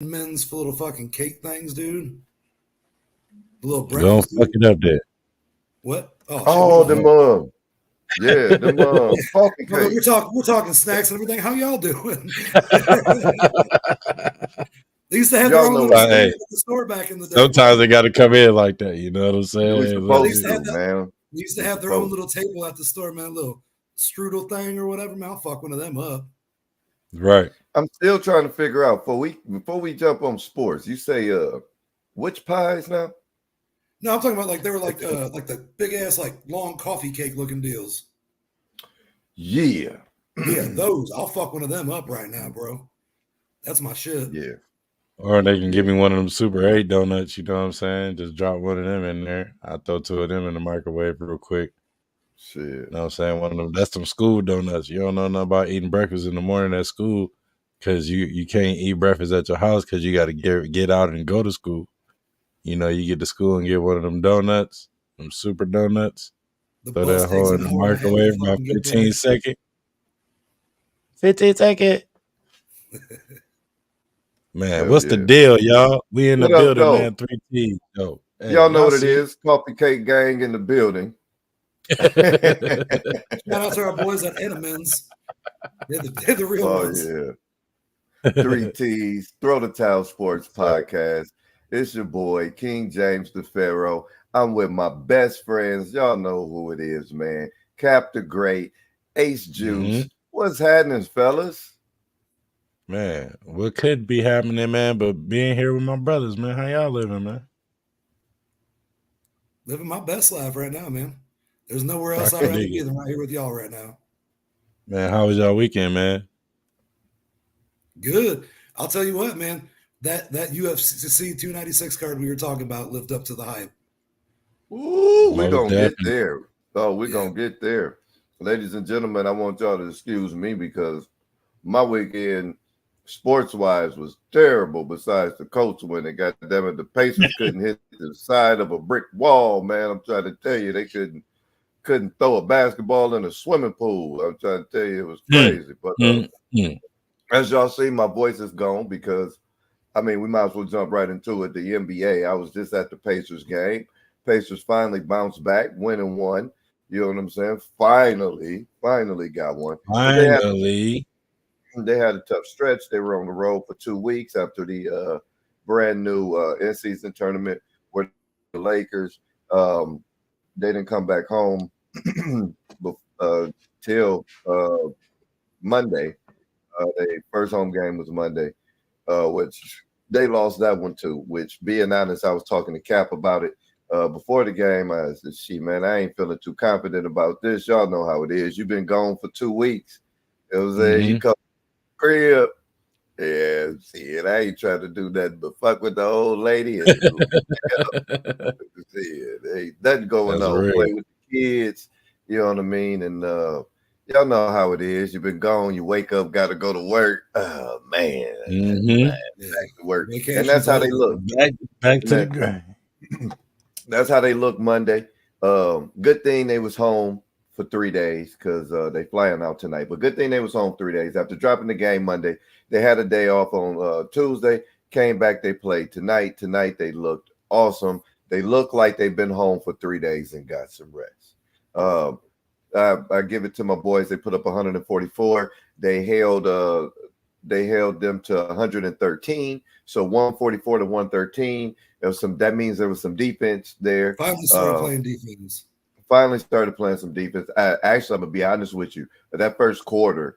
men's for little fucking cake things, dude. The little Don't breakfast. fuck Dude. it up there. What? Oh, shit, Oh, we the know. Yeah, the coffee No, but cake. we're talking snacks and everything. How y'all doing? They used to have their Y'all own know little what it stand Hey, at the store back in the day, bro. sometimes they got to come in like that. You know what I'm we saying? No, they supposed used to to, have that. man. They used to We have their own supposed little table at the store, man. Little strudel thing or whatever. Man, I'll fuck one of them up. Right. I'm still trying to figure out before we jump on sports. You say which pies now? No, I'm talking about like they were like the big ass like long coffee cake looking deals. Yeah. Yeah, those. I'll fuck one of them up right now, bro. That's my shit. Yeah. Or they can give Yeah. me one of them Super 8 donuts, you know what I'm saying? Just drop one of them in there. I throw two of them in the microwave real quick. Shit. You know what I'm saying? One of them, that's them school donuts. You don't know nothing about eating breakfast in the morning at school because you can't eat breakfast at your house because you got to get out and go to school. You know, you get to school and get one of them donuts, them super donuts, The throw that bus takes whole an in the hour and a half to microwave about fucking get 15 there. seconds. 15 seconds. Man, Hell what's the yeah. deal, y'all? We in the What up, building, though? man. 3T. Yo, hey, Y'all know y'all what it see? is. Coffee Cake Gang in the building. Shout out to our boys at Edmonds. They're the real Oh ones. yeah. 3T's Throw the Towel Sports Podcast. It's your boy, King James the Pharaoh. I'm with my best friends. Y'all know who it is, man. Cap the Great, Ace Juice. What's happening, fellas? Man, what could be happening, man, but being here with my brothers, man. How y'all living, man? Living my best life right now, man. There's nowhere else I I'd can rather dig be it. than right here with y'all right now. Man, how was y'all weekend, man? Good. I'll tell you what, man. That UFC 296 card we were talking about lived up to the hype. Ooh, we're Most going to get definitely. there. Oh, we're Yeah. going to get there. Ladies and gentlemen, I want y'all to excuse me because my weekend, sports-wise, was terrible besides the Colts winning. Goddamn it, the Pacers couldn't hit the side of a brick wall, man. I'm trying to tell you, they couldn't throw a basketball in a swimming pool. I'm trying to tell you, it was crazy. But as y'all see, my voice is gone because, I mean, we might as well jump right into it. The NBA, I was just at the Pacers game. Pacers finally bounced back, winning one. You know what I'm saying? Finally got one. But Finally. they had a tough stretch. They were on the road for 2 weeks after the brand new in-season tournament where the Lakers they didn't come back home till Monday. Their first home game was Monday, which they lost that one too. Which, being honest, I was talking to Cap about it before the game. I said, "Shit, man, I ain't feeling too confident about this. Y'all know how it is. You've been gone for 2 weeks. It was you come crib." Yeah, see, I ain't trying to do that, but fuck with the old lady and see, ain't nothing going That's on. real. Play with the kids, you know what I mean? And y'all know how it is. You've been gone, you wake up, got to go to work. Oh man, Yeah. back to work, and Vacation's that's how they over. look. Back to the grind. That's how they look Monday. Good thing they was home for 3 days because they flying out tonight. But good thing they was home 3 days after dropping the game Monday. They had a day off on Tuesday. Came back. They played tonight. Tonight they looked awesome. They look like they've been home for 3 days and got some rest. I give it to my boys. They put up 144. They held them to 113. So 144 to 113. That means there was some defense there. Finally started playing defense. Finally started playing some defense. Actually, I'm gonna be honest with you. That first quarter,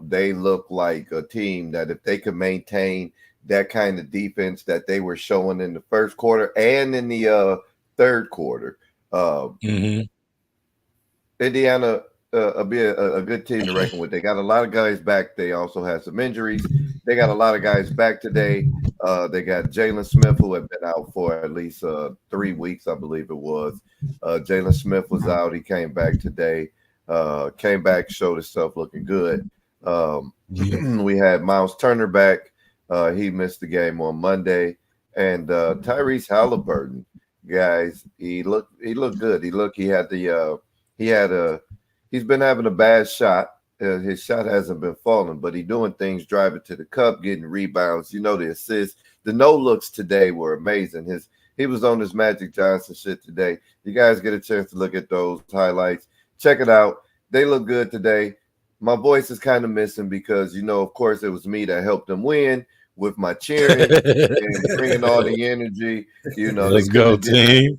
they looked like a team that if they could maintain that kind of defense that they were showing in the first quarter and in the third quarter, Indiana will be a good team to reckon with. They got a lot of guys back. They also had some injuries. They got a lot of guys back today. They got Jalen Smith, who had been out for at least 3 weeks, I believe it was. Jalen Smith was out. He came back today. Came back, showed himself looking good. We had Miles Turner back. He missed the game on Monday. And Tyrese Halliburton, guys, he looked good. He's been having a bad shot. his shot hasn't been falling, but he doing things, driving to the cup, getting rebounds. You know, the assists, the no looks today were amazing. He was on his Magic Johnson shit today. You guys get a chance to look at those highlights. Check it out. They look good today. My voice is kind of missing because, you know, of course, it was me that helped them win with my cheering and bringing all the energy. You know, let's go, team.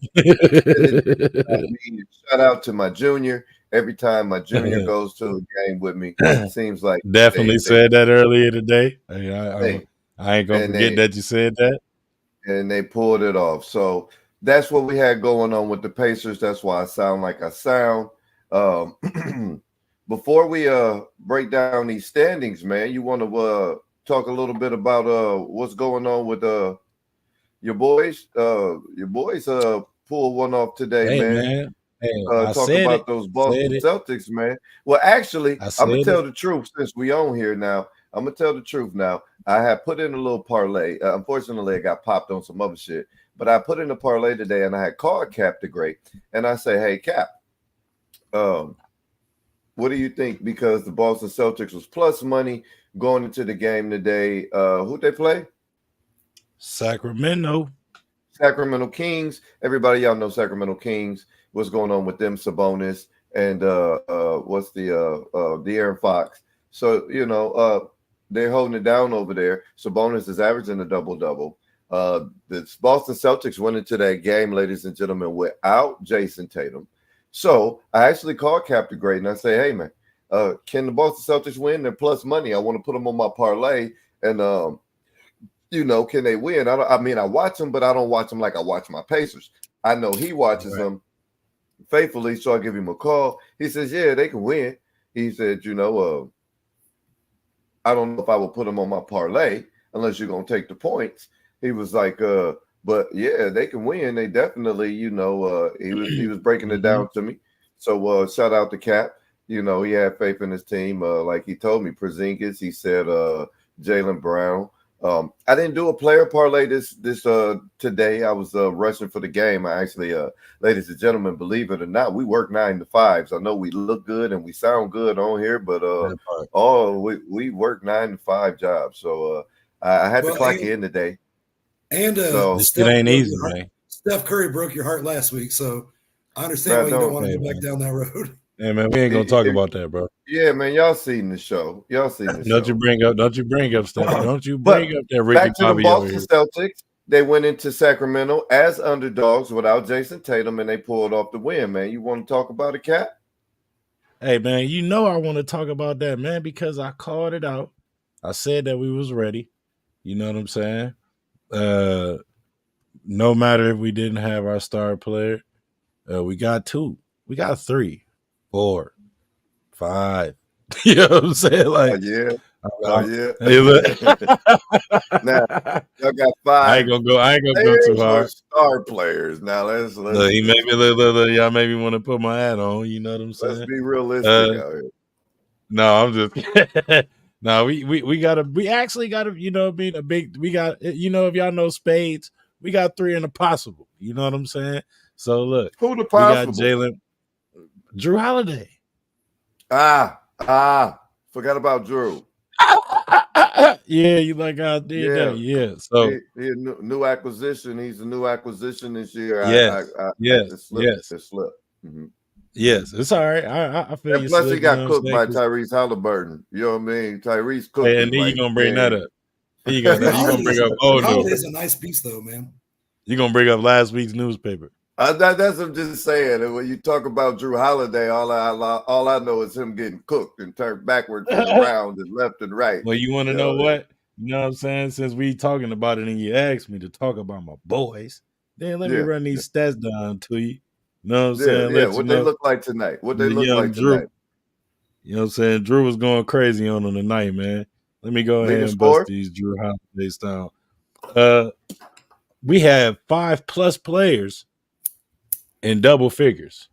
Shout out to my junior. Every time my junior goes to a game with me, it seems like definitely said that earlier today. I ain't gonna forget that you said that. And they pulled it off. So that's what we had going on with the Pacers. That's why I sound like I sound. Before we break down these standings, man, you want to talk a little bit about what's going on with your boys? Your boys pulled one off today, man. Hey, talk about those Boston Celtics, man. Well, actually, I'm gonna tell the truth since we on here now. I'm gonna tell the truth now. I have put in a little parlay. Unfortunately, I got popped on some other shit, but I put in a parlay today, and I had called Cap the Great, and I say, "Hey, Cap, what do you think?" Because the Boston Celtics was plus money going into the game today. Who'd they play? Sacramento Kings. Everybody, y'all know Sacramento Kings. What's going on with them? Sabonis and what's the De'Aaron Fox. So, you know, they're holding it down over there. Sabonis is averaging a double-double. The Boston Celtics went into that game, ladies and gentlemen, without Jason Tatum. So I actually called Cap the Great and I say, "Hey, man, can the Boston Celtics win? They're plus money. I want to put them on my parlay. And, you know, can they win?" I mean, I watch them, but I don't watch them like I watch my Pacers. I know he watches them faithfully, so I give him a call. He says, "Yeah, they can win." He said, "You know, I don't know if I will put them on my parlay unless you're going to take the points." He was like, "But yeah, they can win. They definitely, you know," he was breaking it down to me. So shout out to Cap. You know, he had faith in his team. Like he told me, Porzingis, he said Jaylen Brown. I didn't do a player parlay this today. I was rushing for the game. I actually, ladies and gentlemen, believe it or not, we work 9 to 5s. I know we look good and we sound good on here, but we work 9 to 5 jobs. So I had to clock in today. And so it ain't easy, man. Steph Curry broke your heart last week, so I understand why you don't want to go back down that road. Hey, man, we ain't gonna talk about that, bro. Yeah, man, y'all seen the show. Don't you bring up Steph. Don't you bring up that Ricky back to the Boston Celtics. They went into Sacramento as underdogs without Jason Tatum, and they pulled off the win, man. You want to talk about it, Cap? Hey, man, you know I want to talk about that, man, because I called it out. I said that we was ready. You know what I'm saying? No matter if we didn't have our star player, we got 2. We got 3, 4, 5. You know what I'm saying? Like, yeah. Hey, look. Now, y'all got 5. I ain't gonna go too hard. Star players. Now let's he made me look, y'all made me want to put my hat on. You know what I'm saying? Let's be realistic out here. No, I'm just no. We actually gotta, you know, being a big. We got, you know, if y'all know spades, we got 3 in the possible. You know what I'm saying? So look, who the possible? We got Jalen, Drew Holiday. Forgot about Drew. Yeah, you like I did that. Yeah. So he a new acquisition. He's a new acquisition this year. Yes. It slipped. Mm-hmm. Yes, it's all right. I feel and you. Plus, he got cooked by Tyrese Halliburton. You know what I mean? Tyrese cooked. And then you're gonna bring that up. You gonna bring up Holiday's a nice piece, though, man. You're gonna bring up last week's newspaper. That's what I'm just saying. And when you talk about Drew Holiday, all I know is him getting cooked and turned backwards and around and left and right. Well, you want to know what? You know what I'm saying? Since we talking about it and you asked me to talk about my boys, then let me run these stats down to you. You know what I'm saying? Yeah, what they look like tonight. What they look like Drew, tonight. You know what I'm saying? Drew was going crazy on them tonight, man. Let me go ahead and bust these Drew Holiday style. We have 5+ players in double figures.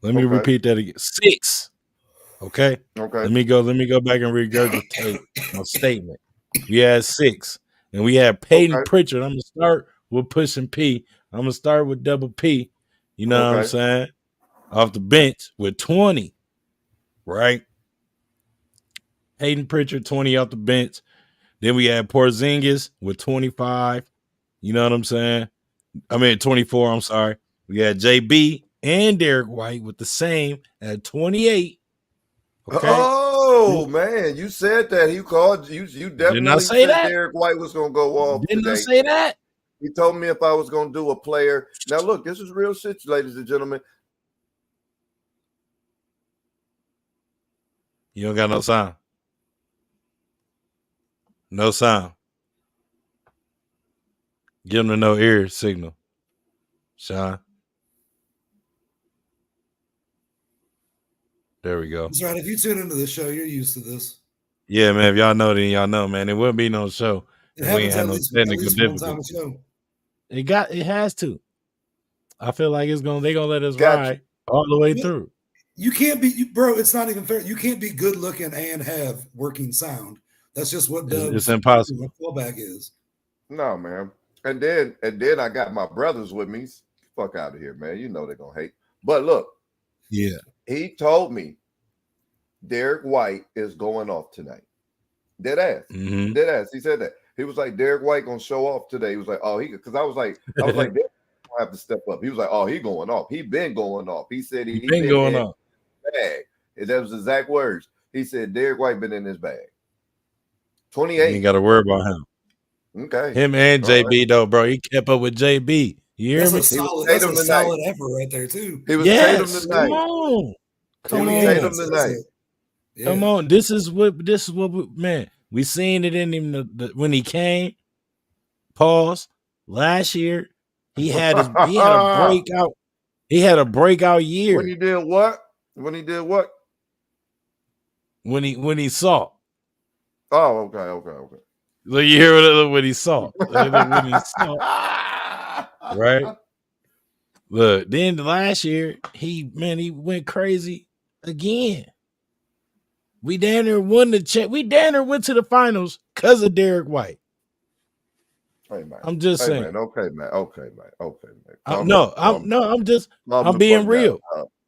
Let me repeat that again. 6. Okay. Let me go back and regurgitate my statement. We had 6. And we had Peyton Pritchard. I'm gonna start with pushing P. I'm gonna start with double P. You know what I'm saying? Off the bench with 20. Right? Hayden Pritchard 20 off the bench. Then we had Porzingis with 25. You know what I'm saying? 24. I'm sorry. We had JB and Derek White with the same at 28. Okay. Oh man, you said that. He called you. You definitely say said that? Derek White was gonna go off Didn't I today. say that? He told me if I was gonna do a player. Now look, this is real shit, ladies and gentlemen. You don't got no sound. No sound. Give him the no ear signal. Sean. There we go. That's right. If you tune into the show, you're used to this. Yeah, man. If y'all know, then y'all know, man. It wouldn't be no show. It We happens ain't had at no least, technical one time a difficulties. show. It has to. I feel like they're gonna let us Gotcha. ride all the way Yeah. through. You can't be, bro. It's not even fair. You can't be good looking and have working sound. That's just what It's impossible. Fallback is. No, man. And then I got my brothers with me. Fuck out of here, man. You know they're gonna hate. But look, Yeah. he told me Derek White is going off tonight. Dead ass. Mm-hmm. Dead ass. He said that. He was like, Derek White gonna show off today. He was like, oh, because I was like, Derek White have to step up. He was like, oh, he going off. He been going off. He said he been going off. Bag. That was his exact words. He said Derek White been in his bag. You 28. ain't got to worry about him. Okay. Him and All JB though, bro. He kept up with JB. You hear That's me? a solid, Tatum tonight. solid effort right there too. He was Yes. Tatum tonight. Come on. He was on. Tatum tonight. Yeah. Come on. This is what man. We seen it in him when he came. Pause. Last year, he had a breakout. He had a breakout year. When he did what? When he did what? When he saw. Oh, okay. Look, you hear what he saw. When he saw. Right? Look, then last year, he went crazy again. We damn near won the check. We damn near went to the finals because of Derek White. Hey, man. I'm just saying. Man. Okay, man. I'm being real.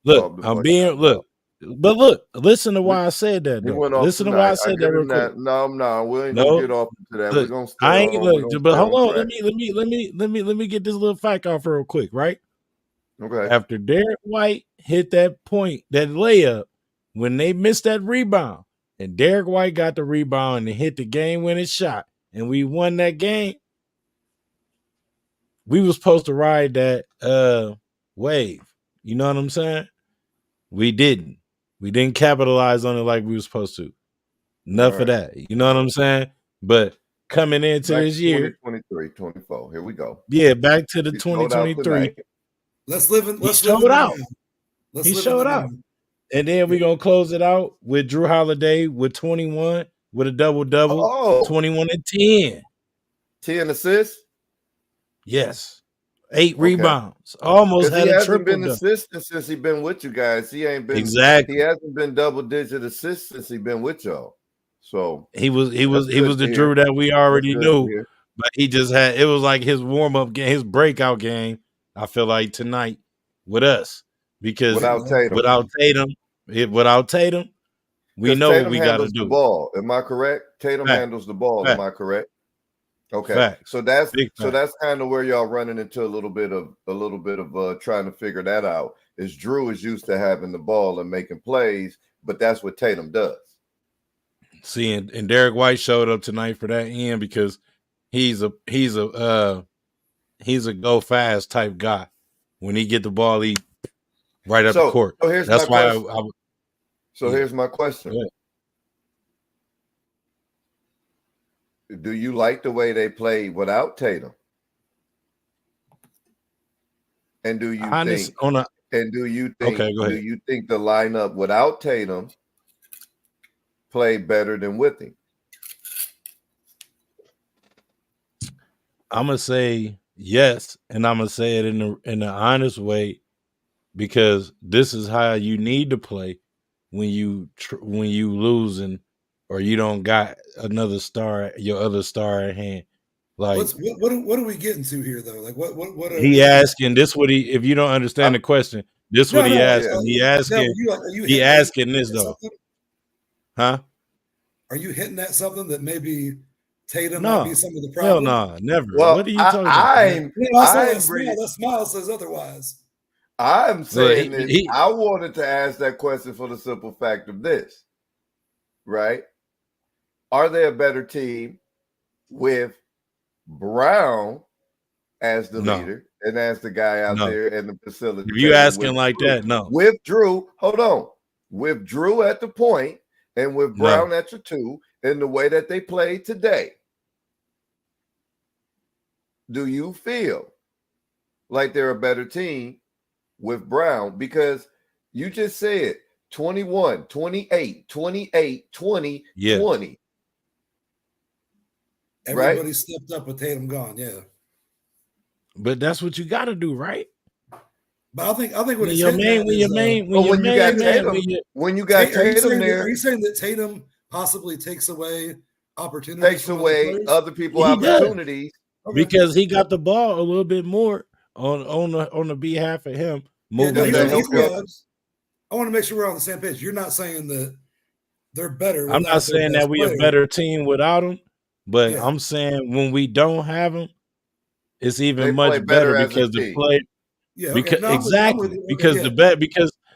Look, but look, listen to why I said that. Listen to why I said that real quick. No, we ain't gonna get off into that. Look, We're gonna I ain't look, but hold on. Let me get this little fact off real quick, right? Okay. After Derek White hit that point, that layup, when they missed that rebound, and Derek White got the rebound and hit the game-winning shot, and we won that game, we was supposed to ride that wave. You know what I'm saying? We didn't. We didn't capitalize on it like we were supposed to. Enough of that. You know what I'm saying? But coming into this year, 2023, 24. Here we go. Yeah, back to the 2023. Let's live in. Let's he showed out. Let's he showed out. And then we're going to close it out with Drew Holiday with 21 with a double-double, 21 and 10. 10 assists? Yes. 8 rebounds. Almost had a triple. He hasn't been assistant since he's been with you guys. He ain't been exactly. He hasn't been double-digit assists since he's been with y'all. So he was the Drew that we already knew. But he just had, it was like his warm-up game, his breakout game, I feel like tonight with us. Because without Tatum, we know what we got to do. The ball, am I correct? Tatum handles the ball. Am I correct? Okay, so that's kind of where y'all running into a little bit of trying to figure that out. Is Drew is used to having the ball and making plays, but that's what Tatum does. See, and Derek White showed up tonight for that end because he's a go fast type guy. When he get the ball, he right up the court. So here's that's my why question. Here's my question. Do you like the way they play without Tatum? And do you think do you think the lineup without Tatum played better than with him? I'm gonna say yes, and I'm gonna say it in the honest way, because this is how you need to play when you losing or you don't got another star, your other star at hand. Like what are we getting to here though? Like what are he asking? This what he? If you don't understand the question, this what he asking. He asking. He asking this though, huh? are you hinting at something that maybe Tatum No. might be some of the Hell problem? no, never. Well, What are you talking about? I'm That smile says otherwise. I'm saying Look, that I wanted to ask that question for the simple fact of this, right? Are they a better team with Brown as the leader and as the guy out there and the facility? If you asking like that, no. With Drew, hold on. With Drew at the point and with Brown at your two, in the way that they played today, do you feel like they're a better team with Brown? Because you just said 21, 28, 28, 20, 20. Everybody stepped up with Tatum gone, yeah. But that's what you got to do, right? But I think what when you got Tatum there, are you saying that Tatum possibly takes away opportunities? Takes away other people's opportunities because he got the ball a little bit more on the behalf of him. I want to make sure we're on the same page. You're not saying that they're better. I'm not saying that we a better team without him, but I'm saying when we don't have him, it's even much better because the play. Because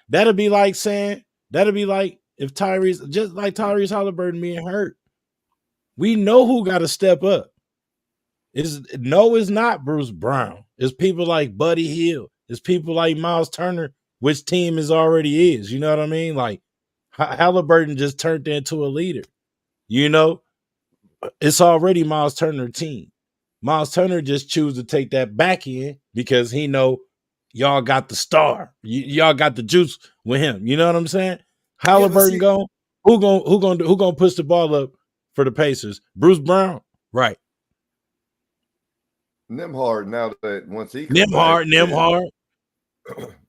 that'll be like saying if Tyrese Halliburton being hurt, we know who got to step up. It's not Bruce Brown. It's people like Buddy Hield. It's people like Miles Turner, which team is already is. You know what I mean? Like Halliburton just turned into a leader. You know, it's already Miles Turner's team. Miles Turner just choose to take that back end because he know y'all got the star. Y'all got the juice with him. You know what I'm saying? Halliburton who gonna push the ball up for the Pacers? Bruce Brown, right? Nembhard. Now that once he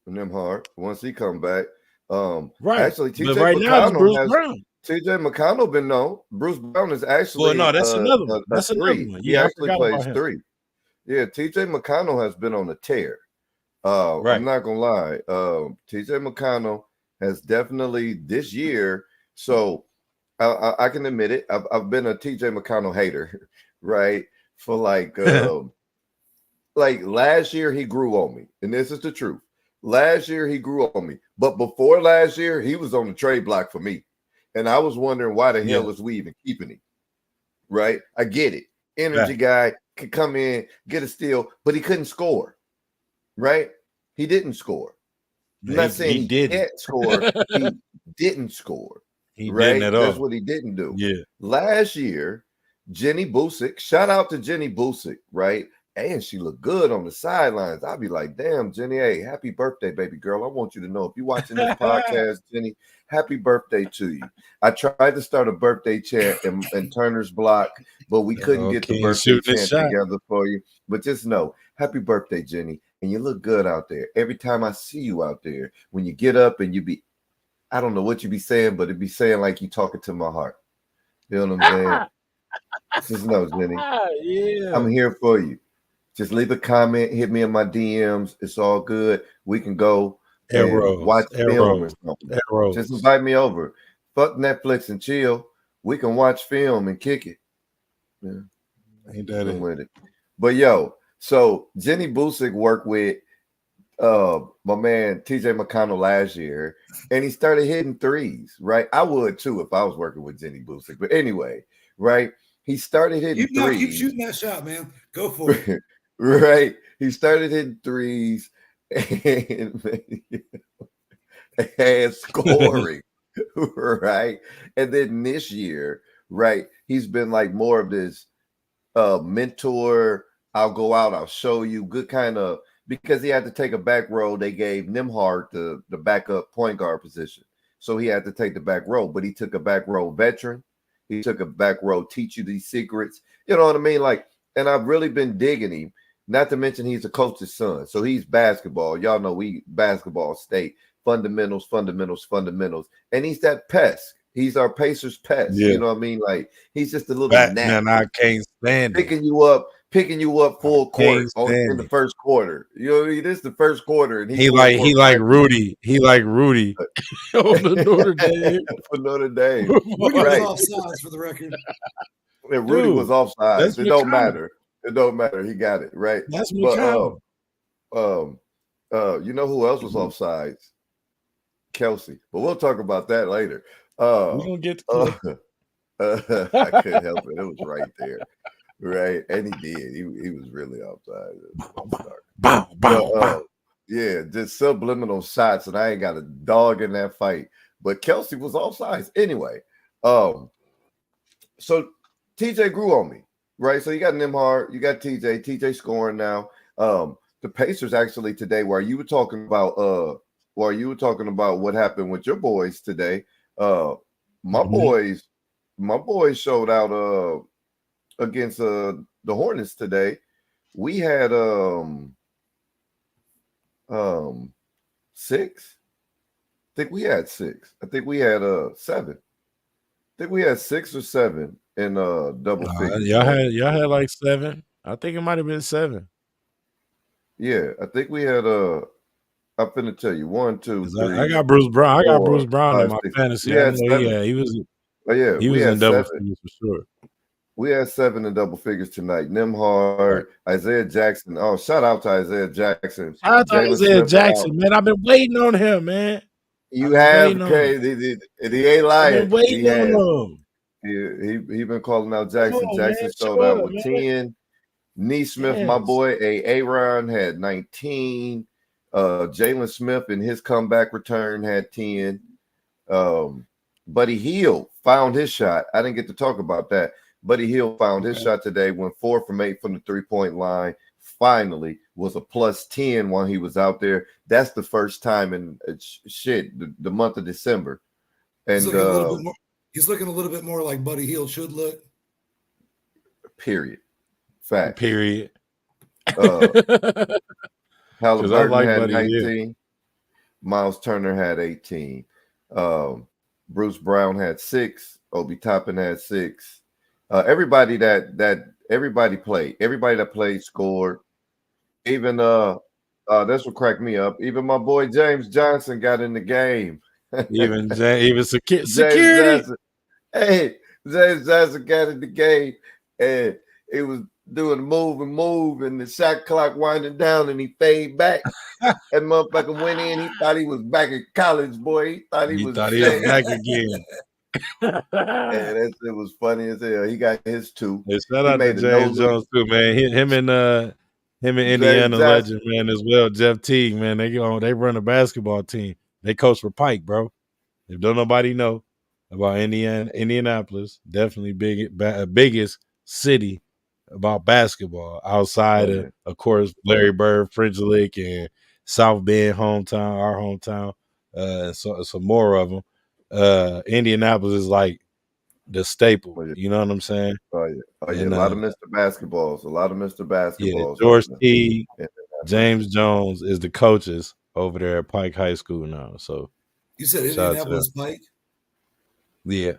Nembhard once he come back, right? Actually, TJ right now it's Bruce Brown. TJ McConnell been known. Bruce Brown is actually that's another one. That's another one. He actually plays three. Yeah, TJ McConnell has been on a tear. I'm not gonna lie. TJ McConnell has definitely this year. So I can admit it. I've been a TJ McConnell hater, right? For like last year he grew on me, and this is the truth. Last year he grew on me, but before last year he was on the trade block for me, and I was wondering why the hell is we even keeping him? Right? I get it. Energy guy could come in, get a steal, but he couldn't score. Right? He didn't score. I'm not saying he can't score. He didn't score. He didn't at all. That's what he didn't do. Yeah. Last year, Jenny Busick, shout out to Jenny Busick, right? And she looked good on the sidelines. I'd be like, damn, Jenny, hey, happy birthday, baby girl. I want you to know if you're watching this podcast, Jenny, happy birthday to you. I tried to start a birthday chant in Turner's Block, but we couldn't get the birthday chant together for you. But just know, happy birthday, Jenny. And you look good out there. Every time I see you out there, when you get up and I don't know what you be saying, but it be saying like you talking to my heart. You know what I'm saying? Just know, Jenny. Yeah. I'm here for you. Just leave a comment, hit me in my DMs. It's all good. We can go and watch film or something. Just invite me over. Fuck Netflix and chill. We can watch film and kick it. Yeah. Ain't that it? With it. But yo, so Jenny Busick worked with my man TJ McConnell last year, and he started hitting threes, right? I would too if I was working with Jenny Busick. But anyway, right? He started hitting threes. Keep shooting that shot, man. Go for it. Right. He started hitting threes and scoring. Right. And then this year, right, he's been like more of this mentor. I'll go out, I'll show you, good kind of, because he had to take a back row. They gave Nembhard the backup point guard position. So he had to take the back row, but he took a back row veteran. He took a back row, teach you these secrets. You know what I mean? Like, and I've really been digging him. Not to mention he's a coach's son. So he's basketball. Y'all know we basketball state. Fundamentals. And he's that pest. He's our Pacers pest. Yeah. You know what I mean? Like, he's just a little Batman, I can't stand picking you up, picking you up full court Can't stand in the it. first quarter. You know what I mean? This is the first quarter, and He scored like 45 Rudy. He like Rudy on the Notre Dame. for Notre Dame. Rudy was Right. offsides for the record. And Rudy was Dude, offside. that's It don't McConnell. matter. It don't matter. He got it right. That's But McConnell. you know who else was offsides? Kelsey. But we'll talk about that later. We're gonna get to I couldn't help it. It was right there. Right. And he did. He was really offside. bow, bow, But, bow. yeah, just subliminal shots, and I ain't got a dog in that fight. But Kelsey was offsides. Anyway, so TJ grew on me, right? So you got Nembhard, you got TJ scoring now. The Pacers actually today, while you were talking about what happened with your boys today, my boys showed out against the Hornets today. We had 6. I think we had 6. I think we had 7. I think we had 6 or 7 in double figures. Y'all had like 7. I think it might have been 7. Yeah, I think we had I'm finna tell you 1, 2, 3. I got Bruce Brown. I got 4, Bruce Brown 5, in my 6. fantasy. We I had know 7. he was Oh, yeah, he we was had in double 7. figures for sure. We had 7 in double figures tonight. Nembhard, Isaiah Jackson. Oh, shout out to Isaiah Jackson. Shout out to Jalen Isaiah Smith Jackson, out. man. I've been waiting on him, man. You have, waiting on okay. He ain't I've lying. been waiting He has. on him. He been calling out Jackson. Come on, Jackson man. showed Show out up, with man. 10. Neesmith, my Yes. boy, Aaron had 19. Jalen Smith in his comeback return had 10. Buddy Hield found his shot. I didn't get to talk about that. Buddy Hield found his shot today, went 4 from 8 from the 3-point line. Finally was a plus 10 while he was out there. That's the first time in the month of December. And he's looking a little bit more like Buddy Hield should look. Period. Fact. Period. Halliburton like had Buddy 19. Hield. Miles Turner had 18. Bruce Brown had 6. Obi Toppin had 6. Everybody everybody played. Everybody that played scored. Even that's what cracked me up. Even my boy James Johnson got in the game. even security. Johnson. Hey, James Johnson got in the game, and it was doing move, and the shot clock winding down, and he fade back. That motherfucker went in. He thought he was back in college, boy. He thought he was back again. And it was funny as hell. He got his 2. Hey, shout out to James Jones too, man. Him and Indiana legend, man, as well. Jeff Teague, man. They run a basketball team. They coach for Pike, bro. If don't nobody know about Indianapolis, definitely biggest city about basketball outside of course, Larry Bird, French Lick, and South Bend hometown, our hometown. So more of them. Indianapolis is like the staple. You know what I'm saying? Oh yeah. A lot of Mr. Basketballs. Yeah, George T. James Jones is the coaches over there at Pike High School now. So you said Indianapolis Pike? Yeah.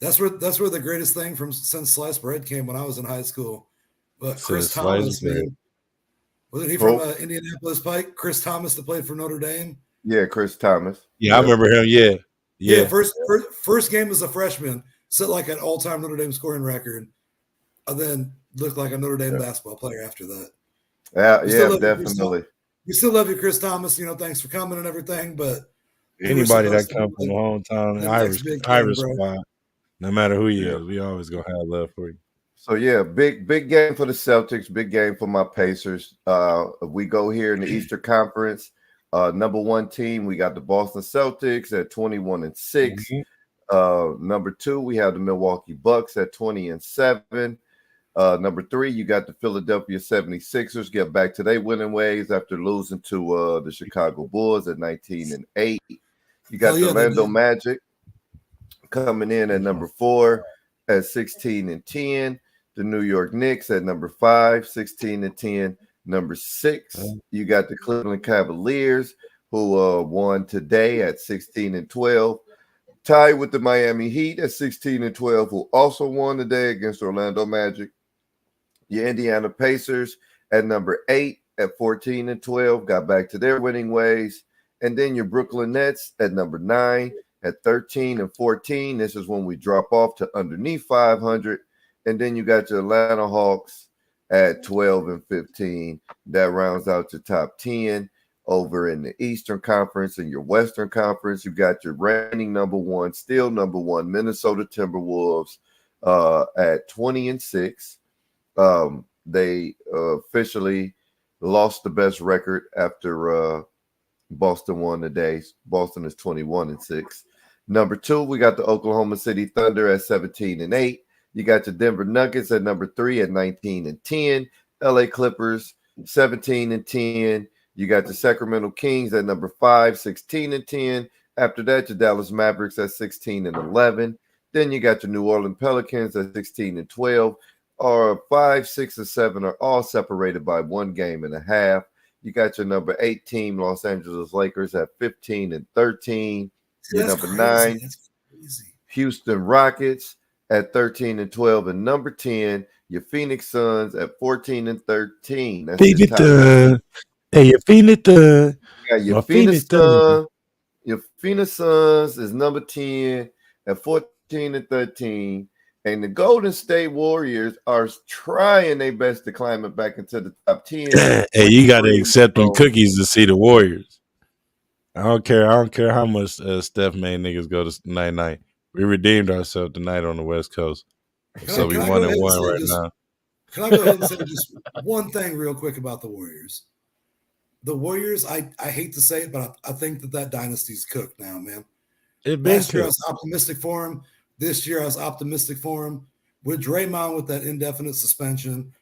That's where the greatest thing since sliced bread came when I was in high school. But Chris Thomas, man, wasn't he from Indianapolis Pike? Chris Thomas that played for Notre Dame? Yeah, Chris Thomas. Yeah, I remember him. Yeah. First game as a freshman, set like an all-time Notre Dame scoring record, and then looked like a Notre Dame basketball player after that. Yeah, definitely. We still love you, Chris Thomas. Thanks for coming and everything. But anybody that comes from the hometown Irish squad, no matter who he is, we always gonna have love for you. So yeah, big game for the Celtics, big game for my Pacers. We go here in the Eastern Conference. Number 1 team, we got the Boston Celtics at 21-6. Number 2, we have the Milwaukee Bucks at 20-7. Number 3, you got the Philadelphia 76ers get back to their winning ways after losing to the Chicago Bulls at 19-8. You got the Orlando Magic coming in at number 4 at 16-10. The New York Knicks at number 5, 16-10. Number 6, you got the Cleveland Cavaliers, who won today at 16-12. Tied with the Miami Heat at 16-12, who also won today against Orlando Magic. Your Indiana Pacers at number 8 at 14-12 got back to their winning ways. And then your Brooklyn Nets at number 9 at 13-14. This is when we drop off to underneath 500. And then you got your Atlanta Hawks at 12-15. That rounds out your top 10. Over in the Eastern Conference and your Western Conference, you got your reigning number 1, still number 1, Minnesota Timberwolves at 20-6. They officially lost the best record after Boston won today. Boston is 21-6. Number 2, we got the Oklahoma City Thunder at 17-8. You got your Denver Nuggets at number 3 at 19-10. LA Clippers 17-10. You got the Sacramento Kings at number 5, 16-10. After that, your Dallas Mavericks at 16-11. Then you got your New Orleans Pelicans at 16-12. Or 5, 6, and 7 are all separated by 1.5 games. You got your number 8 team, Los Angeles Lakers, at 15-13. Your number 9, Houston Rockets at 13-12, and number 10, your Phoenix Suns at 14-13. That's Beat it done. Hey, your Phoenix done. Yeah, your Phoenix Suns. Your Phoenix Suns is number 10 at 14-13. And the Golden State Warriors are trying their best to climb it back into the top 10. Hey, you got to accept them cookies to see the Warriors. I don't care how much Steph made niggas go to night. We redeemed ourselves tonight on the West Coast. So we 1-1 right now. Can I go ahead and say just one thing real quick about the Warriors? The Warriors, I hate to say it, but I think that dynasty's cooked now, man. Last year I was optimistic for him. This year I was optimistic for him. With Draymond with that indefinite suspension,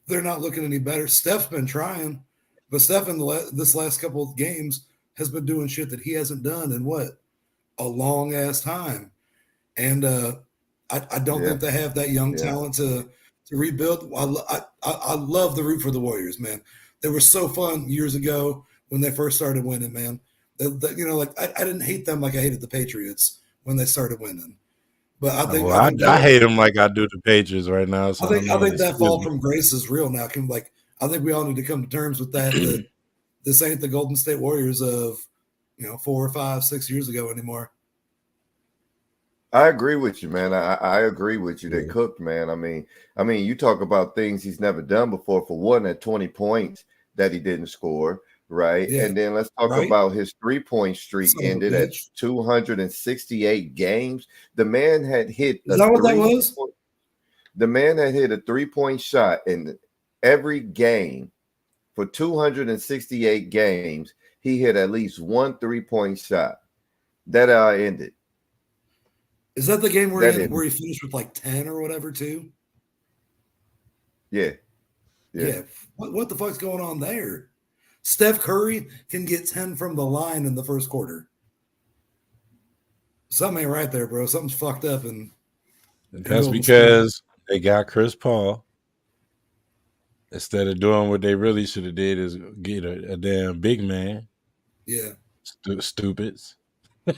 they're not looking any better. Steph's been trying, but Steph in this last couple of games has been doing shit that he hasn't done in a long ass time. And I don't think they have that young talent to rebuild. I love the root for the Warriors, man. They were so fun years ago when they first started winning, man. I didn't hate them like I hated the Patriots when they started winning. But I think I hate them like I do the Patriots right now. So I think that fall from grace is real now. I think we all need to come to terms with that. This ain't the Golden State Warriors of 4 or 5, 6 years ago anymore. I agree with you, man. I agree with you. They cooked, man. I mean, you talk about things he's never done before. For one, at 20 points that he didn't score. Right. Yeah. And then let's talk about his 3-point streak ended at 268 games. The man had hit. Is that what that was? The man had hit a 3-point shot in every game for 268 games. He hit at least one 3-point shot. That ended. Is that the game where he finished with like 10 or whatever too? Yeah. What the fuck's going on there? Steph Curry can get 10 from the line in the first quarter. Something ain't right there, bro. Something's fucked up. And that's because they got Chris Paul. Instead of doing what they really should have did is get a damn big man. Yeah. Stupids. They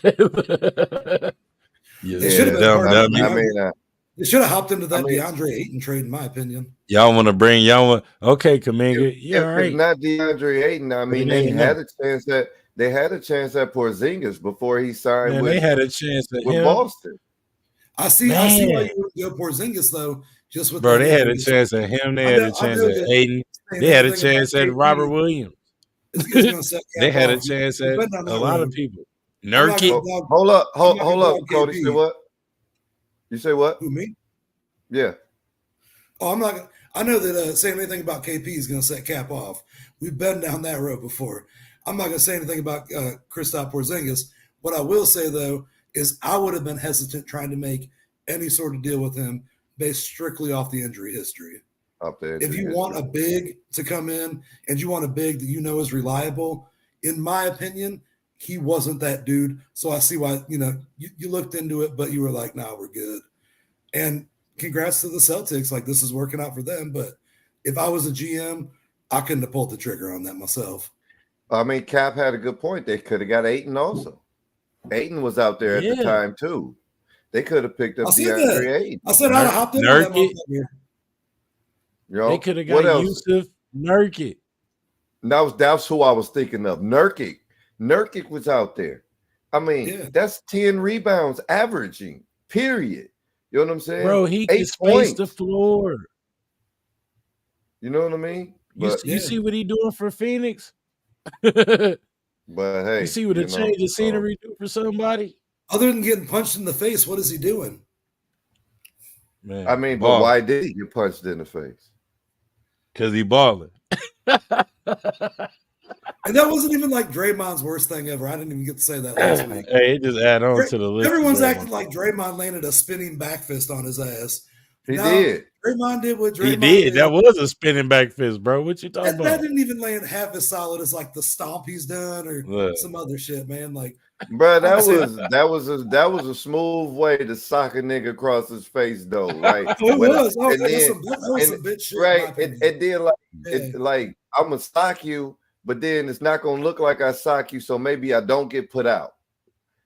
should have been they should have hopped into that DeAndre Ayton trade, in my opinion. Y'all want to bring okay, Kuminga. Yeah, all right. Not DeAndre Ayton. I mean, they had a chance at Porzingis before he signed. Man, they had a chance at with him. Boston. I see why you would go Porzingis though. Just with they had a chance at him. They had a chance at Ayton. They had a chance at Robert Williams. They had a chance at a lot of people. Nurkic. Hold up, Cody. Say what? You say what? Who, me? Yeah. Oh, I'm not. I know that saying anything about KP is going to set Cap off. We've been down that road before. I'm not going to say anything about Kristaps Porzingis. What I will say though is I would have been hesitant trying to make any sort of deal with him based strictly off the injury history. If you want a big to come in and you want a big that is reliable, in my opinion, he wasn't that dude. So I see why, you looked into it, but you were like, nah, we're good. And congrats to the Celtics. Like, this is working out for them. But if I was a GM, I couldn't have pulled the trigger on that myself. I mean, Cap had a good point. They could have got Ayton also. Ayton was out there at the time, too. They could have picked up DeAndre Ayton. I said I'd have hopped in on that motherfucker. You know, they could have got Yusuf Nurkic. That's who I was thinking of. Nurkic. Nurkic was out there. I mean, that's 10 rebounds averaging, period. You know what I'm saying? Bro, he can space the floor. You know what I mean? But, you see what he doing for Phoenix? But hey, you see what a change of scenery do for somebody? Other than getting punched in the face, what is he doing? Man, I mean, but why did he get punched in the face? Because he balling. And that wasn't even like Draymond's worst thing ever. I didn't even get to say that last week. Hey, it just add on to the list. Everyone's acting like Draymond landed a spinning back fist on his ass. He did. Draymond did what Draymond did. did. That was a spinning back fist, bro. What you talking about? That didn't even land half as solid as like the stomp he's done or some other shit, man. Like, bro, that was a smooth way to sock a nigga across his face, though, right? It was. Oh, that was some bitch shit, right? It did like I'm gonna sock you, but then it's not gonna look like I sock you, so maybe I don't get put out.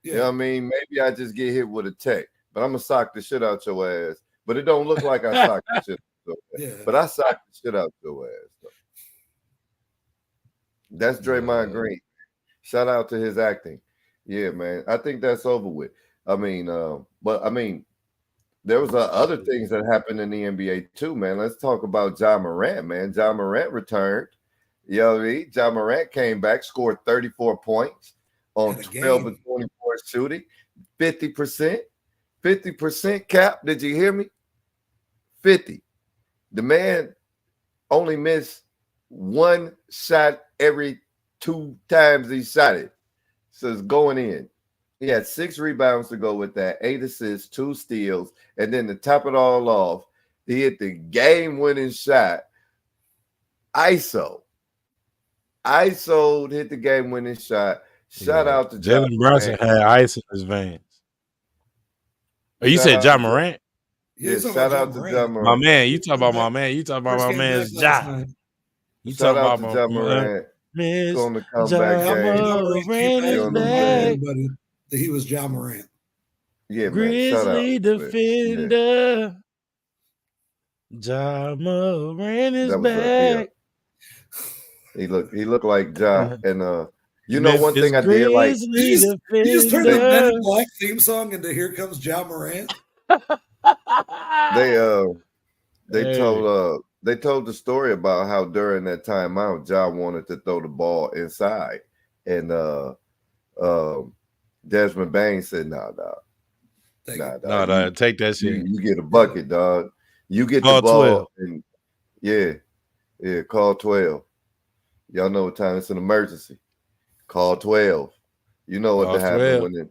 Yeah. You know what I mean? Maybe I just get hit with a tech, but I'm gonna sock the shit out your ass. But it don't look like I socked the shit out your ass. But I socked the shit out your ass. Though. That's Draymond Green. Shout out to his acting. Yeah, man. I think that's over with. I mean, there was other things that happened in the NBA too, man. Let's talk about Ja Morant, man. Ja Morant returned. You know what I mean? Ja Morant came back, scored 34 points on 12 of 24 shooting, 50%. 50% cap. Did you hear me? 50. The man only missed one shot every 2 times he shot it. So it's going in. He had 6 rebounds to go with that, 8 assists, 2 steals, and then to top it all off, he hit the game-winning shot. ISO hit the game-winning shot. Shout out to Jalen Brunson had ice in his veins. Oh, you said Ja Morant? Yeah, shout out to Ja Morant. My man, you talk about my man. You talk about my man's Ja. You talk about my Ja Morant. Miss on the comeback game. Everybody that he was Ja Morant. Yeah, Grizzly defender. Ja Morant is back. He looked like Ja, and you know one thing I did like. You just turned the Men in Black theme song into "Here Comes Ja Morant." They told the story about how during that timeout, Ja wanted to throw the ball inside, and Desmond Bain said, "Nah, take that shit. You get a bucket, dog. You get the ball, 12. And call 12. Y'all know what time it's an emergency. Call 12. You know what to happen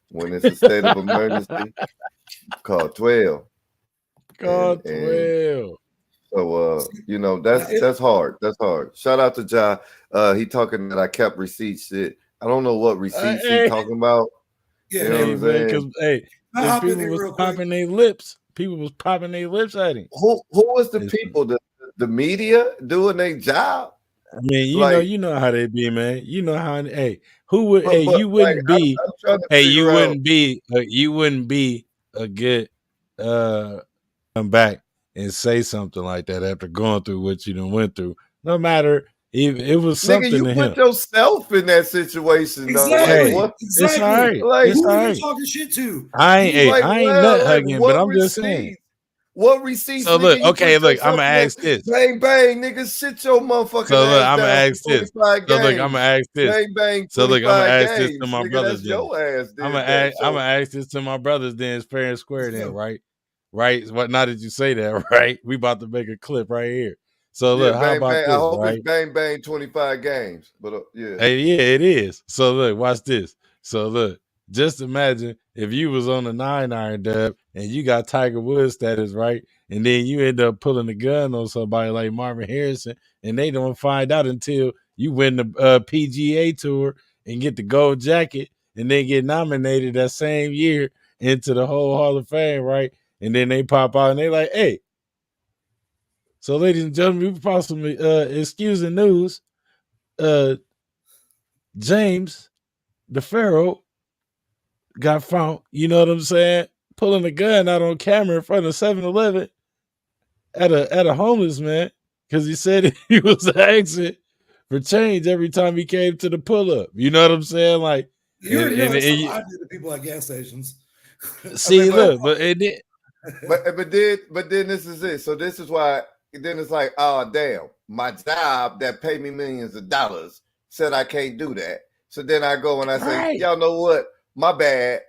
when it's a state of emergency. Call 12. Call 12. So you know, that's hard. That's hard. Shout out to Ja. He talking that I kept receipts shit. I don't know what receipts he talking about. Yeah, you know what I'm saying? Because people was popping their lips. People was popping their lips at him. Who was the people? The media doing their job? I mean, you know how they be, man. You know how. Who would? You wouldn't be. You wouldn't be a good come back and say something like that after going through what you done went through. No matter if it was something. Nigga, you put yourself in that situation. Exactly. Like, exactly. It's all right. Like, it's who all are right. you talking shit to? I ain't nut hugging, but I'm just saying. What receipts? So look, I'm gonna ask this. Bang bang, nigga, sit your motherfucking. So look, I'm gonna ask this. So look, I'm gonna ask this. Bang bang. So look, I'm gonna ask this to my brothers. Your ass. I'm gonna ask this to my brothers. Then it's fair and square. Then right. What? Now that you say that, right? We about to make a clip right here. So look, how about this? I hope right? it's bang bang 25 games, but yeah. Hey, yeah, it is. So look, watch this. So look. Just imagine if you was on a 9-iron dub and you got Tiger Woods status, right? And then you end up pulling a gun on somebody like Marvin Harrison, and they don't find out until you win the PGA Tour and get the gold jacket, and then get nominated that same year into the whole Hall of Fame, right? And then they pop out and they like, hey. So, ladies and gentlemen, we possibly excuse the news. James the Pharaoh got found, you know what I'm saying, pulling a gun out on camera in front of 7-Eleven at a homeless man because he said he was asking for change every time he came to the pull up. You know what I'm saying? Like, that's something I do to people at gas stations. See, look, but then this is it. So this is why. Then it's like, oh damn, my job that paid me millions of dollars said I can't do that. So then I go and I say, y'all know what? My bad.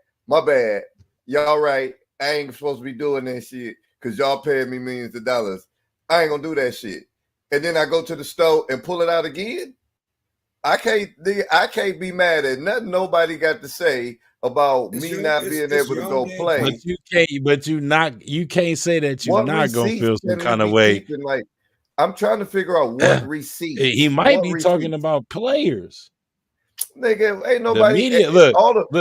Y'all right. I ain't supposed to be doing that shit because y'all paying me millions of dollars. I ain't gonna do that shit. And then I go to the store and pull it out again. I can't be mad at nothing nobody got to say about me not being able to go play. But you can't say that you're not gonna feel some kind of way. Like, I'm trying to figure out what receipt. He might be talking about players. Nigga, ain't nobody. The media,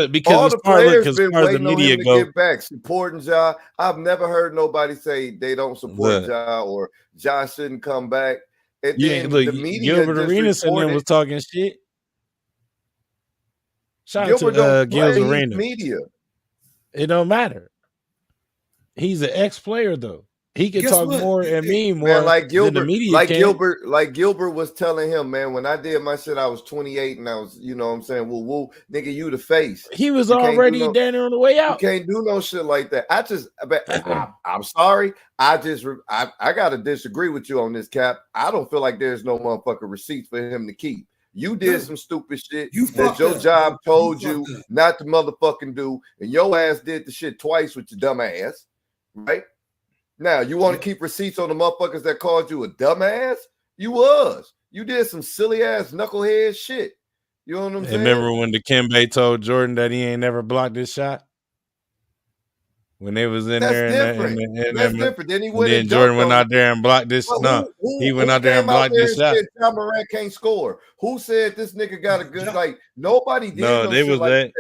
because as far as the media go, get back supporting Ja. I've never heard nobody say they don't support Ja or Ja shouldn't come back. And then the media Gilbert Arenas and them was talking shit. Shout out to Gil's Arenas. Media. It don't matter. He's an ex-player though. He can talk more and mean more like Gilbert, than the media can. Gilbert was telling him, man, when I did my shit, I was 28 and I was, you know what I'm saying? Woo, nigga, you the face. He was already down there on the way out. You can't do no shit like that. I'm sorry. I got to disagree with you on this, Cap. I don't feel like there's no motherfucking receipts for him to keep. You did some stupid shit that your job told you not to motherfucking do, and your ass did the shit twice with your dumb ass, right? Now, you want to keep receipts on the motherfuckers that called you a dumbass? You did some silly ass knucklehead shit. You know what I'm saying? Remember when Dikembe told Jordan that he ain't never blocked his shot? When they was in there, that's different. Then Jordan went out there and blocked this. He went out there and blocked this shot. Ja Morant can't score. Who said this nigga got a good? Like nobody did. No, they was that.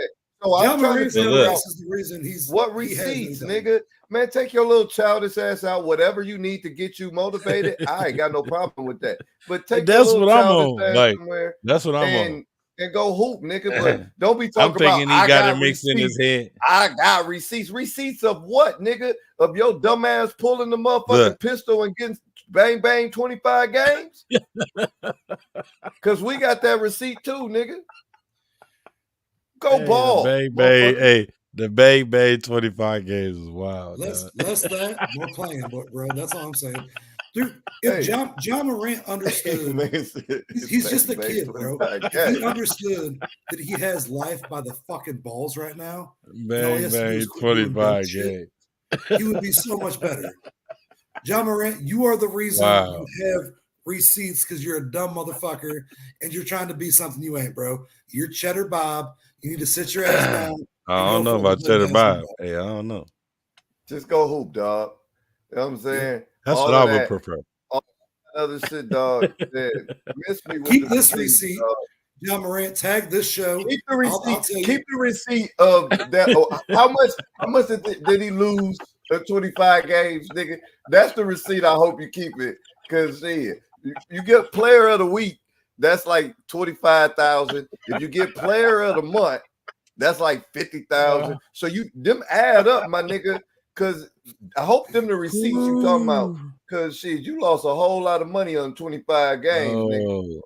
So I'm trying to figure out the reason what receipts, nigga. Man, take your little childish ass out. Whatever you need to get you motivated, I ain't got no problem with that. But take that's your what I'm on. Like that's what I'm on. And go hoop, nigga. But don't be talking I'm thinking about. He got it mixed in his head. I got receipts. Receipts of what, nigga? Of your dumb ass pulling the motherfucking pistol and getting bang 25 games? Because we got that receipt too, nigga. Go ball. The bang 25 games is wild. Less that, more playing, bro. That's all I'm saying. Dude, if Ja Morant understood, he's just a kid, bro. If he understood that he has life by the fucking balls right now, bang 25 games, he would be so much better. Ja Morant, you are the reason you have receipts because you're a dumb motherfucker and you're trying to be something you ain't, bro. You're Cheddar Bob. You need to sit your ass down. I don't know about Cheddar Bob. Hey, I don't know. Just go hoop, dog. You know what I'm saying? That's all what I would prefer. All that other shit, dog. Miss me with keep this receipt. Ja Morant, tag this show. Keep the receipt. Keep the receipt of that. How much did he lose in 25 games, nigga? That's the receipt. I hope you keep it. Because you get player of the week, that's like 25,000. If you get player of the month, that's like 50,000. So them add up, my nigga. Because I hope them the receipts you talking about. Because shit, you lost a whole lot of money on 25 games, nigga.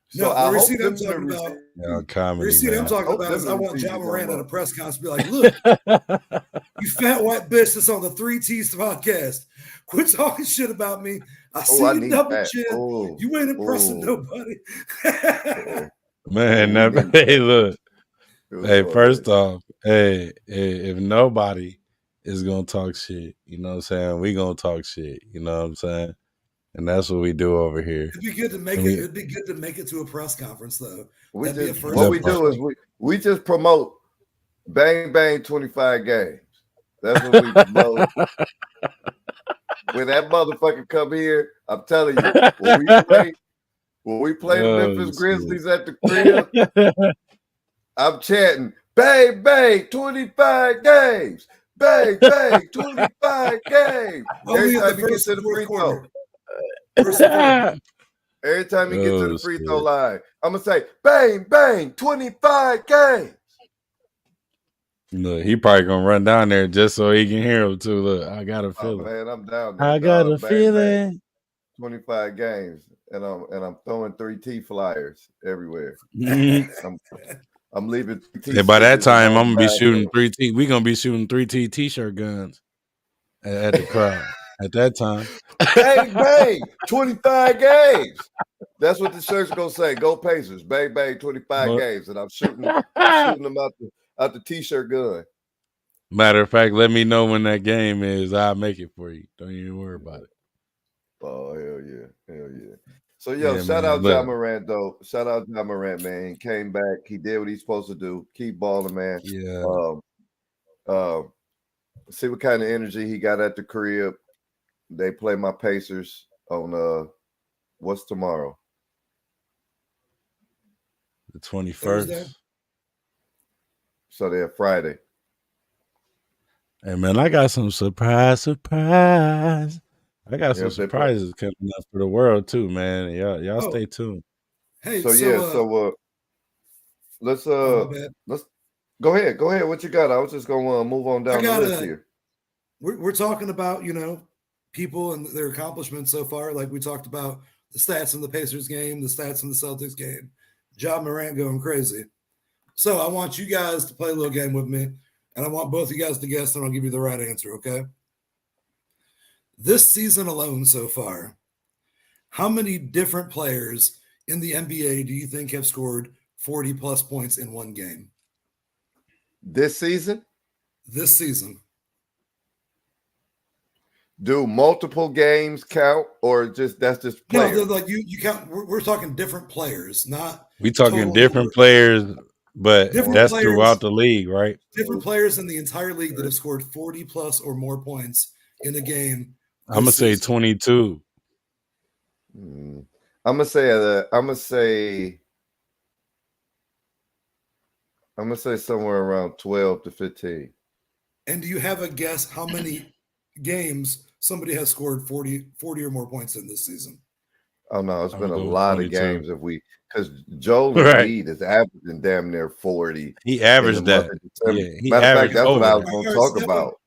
So the receipt I'm talking about. The receipt I'm talking about is I want Ja Morant at a press conference be like, look, you fat white bitch that's on the 3 T's podcast. Quit talking shit about me. I see you double chin. You ain't impressing nobody. Man, hey, look. Hey, first off, if nobody is gonna talk shit, you know what I'm saying? We gonna talk shit, you know what I'm saying? And that's what we do over here. It'd be good to make it. It'd be good to make it to a press conference, though. What we do is we just promote bang 25 games. That's what we promote. When that motherfucker come here, I'm telling you, when we play the Memphis Grizzlies at the crib, I'm chanting bang 25 games. Bang 25 games. Every time you get to the free throw. Every time you get to the free throw line, I'm gonna say bang 25 games. Look, he probably gonna run down there just so he can hear him too. Look, I got a feeling. Man, I'm down there. I got a feeling. Bang. 25 games, and I'm throwing 3T flyers everywhere. Mm-hmm. I'm leaving. And by that time, I'm gonna be shooting 3T. We gonna be shooting 3T t-shirt guns at the crowd at that time. Bang bang, 25 games. That's what the shirt's gonna say. Go Pacers, bang bang, 25 games, and I'm shooting them out the t-shirt gun. Matter of fact, let me know when that game is. I'll make it for you. Don't even worry about it. Oh, hell yeah. So, shout out Ja Morant, though. Shout out Ja Morant, man. He came back. He did what he's supposed to do. Keep balling, man. Yeah. See what kind of energy he got at the crib. They play my Pacers on what's tomorrow? The 21st. Thursday. So they're Friday. Hey, man, I got some surprise. I got some surprises coming up for the world too, man. Y'all stay tuned. Hey, let's go ahead. What you got? I was just gonna move on down the list here. We're talking about people and their accomplishments so far. Like we talked about the stats in the Pacers game, the stats in the Celtics game. Ja Morant going crazy. So I want you guys to play a little game with me, and I want both of you guys to guess, and I'll give you the right answer. Okay. This season alone so far, how many different players in the NBA do you think have scored 40-plus points in one game? This season? This season. Do multiple games count, or that's just players? No, like you count. We're talking different players, not. We talking different players, but that's throughout the league, right? Different players in the entire league that have scored 40-plus or more points in a game. I'm gonna say 22. I'm gonna say somewhere around 12 to 15. And do you have a guess how many games somebody has scored 40 or more points in this season? Oh no, it's been a lot of games because Joel Embiid is averaging damn near 40. He averaged that. Yeah, matter of fact, that's what I was going to talk about.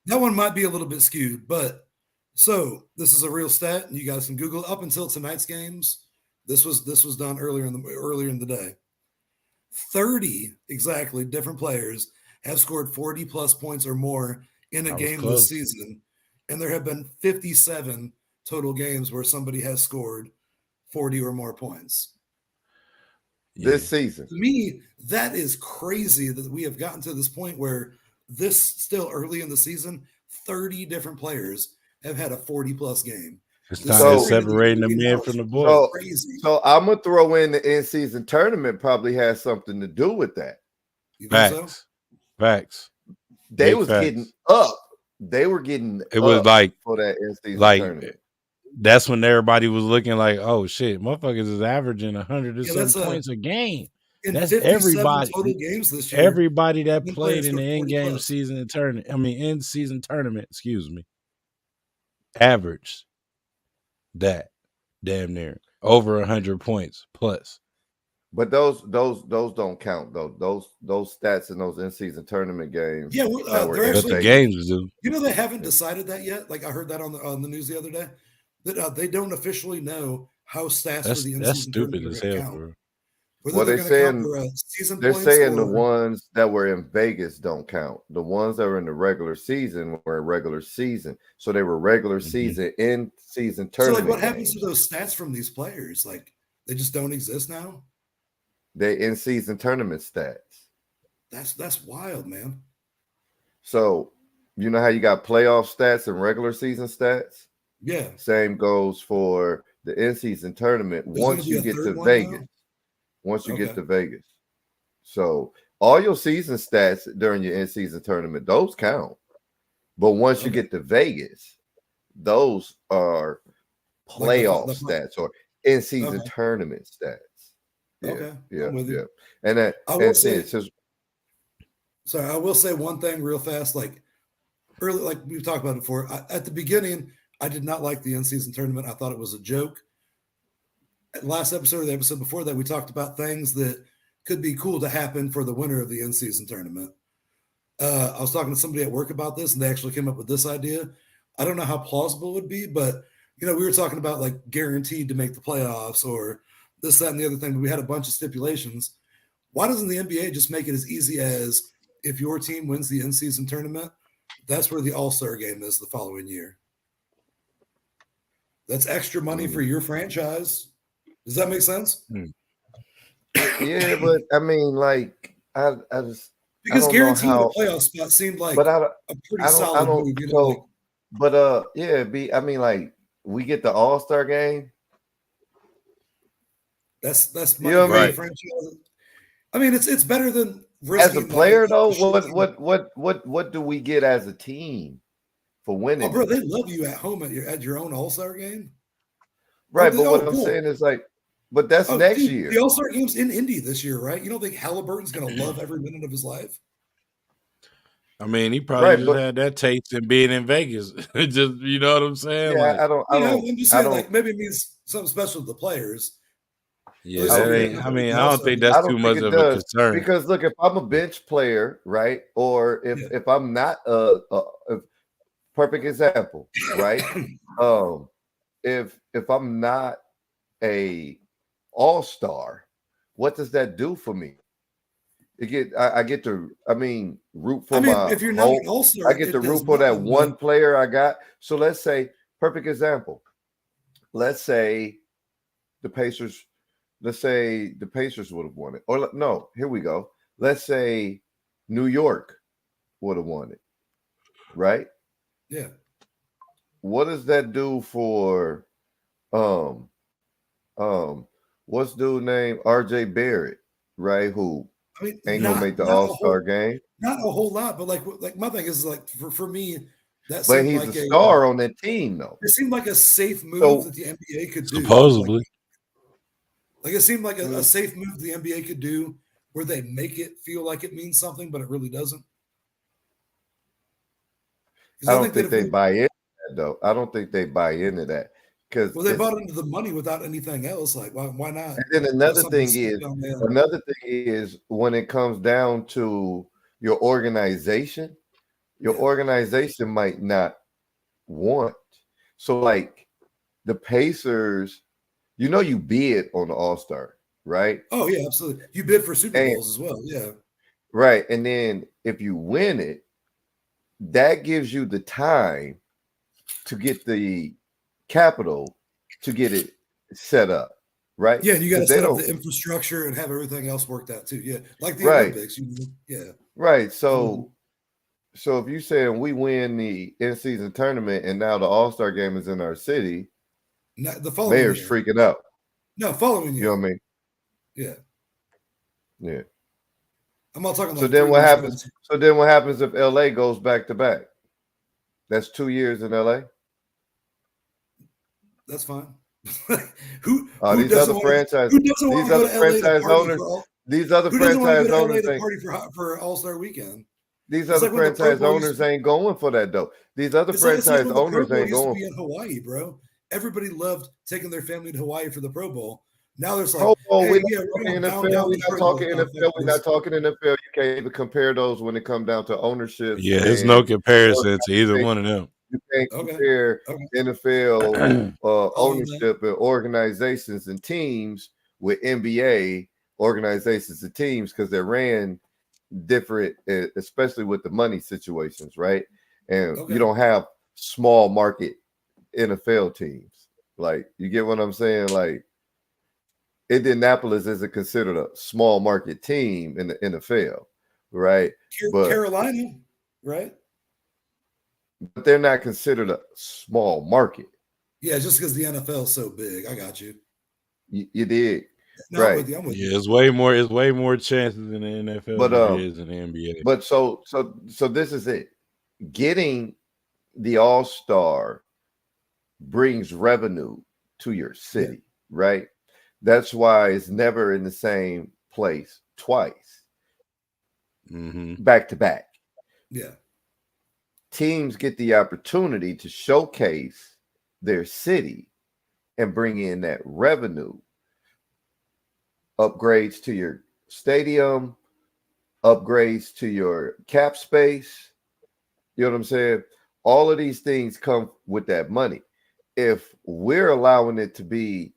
That one might be a little bit skewed, but so this is a real stat, and you guys can Google up until tonight's games. This was done earlier in the day. 30 exactly different players have scored 40-plus points or more in a game this season, and there have been 57 total games where somebody has scored 40 or more points this season. To me, that is crazy that we have gotten to this point where this still early in the season, 30 different players have had a 40-plus game. It's time to separating the men from the boys. So I'm gonna throw in the in-season tournament probably has something to do with that. You think Facts. They was getting up. They were getting. It was like for that in-season tournament. That's when everybody was looking like, oh shit, motherfuckers is averaging 100 or some points a game. That's everybody. Total games this year. Everybody that played in the in-game season tournament. In-season tournament. Excuse me. Averaged that damn near over 100 points plus. But those don't count though. Those stats in those in-season tournament games. Yeah, they're actually the games do. They haven't decided that yet. Like I heard that on the news the other day that they don't officially know how stats for the in-season that's stupid as hell. Count. Well, they're saying the ones that were in Vegas don't count. The ones that were in the regular season were in regular season, so they were regular season in-season tournament. So, like, what happens to those stats from these players? Like, they just don't exist now. They in-season tournament stats. That's wild, man. So, you know how you got playoff stats and regular season stats? Yeah. Same goes for the in-season tournament. Once you get to Vegas. Once you get to Vegas. So all your season stats during your in-season tournament, those count. But once you get to Vegas, those are playoff stats or in-season tournament stats. Yeah. And that I will say, sorry, I will say one thing real fast. Like early, like we've talked about it before. At the beginning, I did not like the in-season tournament. I thought it was a joke. Last episode or the episode before that, we talked about things that could be cool to happen for the winner of the in-season tournament. I was talking to somebody at work about this, and they actually came up with this idea. I don't know how plausible it would be, but we were talking about like guaranteed to make the playoffs or this, that, and the other thing. But we had a bunch of stipulations. Why doesn't the NBA just make it as easy as if your team wins the in-season tournament, that's where the All-Star game is the following year? That's extra money for your franchise. Does that make sense? Yeah, but I mean, like, I just because guaranteeing a playoff spot seemed like a pretty solid move. I mean, like, we get the All-Star game. That's money for the franchise. I mean, it's better than as a player though. What do we get as a team for winning? Oh, bro, they love you at home at your own All-Star game. Right, but what I'm saying is like, but that's next year. The All-Star game's in Indy this year, right? You don't think Halliburton's going to love every minute of his life? I mean, he probably just had that taste in being in Vegas. Just, you know what I'm saying? Yeah, like, I'm just saying, like, maybe it means something special to the players. Yeah, I don't think that's too much of a concern. Because look, if I'm a bench player, right, or if I'm not a perfect example, right, if I'm not a all-star, what does that do for me? I get to root for if you're not an all-star, I get to root for that one player I got. So let's say, perfect example. Let's say the Pacers would have won it. Or no, here we go. Let's say New York would have won it. Right? Yeah. What does that do for what's dude name? RJ Barrett, right? Who ain't gonna make the All-Star game. Not a whole lot, but like my thing is like for me, that but he's like a star on that team, though. It seemed like a safe move that the NBA could do. Supposedly. Like it seemed like a safe move the NBA could do where they make it feel like it means something, but it really doesn't. I don't think they buy into that, though. I don't think they buy into that. Well, they bought into the money without anything else. Like, why not? And then another thing is when it comes down to your organization, organization might not want. So, like the Pacers, you bid on the All-Star, right? Oh yeah, absolutely. You bid for Super Bowls as well, yeah. Right, and then if you win it, that gives you the time to get the capital to get it set up, right? Yeah, you got to set up the infrastructure and have everything else worked out too. Yeah, like the Olympics. Right. So, so if you saying we win the in-season tournament and now the All-Star game is in our city, the following mayor's year. freaking out. No, following year. You know what I mean? Yeah. Yeah. I'm not talking. So then what happens? So then what happens if LA goes back to back? That's 2 years in LA. That's fine. These other franchise owners party for All-Star weekend. These other franchise owners ain't going for that though. These other franchise owners ain't going. In Hawaii, bro. Everybody loved taking their family to Hawaii for the Pro Bowl. Now there's like, we're not talking NFL. We're not talking NFL. You can't even compare those when it comes down to ownership. Yeah, there's no comparison to either one of them. You can't compare NFL ownership and organizations and teams with NBA organizations and teams because they're ran different, especially with the money situations, right? And you don't have small market NFL teams. Like, you get what I'm saying? Like, Indianapolis isn't considered a small market team in the NFL, right? But Carolina, right? But they're not considered a small market. Yeah, just because the NFL is so big. I got you. You did. No, right. I'm with you. It's way more chances in the NFL than it is in the NBA. But so this is it. Getting the All-Star brings revenue to your city, right? That's why it's never in the same place twice. Back to back. Yeah. Teams get the opportunity to showcase their city and bring in that revenue. Upgrades to your stadium, upgrades to your cap space. You know what I'm saying? All of these things come with that money. If we're allowing it to be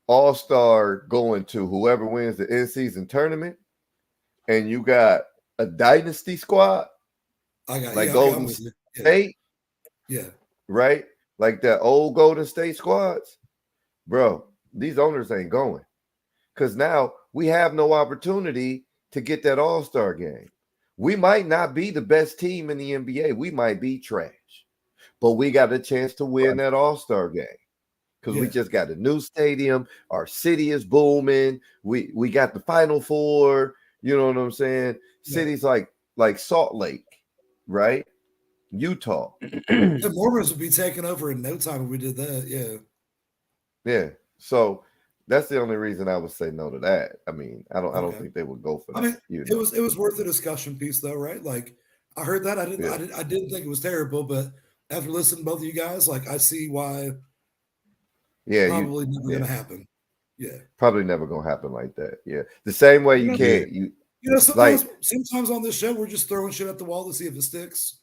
all-star going to whoever wins the in-season tournament, and you got a dynasty squad, Golden State, right? Like that old Golden State squads, bro, these owners ain't going. Because now we have no opportunity to get that all-star game. We might not be the best team in the NBA. We might be trash. But we got a chance to win that all-star game. Because we just got a new stadium. Our city is booming. We got the Final Four. You know what I'm saying? Cities like Salt Lake, right? Utah. The Mormons would be taking over in no time if we did that. Yeah. So that's the only reason I would say no to that. I mean, I don't think they would go for that. I mean, it was worth a discussion piece though, right? Like I heard that. I didn't think it was terrible, but after listening to both of you guys, like I see why. Yeah, probably never gonna happen. Yeah, probably never gonna happen like that. Yeah, the same way you can't. You know, sometimes on this show we're just throwing shit at the wall to see if it sticks.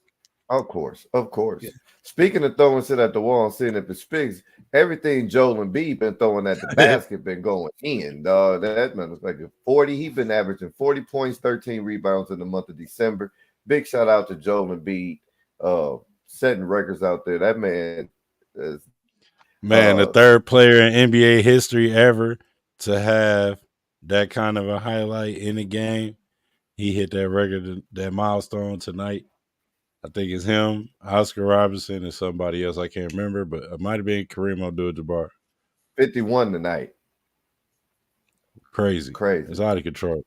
Of course. Yeah. Speaking of throwing shit at the wall and seeing if it sticks, everything Joel Embiid been throwing at the basket been going in. That man was like a 40. He been averaging 40 points, 13 rebounds in the month of December. Big shout out to Joel Embiid, setting records out there. That man is. Man, the third player in NBA history ever to have that kind of a highlight in the game. He hit that record, that milestone tonight. I think it's him, Oscar Robertson, and somebody else. I can't remember, but it might have been Kareem Abdul-Jabbar. 51 tonight. Crazy. It's out of control.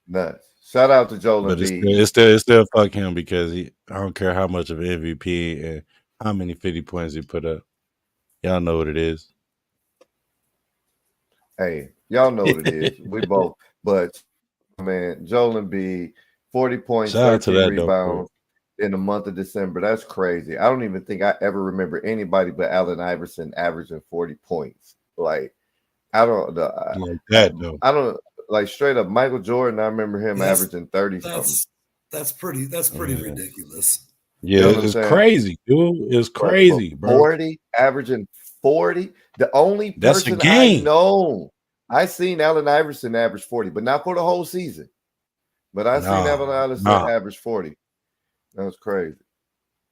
Nuts. Shout out to Joel Embiid. But it's still fuck him because I don't care how much of an MVP and how many 50 points he put up. Y'all know what it is. Hey, y'all know what it is. We both. But, man, Joel Embiid, 40 points, 13 rebounds in the month of December. That's crazy. I don't even think I ever remember anybody but Allen Iverson averaging 40 points. Like, I don't like straight up Michael Jordan. I remember him averaging 30 something. That's pretty ridiculous. Yeah, you know it's crazy, dude. It's crazy, bro. 40, averaging 40. The only person I know, I seen Allen Iverson average 40, but not for the whole season. But I seen Allen Iverson average 40. That was crazy.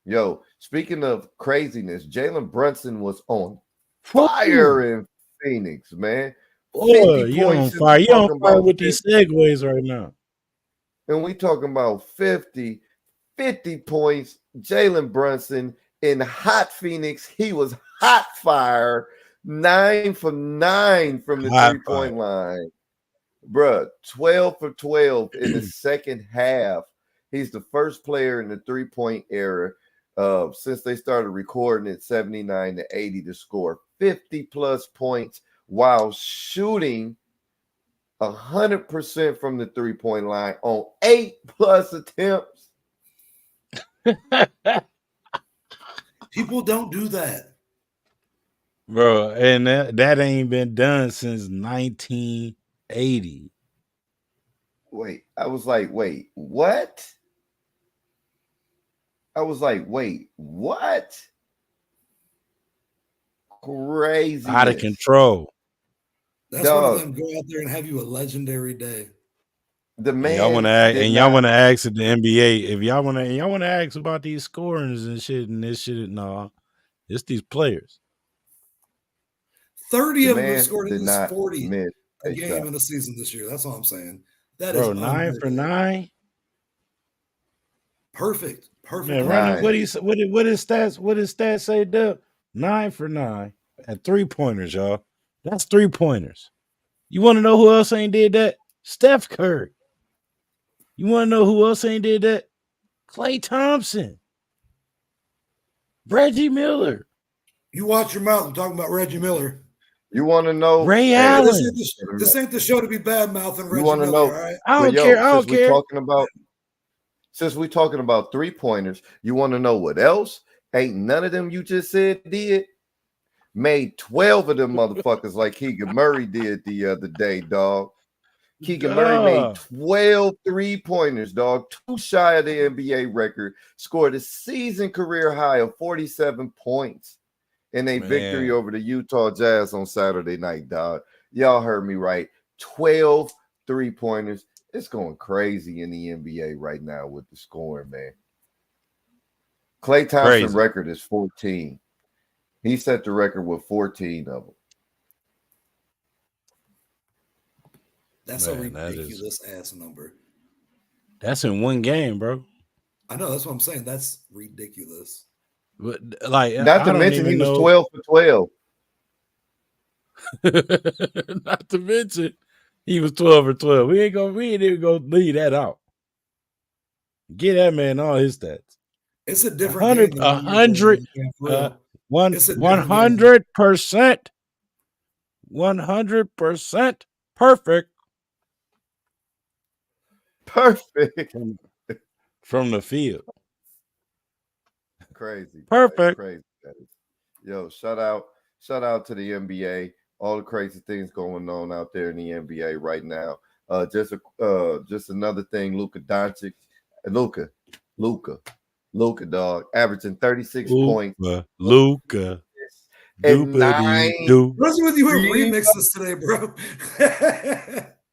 Yo, speaking of craziness, Jalen Brunson was on fire in Phoenix, man. Oh, you on fire. You on fire with these segues right now. And we talking about 50 points. Jalen Brunson in hot Phoenix. He was hot fire. 9 for 9 from the three-point line. Bruh, 12 for 12 in the second half. He's the first player in the three-point era since they started recording at 79 to 80 to score 50-plus points while shooting 100% from the three-point line on 8+ attempts. People don't do that, bro, and that ain't been done since 1980. Wait, I was like, wait, what? I was like, wait, what? Crazy. Out of control. That's one of them. Go out there and have you a legendary day. The man, y'all want to ask, and y'all want to ask at the NBA if y'all want to ask about these scorings and shit and this shit. No, it's these players. 30 of them scored in this 40 a game in the season this year. That's all I'm saying. That is 9 for 9. Perfect. Man, Ronnie, what his stats say, Dub? 9 for 9 and 3-pointers, y'all. That's 3-pointers. You want to know who else ain't did that? Steph Curry. You want to know who else ain't did that? Klay Thompson. Reggie Miller. You watch your mouth. I'm talking about Reggie Miller. You want to know Ray Allen? This ain't the show to be bad mouthing Reggie Miller. Know, all right? I don't care. I don't care. Since we're talking about 3-pointers, you want to know what else? Ain't none of them you just said did. Made 12 of them motherfuckers like Keegan Murray did the other day, dog. Keegan Murray made 12 3-pointers, dog. 2 shy of the NBA record. Scored a season career high of 47 points in a victory over the Utah Jazz on Saturday night, dog. Y'all heard me right. 12 3-pointers. It's going crazy in the NBA right now with the scoring, man. Klay Thompson's record is 14. He set the record with 14 of them. That's a ridiculous ass number. That's in one game, bro. I know. That's what I'm saying. That's ridiculous. But like, not to mention he was 12 for 12. Not to mention he was 12 for 12. We ain't even gonna leave that out. Get that man all his stats. It's a different 100%. 100% perfect. Perfect from the field. Crazy. Perfect. Crazy. Yo, shout out to the NBA. All the crazy things going on out there in the NBA right now. Just another thing, Luka Doncic. Luka, dog, averaging 36 points. Luka. And 9. What's with you with remixes today, bro?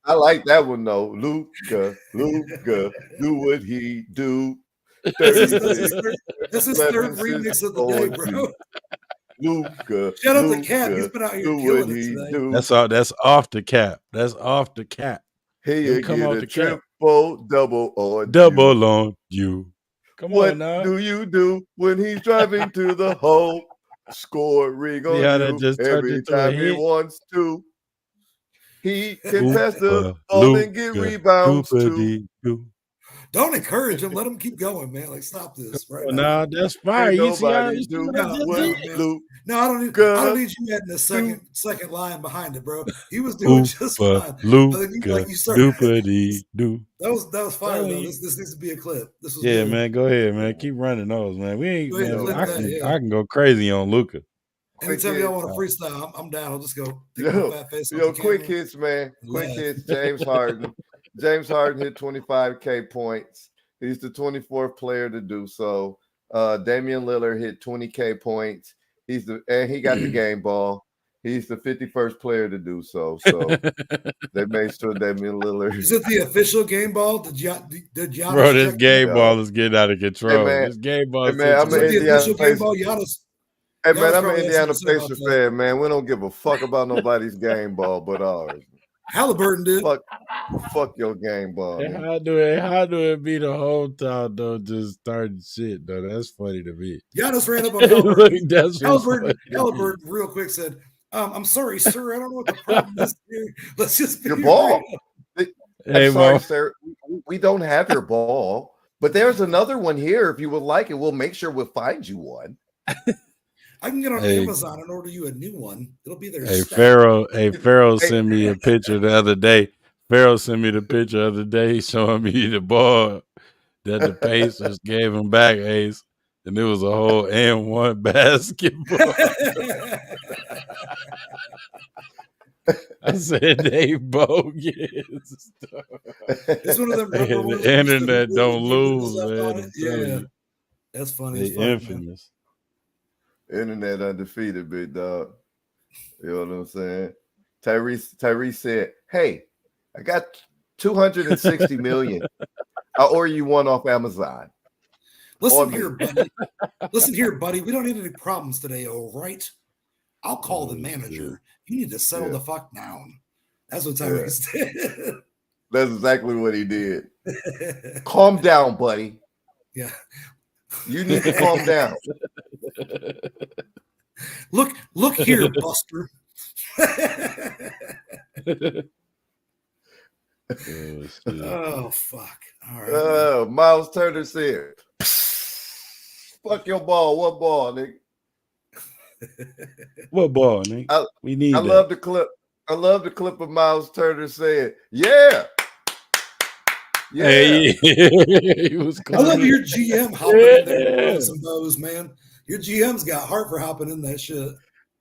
I like that one though. Luka, do what he do. This is third remix of the day, bro. Luka. Shout out to Cap. He's been out here killing it today. That's off the cap. That's off the cap. He'll come out the triple double on you. Come on now. What do you do when he's driving to the hole? Scoring on you every time he wants to. He can pass the ball and get rebounds too. Don't encourage him. Let him keep going, man. Like, stop this right now. No, that's fine. You see how you do No, I don't need you adding the second line behind it, bro. He was doing just fine. That was fire, though. This needs to be a clip. This was good. Man. Go ahead, man. Keep running those, man. We ain't. I can go crazy on Luka. Anytime y'all want to freestyle, I'm down. I'll just go. Quick hits, man. Quick hits. James Harden. James Harden hit 25K points. He's the 24th player to do so. Damian Lillard hit 20K points. And he got the game ball. He's the 51st player to do so. So they made sure Damian Lillard. Is it the official game ball? Did Giannis? Bro, this game ball is getting out of control. Hey, this game ball. Hey, man, I'm an official game ball. Giannis. Hey man, I'm an Indiana Pacers fan, man. We don't give a fuck about nobody's game ball but ours. Halliburton did. Fuck your game ball. Hey, how do it be the whole time though? Just starting shit though. That's funny to me. Giannis ran up on Halliburton. Halliburton real quick said, "I'm sorry, sir. I don't know what the problem is here. Let's just be your ball." Hey, sorry, sir. We don't have your ball, but there's another one here. If you would like it, we'll make sure we'll find you one. I can get on Amazon and order you a new one. It'll be there. Pharaoh sent me a picture the other day. Pharaoh sent me the picture the other day showing me the ball that the Pacers gave him back, Ace. And it was a whole M1 basketball. I said they bogus. It's one of them. The internet don't lose, man. Yeah, that's funny. They infamous. Internet undefeated, big dog. You know what I'm saying? Tyrese said, "Hey, I got 260 million. I'll order you one off Amazon." Listen here, buddy. We don't need any problems today, all right? I'll call the manager. You need to settle the fuck down. That's what Tyrese did. That's exactly what he did. Calm down, buddy. Yeah. You need to calm down. Look here, Buster. Oh fuck! All right. Miles Turner said, "Fuck your ball. What ball, nigga? What ball, nigga? We need. I love the clip. I love the clip of Miles Turner saying, "Yeah." Yeah, hey, he was I love your GM hopping in there with some bows, man. Your GM's got heart for hopping in that shit.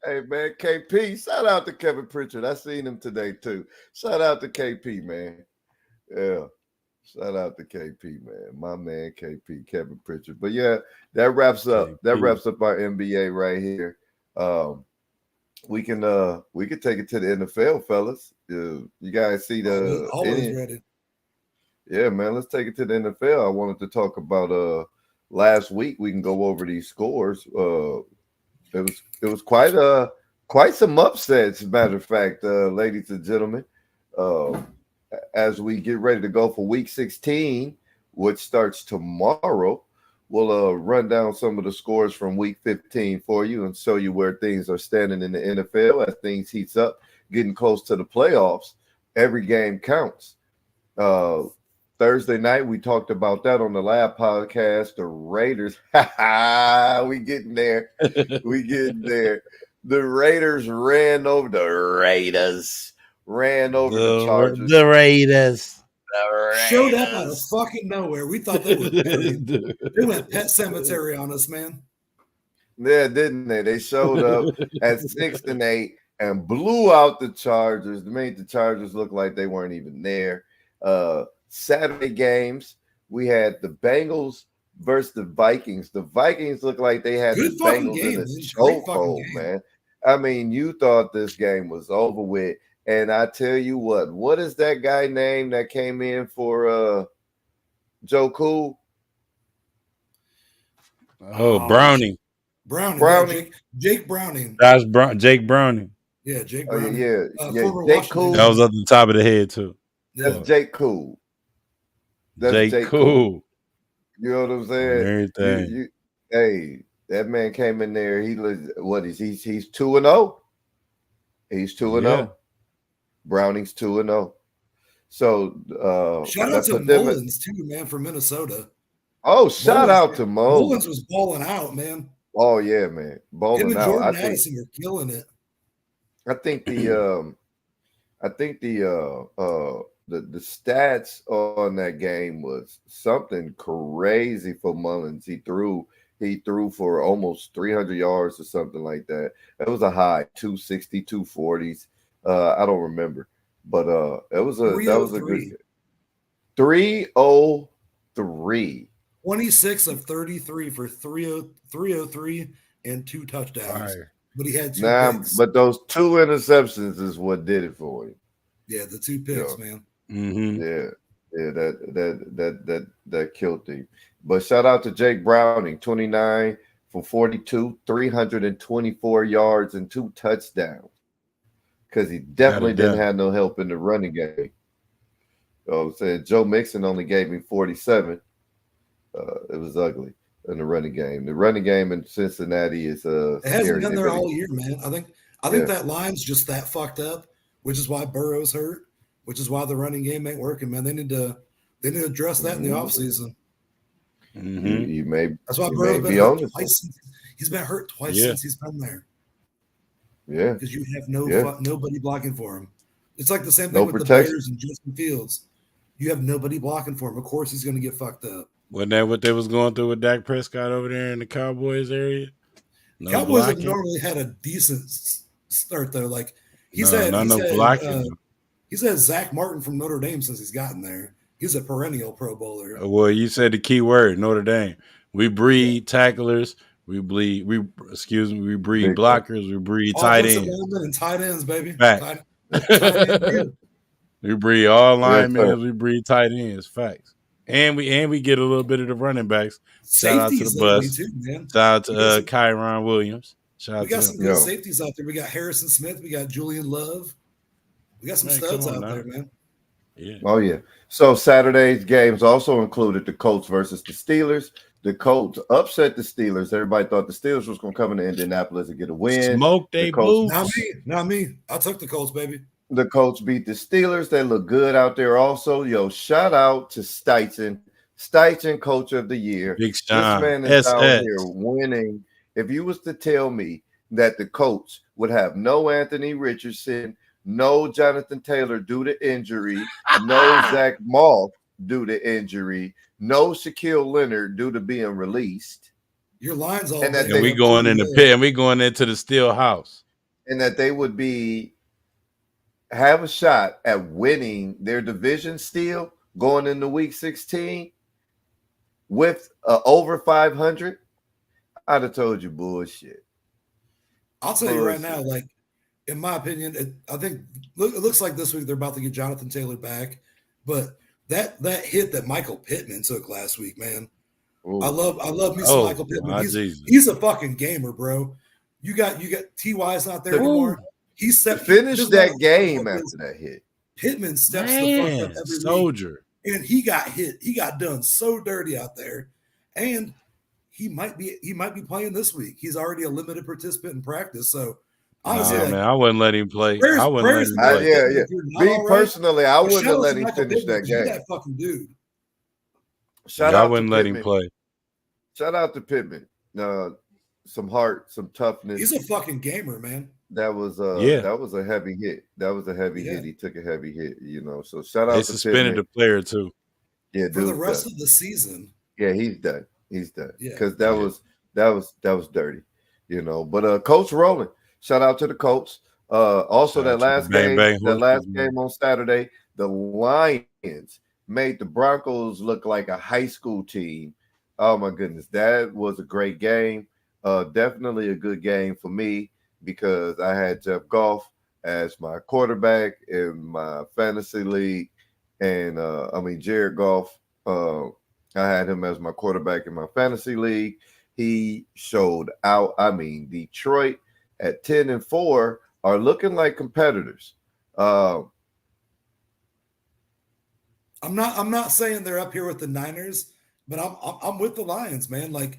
Hey man, KP, shout out to Kevin Pritchard. I seen him today too. Shout out to KP, man. Yeah. Shout out to KP, man. My man KP, Kevin Pritchard. But yeah, that wraps up. KP. That wraps up our NBA right here. We can take it to the NFL, fellas. You guys see the always ready. Yeah, man. Let's take it to the NFL. I wanted to talk about last week. We can go over these scores. It was quite some upsets, as a matter of fact, ladies and gentlemen. As we get ready to go for Week 16, which starts tomorrow, we'll run down some of the scores from Week 15 for you and show you where things are standing in the NFL as things heats up, getting close to the playoffs. Every game counts. Thursday night, we talked about that on the Lab podcast. The Raiders, we getting there. We getting there. The Raiders ran over the Chargers. The Raiders. Showed up out of fucking nowhere. We thought they were buried. They went Pet Cemetery on us, man. Yeah, didn't they? They showed up at 6-8 and blew out the Chargers. Made the Chargers look like they weren't even there. Saturday games, we had the Bengals versus the Vikings. The Vikings looked like they had the Bengals in a chokehold, man. I mean, you thought this game was over with. And I tell you what is that guy name that came in for Joe Cool? Browning. Browning. Jake Browning. That's Jake Browning. Yeah, Jake Browning. Yeah. Jake Cool. That was at the top of the head too. That's Jake Cool. That's Jake Cool. You know what I'm saying? Everything. Hey, that man came in there. He's 2-0. He's 2-0. Browning's 2-0. So shout out to Mullins too, man, from Minnesota. Oh, shout out to Mullins. Mullins was balling out, man. Oh yeah, man, balling Him and out. Jordan Addison are killing it. I think the stats on that game was something crazy for Mullins. He threw for almost 300 yards or something like that. It was a high 260, 240s. I don't remember, but that was a good 303. 26 of 33 for 303 and 2 touchdowns. Right. But he had 2 picks. But those 2 interceptions is what did it for him. Yeah, the 2 picks, man. Mm-hmm. Yeah, that killed him. But shout out to Jake Browning, 29 for 42, 324 yards and 2 touchdowns. Because he definitely didn't have no help in the running game. I'm saying Joe Mixon only gave me 47. It was ugly in the running game. The running game in Cincinnati is it hasn't been there all year, man. I think that line's just that fucked up, which is why Burrow's hurt, which is why the running game ain't working, man. They need to address that in the offseason. Mm-hmm. That's why Burrow's been hurt twice. He's been hurt twice since he's been there. Yeah, because you have nobody blocking for him. It's like the same thing with protection. The Bears and Justin Fields. You have nobody blocking for him. Of course, he's going to get fucked up. Wasn't that what they was going through with Dak Prescott over there in the Cowboys area? No Cowboys blocking. Have normally had a decent start though. Like he's had Zach Martin from Notre Dame since he's gotten there. He's a perennial Pro Bowler. Well, you said the key word, Notre Dame. We breed tacklers. We breed blockers. We breed tight ends. And tight ends, baby. Facts. We breed all linemen. We breed tight ends. Facts. And we get a little bit of the running backs. Shout out to the bus. Shout out to Kyron Williams. We got some good safeties out there. We got Harrison Smith. We got Julian Love. We got some studs out there, man. Yeah. Oh yeah. So Saturday's games also included the Colts versus the Steelers. The Colts upset the Steelers. Everybody thought the Steelers was going to come into Indianapolis and get a win. Smoke they boots. Not me. I took the Colts, baby. The Colts beat the Steelers. They look good out there also. Yo, shout out to Steichen. Steichen, Coach of the Year. Big Sean. This man is out here winning. If you was to tell me that the Colts would have no Anthony Richardson, no Jonathan Taylor due to injury, no Zach Moss due to injury, no Shaquille Leonard due to being released. Your line's all and we going in the pit and we going into the steel house. and that they would have a shot at winning their division still going into week 16 with over 500, I'd have told you bullshit. I'll tell you right now, like, in my opinion, I think it looks like this week they're about to get Jonathan Taylor back, but that hit that Michael Pittman took last week, man. Ooh. I love me some Michael Pittman. He's a fucking gamer, bro. You got T.Y.'s not there anymore. He finished that game after that hit. Pittman steps the fuck up every soldier. Week, and he got hit. He got done so dirty out there, and he might be playing this week. He's already a limited participant in practice, so. Honestly, man, I wouldn't let him play. I wouldn't let him play. Me personally, I wouldn't have let him finish that game. That fucking dude. I wouldn't let him play. Shout out to Pittman. Some heart, some toughness. He's a fucking gamer, man. That was a heavy hit. That was a heavy hit. He took a heavy hit, So shout out to Pittman. They suspended the player too. Yeah, for the rest of the season. Yeah, he's done. He's done. Because that was dirty, But Coach Rowland. Shout out to the Colts. Also, that last game on Saturday, the Lions made the Broncos look like a high school team. Oh my goodness, that was a great game. Definitely a good game for me because I had Jeff Goff as my quarterback in my fantasy league, and Jared Goff. I had him as my quarterback in my fantasy league. He showed out. Detroit at 10-4 are looking like competitors. I'm not saying they're up here with the Niners, but I'm with the Lions, man. Like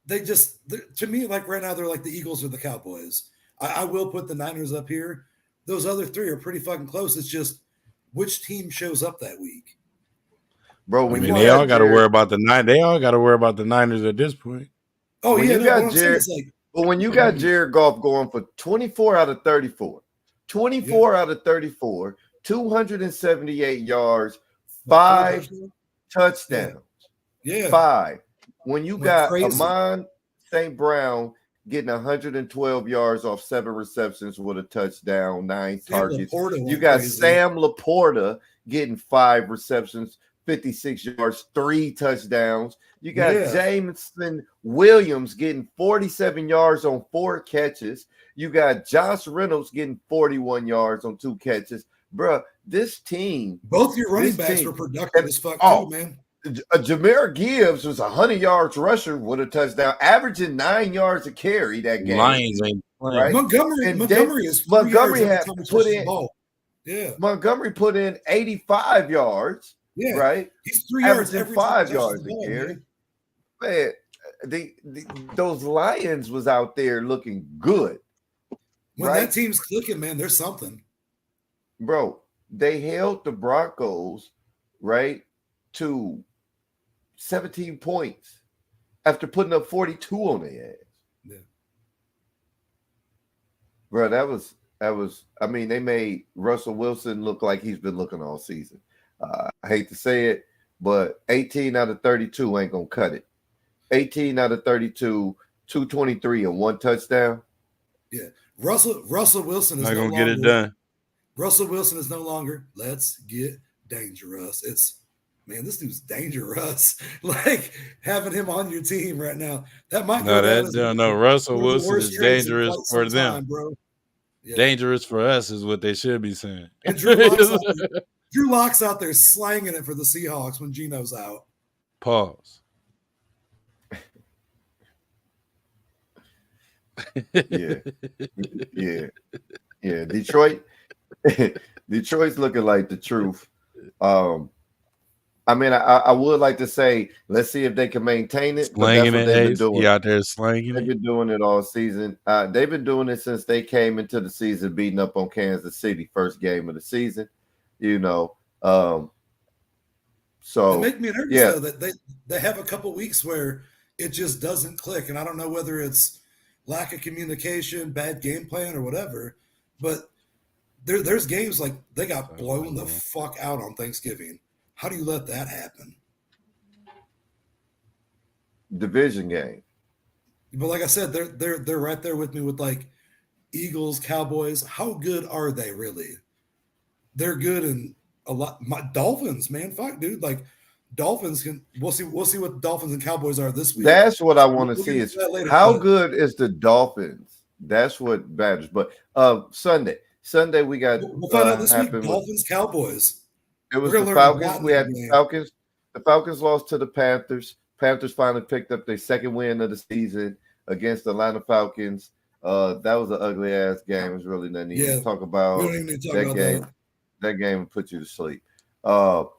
to me, like right now, they're like the Eagles or the Cowboys. I will put the Niners up here. Those other three are pretty fucking close. It's just which team shows up that week. Bro, they all got to worry about the Niners. They all got to worry about the Niners at this point. Oh, when you got Jared. But when you got Jared Goff going for 24 out of 34, 278 yards, 5 touchdowns. Yeah. 5. When you got Amon St. Brown getting 112 yards off 7 receptions with a touchdown, 9 targets. You got Sam Laporta getting 5 receptions, 56 yards, 3 touchdowns. You got Jameson Williams getting 47 yards on 4 catches. You got Josh Reynolds getting 41 yards on 2 catches. Bruh, this team. Both your running backs were productive as fuck too, man. Jahmyr Gibbs was 100 yards rusher with a touchdown, averaging 9 yards a carry that game. Lions ain't playing. Right? Montgomery had put in. Montgomery put in 85 yards. Yeah, right. He's 3 yards averaging 5 yards a carry. Man, those Lions was out there looking good. When that team's clicking, man, there's something. Bro, they held the Broncos to 17 points after putting up 42 on their ass. Yeah. Bro, that was. They made Russell Wilson look like he's been looking all season. I hate to say it, but 18 out of 32 ain't gonna cut it. 18 out of 32, 223 and 1 touchdown. Yeah, Russell Wilson is not gonna get it done. Russell Wilson is no longer. Let's get dangerous. It's this dude's dangerous. Like having him on your team right now, that might Russell Wilson is dangerous for them, time, bro. Yeah. Dangerous for us is what they should be saying. And Drew Lock's out there slanging it for the Seahawks when Geno's out. Pause. Yeah. Detroit's looking like the truth. I would like to say, let's see if they can maintain it. Slanging it, he out there slanging. They've been doing it all season. They've been doing it since they came into the season, beating up on Kansas City, first game of the season. So it makes me nervous though that they have a couple weeks where it just doesn't click, and I don't know whether it's lack of communication, bad game plan, or whatever. But there's games like they got blown the fuck out on Thanksgiving. How do you let that happen? Division game. But like I said, they're right there with me with like Eagles, Cowboys, how good are they really? They're good in a lot. Dolphins, man, fuck, dude. Like Dolphins can. We'll see what Dolphins and Cowboys are this week. That's what I want to see is how good is the Dolphins. That's what matters. But Sunday we got. We'll find out this week. Dolphins, Cowboys. It was the Falcons. We had the Falcons. The Falcons lost to the Panthers. Panthers finally picked up their second win of the season against the Atlanta Falcons. That was an ugly ass game. It was really nothing to talk about. We don't even need to talk about that. That game put you to sleep. The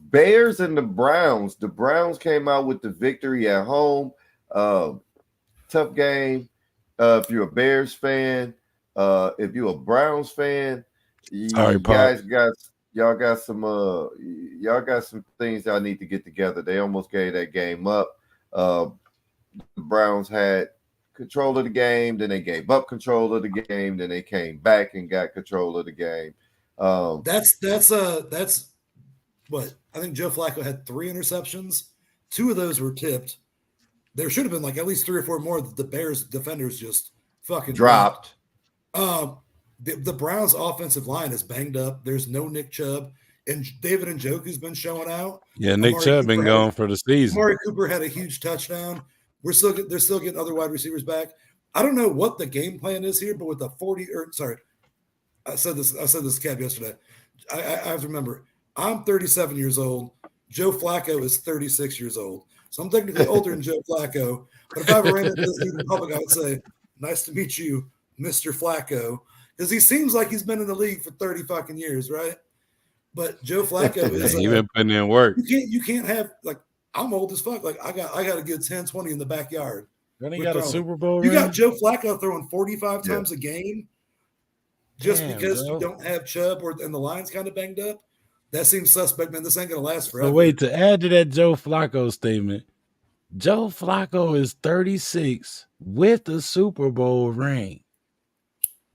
Bears and the Browns. The Browns came out with the victory at home. Tough game. If you're a Bears fan, if you're a Browns fan, y'all got some things y'all need to get together. They almost gave that game up. The Browns had control of the game, then they gave up control of the game, then they came back and got control of the game. That's what I think. Joe Flacco had 3 interceptions. 2 of those were tipped. There should have been like at least 3 or 4 more that the Bears defenders just fucking dropped. The Browns offensive line is banged up. There's no Nick Chubb, and David Njoku's been showing out. Yeah, Nick Chubb been gone for the season. Amari Cooper had a huge touchdown. They're still getting other wide receivers back. I don't know what the game plan is here, but with the I said this Cab yesterday. I have to remember, I'm 37 years old. Joe Flacco is 36 years old. So I'm technically older than Joe Flacco. But if I ever ran into this dude in public, I would say, nice to meet you, Mr. Flacco. Because he seems like he's been in the league for 30 fucking years, right? But Joe Flacco is he's been putting in work. You can't have like I'm old as fuck. Like I got a good 10-20 in the backyard. Then he got a Super Bowl. You got Joe Flacco throwing 45 times a game just because you don't have Chubb and the line's kind of banged up. That seems suspect, man. This ain't gonna last forever. So wait, to add to that Joe Flacco statement, Joe Flacco is 36 with a Super Bowl ring.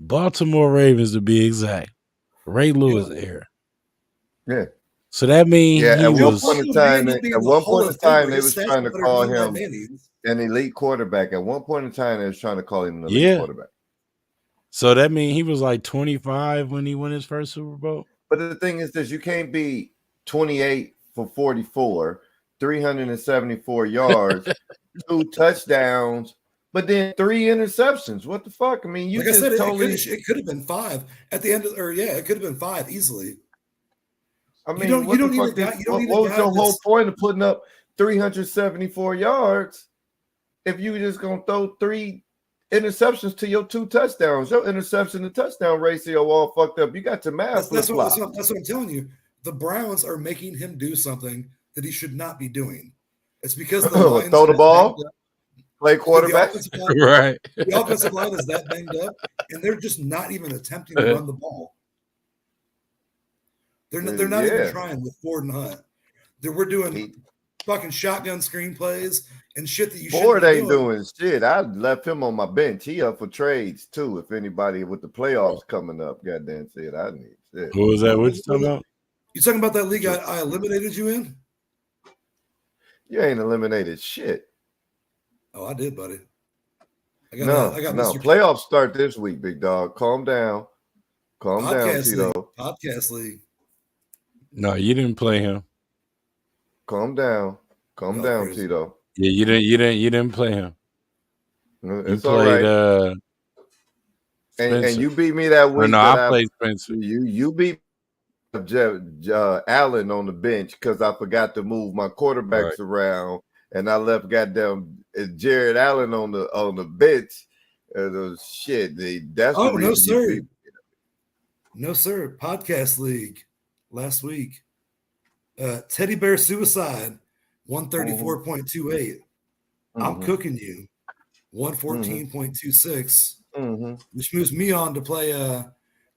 Baltimore Ravens to be exact. Ray Lewis era. Yeah. So that means at one point in time they was trying to call him an elite quarterback. At one point in time they was trying to call him an elite quarterback. So that means he was like 25 when he won his first Super Bowl. But the thing is this, you can't be 28 for 44, 374 yards, 2 touchdowns, but then 3 interceptions. What the fuck? I mean, you just it could have been 5 at the end of, it could have been 5 easily. I mean, what was your whole point of putting up 374 yards if you were just gonna throw 3 interceptions to your 2 touchdowns? Your interception to touchdown ratio all fucked up. You got to math. That's what I'm telling you. The Browns are making him do something that he should not be doing. It's because the throw the ball, play quarterback. Right. The offensive line is that banged up, and they're just not even attempting to run the ball. They're not even trying with Ford and Hunt. We're doing fucking shotgun screenplays and shit that you shouldn't Ford be ain't doing shit. I left him on my bench. He up for trades too. If anybody with the playoffs coming up, goddamn shit, I need shit. Who was that? What you talking about? You talking about that league I eliminated you in? You ain't eliminated shit. Oh, I did, buddy. I got playoffs start this week, big dog. Calm down. Calm down, Tito. Podcast league. No, you didn't play him. Calm down. Calm down, crazy. Tito. Yeah, you didn't play him. It's all right. And you beat me that week. No, I played Spencer. You beat Allen on the bench because I forgot to move my quarterbacks around, and I left goddamn Jared Allen on the bench. Shit, that's the reason no, sir. No, sir. Podcast league last week. Teddy Bear Suicide, 134.28. I'm cooking you, 114.26, which moves me on to play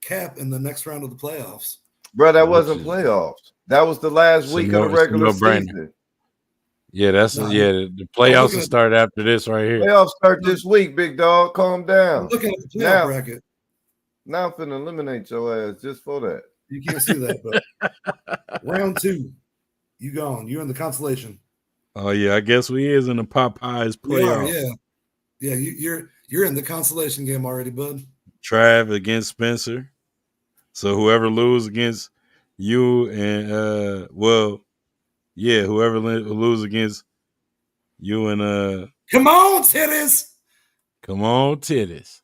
Cap in the next round of the playoffs. Bro, that wasn't playoffs. That was the last week of the regular season. Yeah, the playoffs will start after this right here. Playoffs start this week, big dog. Calm down. I'm looking at the playoff bracket. Now I'm finna eliminate your ass just for that. You can't see that, but round 2, you gone. You're in the consolation. Oh yeah, I guess we is in the Popeyes playoff. Yeah. You're in the consolation game already, bud. Trav against Spencer. So whoever loses against you and whoever lose against you and come on, titties. Come on, titties.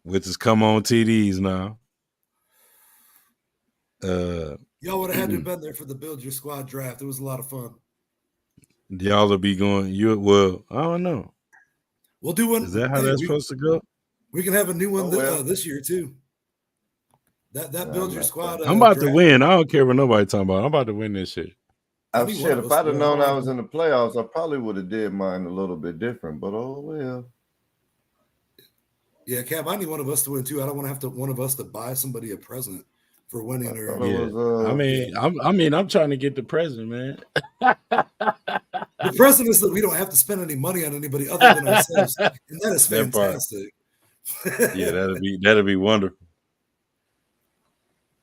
Which is come on TDs now. Y'all would have had to have been there for the Build Your Squad draft. It was a lot of fun. Y'all will be going. I don't know. We'll do one. Is that how that's supposed to go? We can have a new one this year too. That Build Your Squad. I'm about to win. I don't care what nobody talking about. I'm about to win this shit. If I'd have known I was in the playoffs, I probably would have did mine a little bit different. But oh well. Yeah, Cap, I need one of us to win too. I don't want to have one of us to buy somebody a present for winning. I'm trying to get the present, man. The present is that we don't have to spend any money on anybody other than ourselves, and that is fantastic. Yeah, that'll be wonderful.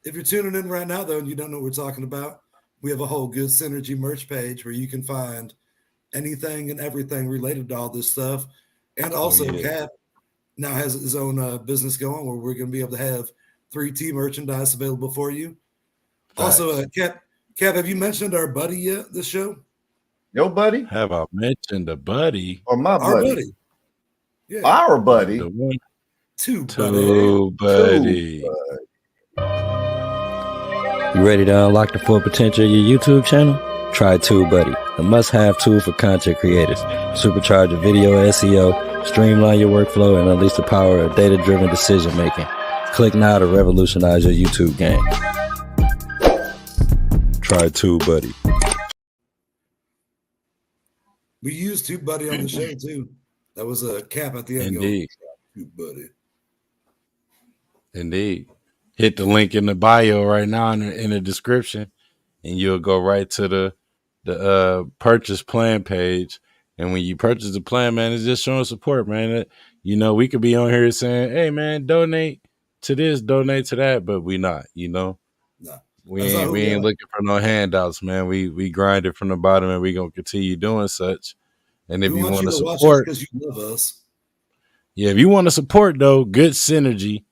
If you're tuning in right now, though, and you don't know what we're talking about, we have a whole Good Synergy merch page where you can find anything and everything related to all this stuff. And also, Cap now has his own business going where we're going to be able to have 3T merchandise available for you. Facts. Also, Cap, have you mentioned our buddy yet this show? Your buddy? Have I mentioned a buddy? Or my buddy? Our buddy. Yeah. Our buddy. The one. Two buddy. You ready to unlock the full potential of your YouTube channel? Try TubeBuddy, a must-have tool for content creators. Supercharge your video SEO, streamline your workflow, and unleash the power of data-driven decision-making. Click now to revolutionize your YouTube game. Try TubeBuddy. We used TubeBuddy on the show too. That was a Cap at the end. Indeed. TubeBuddy. Indeed. Hit the link in the bio right now in the description, and you'll go right to the purchase plan page. And when you purchase the plan, man, it's just showing support, man. We could be on here saying, "Hey, man, donate to this, donate to that," but we not. No. We ain't looking for no handouts, man. We grind it from the bottom, and we gonna continue doing such. And if you want to support, because you love us, yeah. If you want to support though, Good Synergy.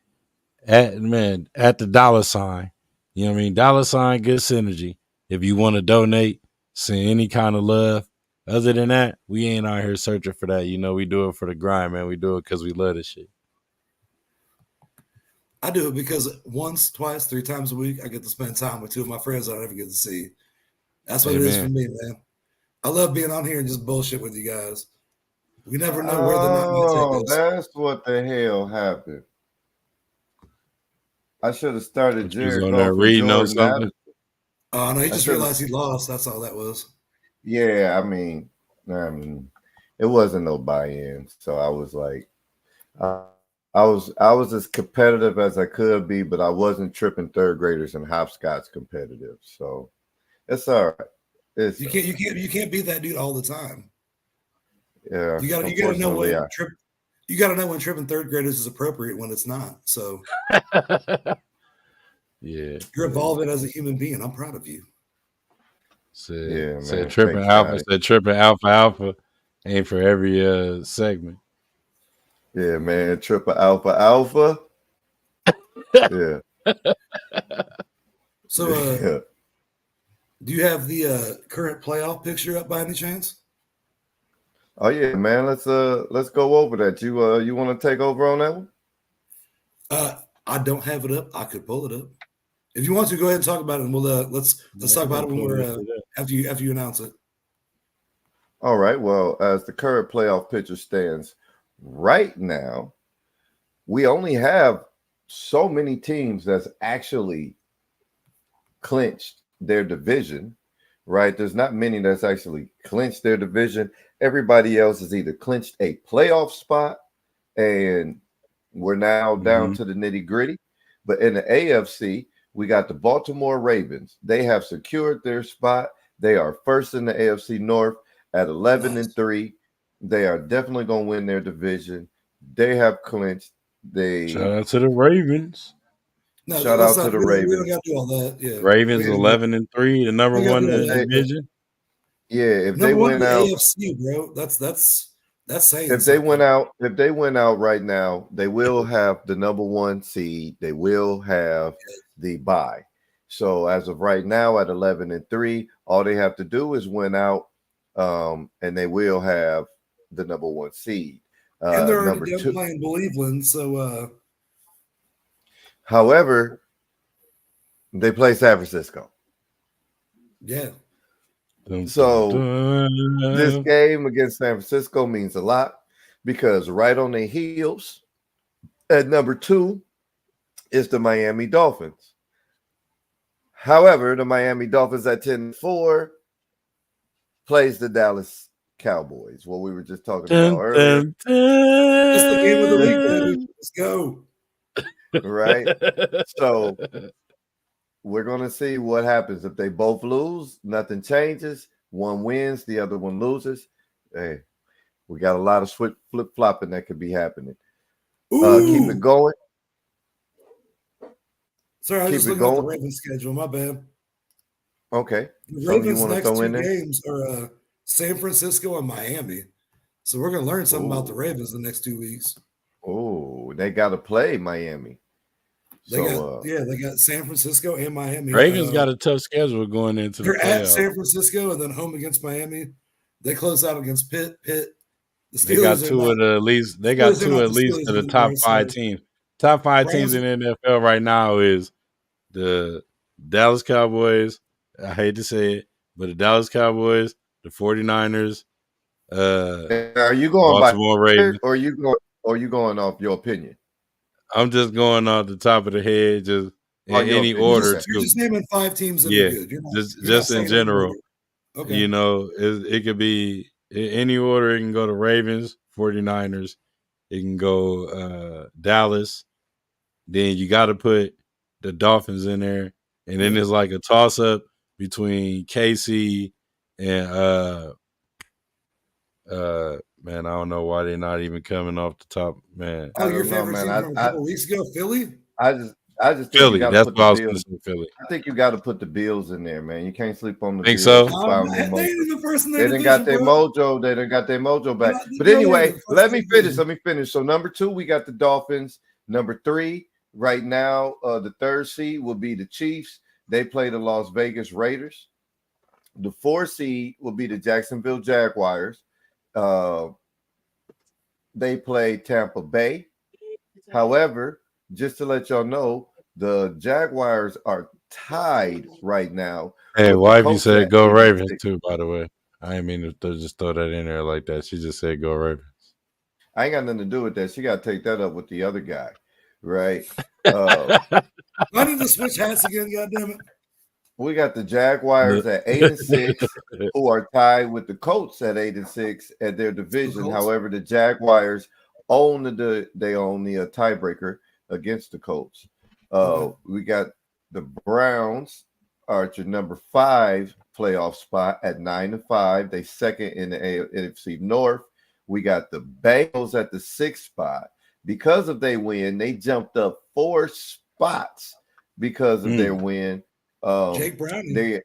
At the $, you know what I mean? $, Good Synergy. If you want to donate, send any kind of love. Other than that, we ain't out here searching for that. We do it for the grind, man. We do it because we love this shit. I do it because once, twice, 3 times a week, I get to spend time with 2 of my friends I don't ever get to see. That's what it is for me, man. I love being on here and just bullshit with you guys. We never know where the night might take us. That's what the hell happened. I should have started Jared on there reading on something. Oh no, he just realized he lost. That's all that was. Yeah, I mean, it wasn't no buy-in. So I was like, I was as competitive as I could be, but I wasn't tripping third graders and hopscotch competitive. So it's all right. You can't be that dude all the time. Yeah, you gotta know when you got to know when tripping third graders is appropriate when it's not. So, yeah, you're evolving as a human being. I'm proud of you. Said tripping alpha. Said tripping alpha ain't for every segment. Yeah, man, triple alpha. Yeah. So, do you have the current playoff picture up by any chance? Oh yeah, man. Let's go over that. You want to take over on that one? I don't have it up. I could pull it up. If you want to, go ahead and talk about it, and we'll let's talk about it when we're after you announce it. All right. Well, as the current playoff picture stands right now, we only have so many teams that's actually clinched their division. Right? There's not many that's actually clinched their division. Everybody else has either clinched a playoff spot, and we're now down to the nitty gritty. But in the AFC, we got the Baltimore Ravens. They have secured their spot. They are first in the AFC North at 11-3. They are definitely going to win their division. They have clinched. Shout out to the Ravens. No, shout out to the Ravens. We don't got to do all that. Yeah. Ravens 11-3, the number one in the division. Yeah, if Number they one went in the out, AFC, bro. That's saying if they something. went out right now, they will have the number 1 seed. They will have the bye. So as of right now, at 11-3, all they have to do is win out, and they will have the number 1 seed. And they're already Number done 2. playing Cleveland, so However, they play San Francisco. yeah. So this game against San Francisco means a lot because right on their heels at number 2 is the Miami Dolphins. However, the Miami Dolphins at 10-4 plays the Dallas Cowboys, what we were just talking about earlier. It's the game of the week, baby. Let's go. Right? So we're going to see what happens. If they both lose, nothing changes. One wins, the other one loses. Hey, we got a lot of flip-flopping that could be happening. Keep it going. Sorry, I was just looking at the Ravens schedule. My bad. Okay. The Ravens' next 2 games are San Francisco and Miami. So we're going to learn something about the Ravens the next 2 weeks. Oh, they got to play Miami. They got San Francisco and Miami. Ravens got a tough schedule going into the playoffs. They're at San Francisco and then home against Miami. They close out against Pitt. The Steelers they got two of the least. They got two at least to the top 5 teams. Top 5 teams in the NFL right now is the Dallas Cowboys. I hate to say it, but the Dallas Cowboys, the 49ers. Are you going Baltimore Ravens, or are you going off your opinion? I'm just going off the top of the head, just in any order. You're just naming 5 teams that are good. You're just in general. Okay. You know, it could be in any order. It can go to Ravens, 49ers. It can go Dallas. Then you got to put the Dolphins in there. And then there's like a toss-up between KC and man, I don't know why they're not even coming off the top, man. Oh, your favorite team from a couple weeks ago, Philly? I just Philly. That's what I was going to say, Philly. I think you got to put the Bills in there, man. You can't sleep on the Think Bills. So? They ain't even first in they didn't got their mojo. They didn't got their mojo back. But anyway, let me finish. So number 2, we got the Dolphins. Number 3, right now, the 3rd seed will be the Chiefs. They play the Las Vegas Raiders. The 4th seed will be the Jacksonville Jaguars. They play Tampa Bay. However, just to let y'all know, the Jaguars are tied right now. Hey, wifey said go Ravens too, by the way. I didn't mean to just throw that in there like that. She just said go Ravens. I ain't got nothing to do with that. She got to take that up with the other guy, right? I need to switch hats again, goddammit. We got the Jaguars at 8-6, who are tied with the Colts at 8-6 at their division. However, the Jaguars own the tiebreaker against the Colts. We got the Browns are at your number 5 playoff spot at 9-5. They second in the NFC North. We got the Bengals at the 6th spot. Because of their win, they jumped up 4 spots because of their win. Jake Browning.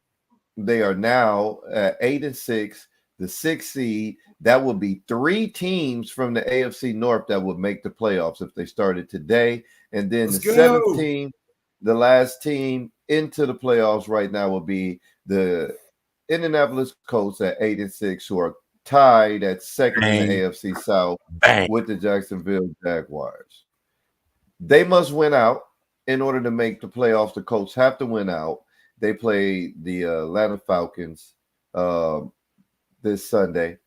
They are now at 8-6, the 6th seed. That would be 3 teams from the AFC North that would make the playoffs if they started today. And then the 7th team, the last team into the playoffs right now will be the Indianapolis Colts at 8-6, who are tied at 2nd in the AFC South with the Jacksonville Jaguars. They must win out in order to make the playoffs. The Colts have to win out. They play the Atlanta Falcons this Sunday.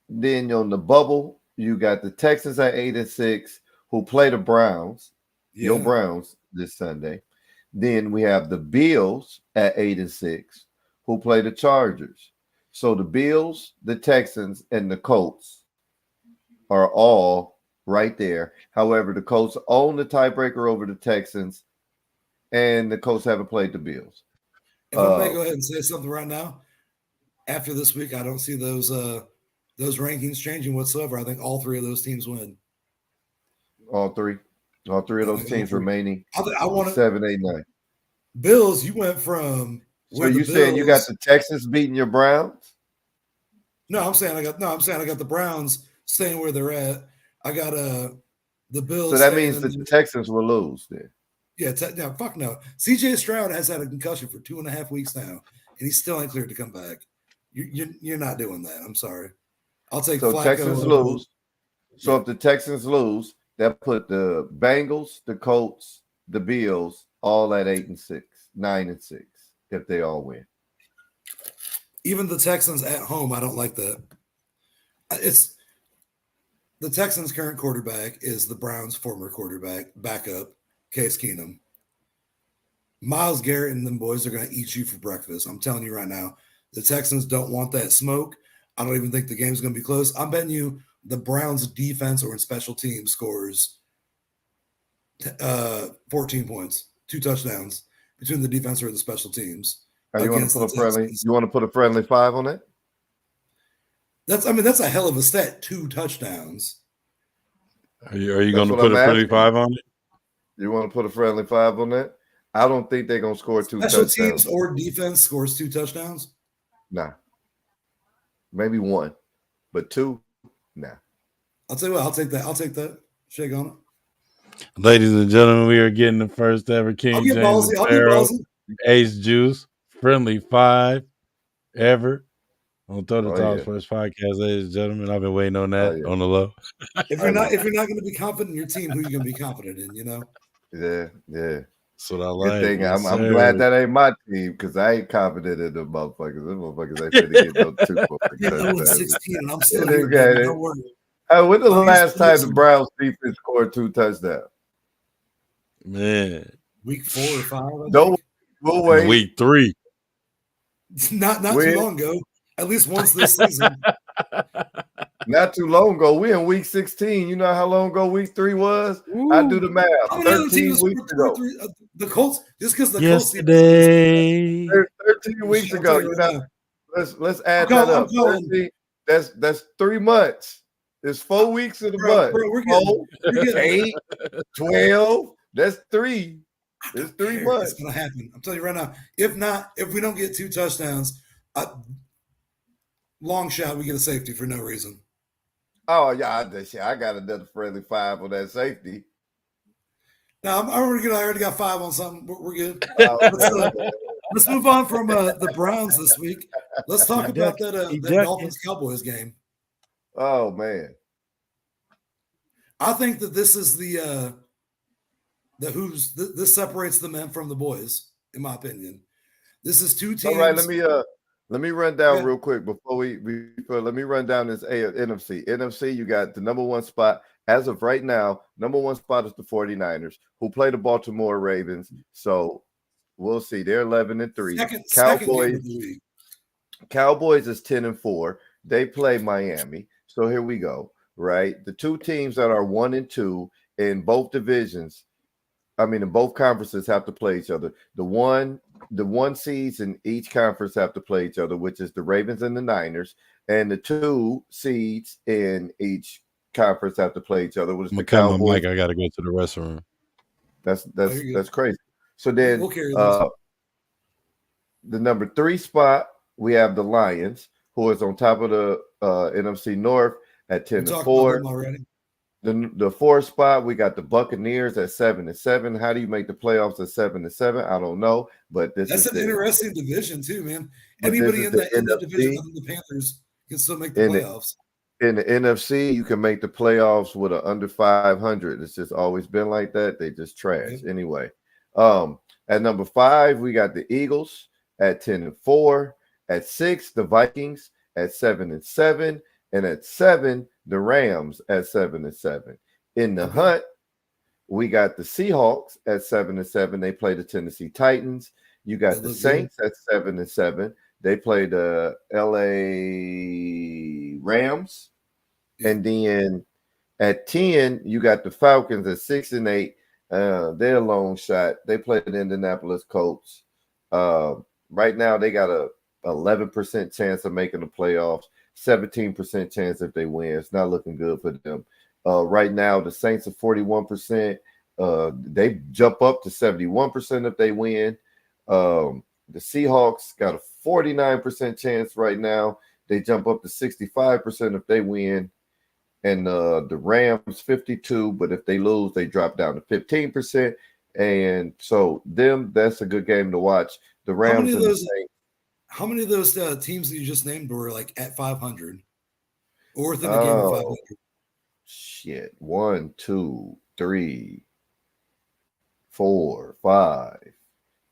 Then on the bubble, you got the Texans at 8-6, who play the Browns. Your Browns this Sunday. Then we have the Bills at 8-6, who play the Chargers. So the Bills, the Texans, and the Colts are all right there. However, the Colts own the tiebreaker over the Texans, and the Colts haven't played the Bills. If I may go ahead and say something right now, after this week, I don't see those rankings changing whatsoever. I think all 3 of those teams win. All three of those teams remaining. I want 7, 8, 9. Bills, you went from So you saying you got the Texans beating your Browns? No, I'm saying I got the Browns staying where they're at. I got the Bills. So that means that the Texans will lose then. Yeah, no, fuck no. CJ Stroud has had a concussion for 2.5 weeks now, and he's still ain't cleared to come back. You're not doing that. I'm sorry. I'll take so Flacco. Texans lose. So if the Texans lose, that put the Bengals, the Colts, the Bills all at 8-6, 9-6 if they all win. Even the Texans at home, I don't like that. It's the Texans' current quarterback is the Browns' former backup, Case Keenum. Myles Garrett and them boys are going to eat you for breakfast. I'm telling you right now, the Texans don't want that smoke. I don't even think the game's going to be close. I'm betting you the Browns' defense or in special teams scores 14 points, 2 touchdowns between the defense or the special teams. You want to put a friendly 5 on that? That's a hell of a stat. 2 touchdowns. Are you going to put a friendly 5 on it? You want to put a friendly 5 on that? I don't think they're going to score 2 touchdowns. Special teams or defense scores 2 touchdowns? Nah. Maybe 1, but 2, nah. I'll tell you what, I'll take that. Shake on it. Ladies and gentlemen, we are getting the first ever King James Ace Juice friendly 5 ever on Throw the Talks First podcast, ladies and gentlemen. I've been waiting on that on the low. If you're not going to be confident in your team, who are you going to be confident in? You know? Yeah. That's what I like. Good thing. I'm glad that ain't my team because I ain't confident in them motherfuckers. Them motherfuckers ain't finna get no 2 16, and I'm still here. Don't worry. When the last time the Browns defense scored 2 touchdowns? Man, week 4 or 5. Don't we'll wait. Week 3. Not too long ago. At least once this season. Not too long ago. We in week 16. You know how long ago week 3 was? Ooh. I do the math. 13 weeks ago. The Colts, just because the yesterday. Colts 13 weeks ago. You know, let's add that up. 13, that's 3 months. It's 4 weeks of the month. We're getting 8, 12. That's 3. It's 3 months. It's gonna happen. I'm telling you right now. If we don't get 2 touchdowns, long shot, we get a safety for no reason. Oh yeah, I got another friendly 5 on that safety. No, I already got 5 on something. We're good. Let's move on from the Browns this week. Let's talk about that Dolphins Cowboys game. Oh man, I think that this is this separates the men from the boys, in my opinion. This is 2 teams. All right, let me run down real quick let me run down this NFC. NFC, you got the number 1 spot as of right now. Number 1 spot is the 49ers, who play the Baltimore Ravens. So we'll see. They're 11-3. Cowboys is 10-4. They play Miami. So here we go. Right, the 2 teams that are 1-2 in both divisions. In both conferences have to play each other. The one seeds in each conference have to play each other, which is the Ravens and the Niners, and the 2 seeds in each conference have to play each other, which is the Cowboys. Mike, I got to go to the restroom. That's crazy. So then, the number 3 spot we have the Lions, who is on top of the NFC North at 10-4. The 4th spot, we got the Buccaneers at 7-7. How do you make the playoffs at 7-7? I don't know, but that's an interesting division too, man. Anybody in that division other than the Panthers can still make the playoffs. In the NFC, you can make the playoffs with an under 500. It's just always been like that. They just trash anyway. At number 5, we got the Eagles at 10-4. At 6, the Vikings at 7-7. And at 7, the Rams at 7-7. In the hunt, we got the Seahawks at 7-7. They play the Tennessee Titans. You got the Saints at 7-7. They play the LA Rams. And then at 10, you got the Falcons at 6-8. They're a long shot. They play the Indianapolis Colts. Right now, they got a 11% chance of making the playoffs. 17% chance if they win. It's not looking good for them. Right now, the Saints are 41%. They jump up to 71% if they win. The Seahawks got a 49% chance right now. They jump up to 65% if they win. And the Rams 52, but if they lose, they drop down to 15%. And so that's a good game to watch. The Rams and the Saints. How many of those teams that you just named were like at 500 or within the game of 500? Shit. 1, 2, 3, 4, 5.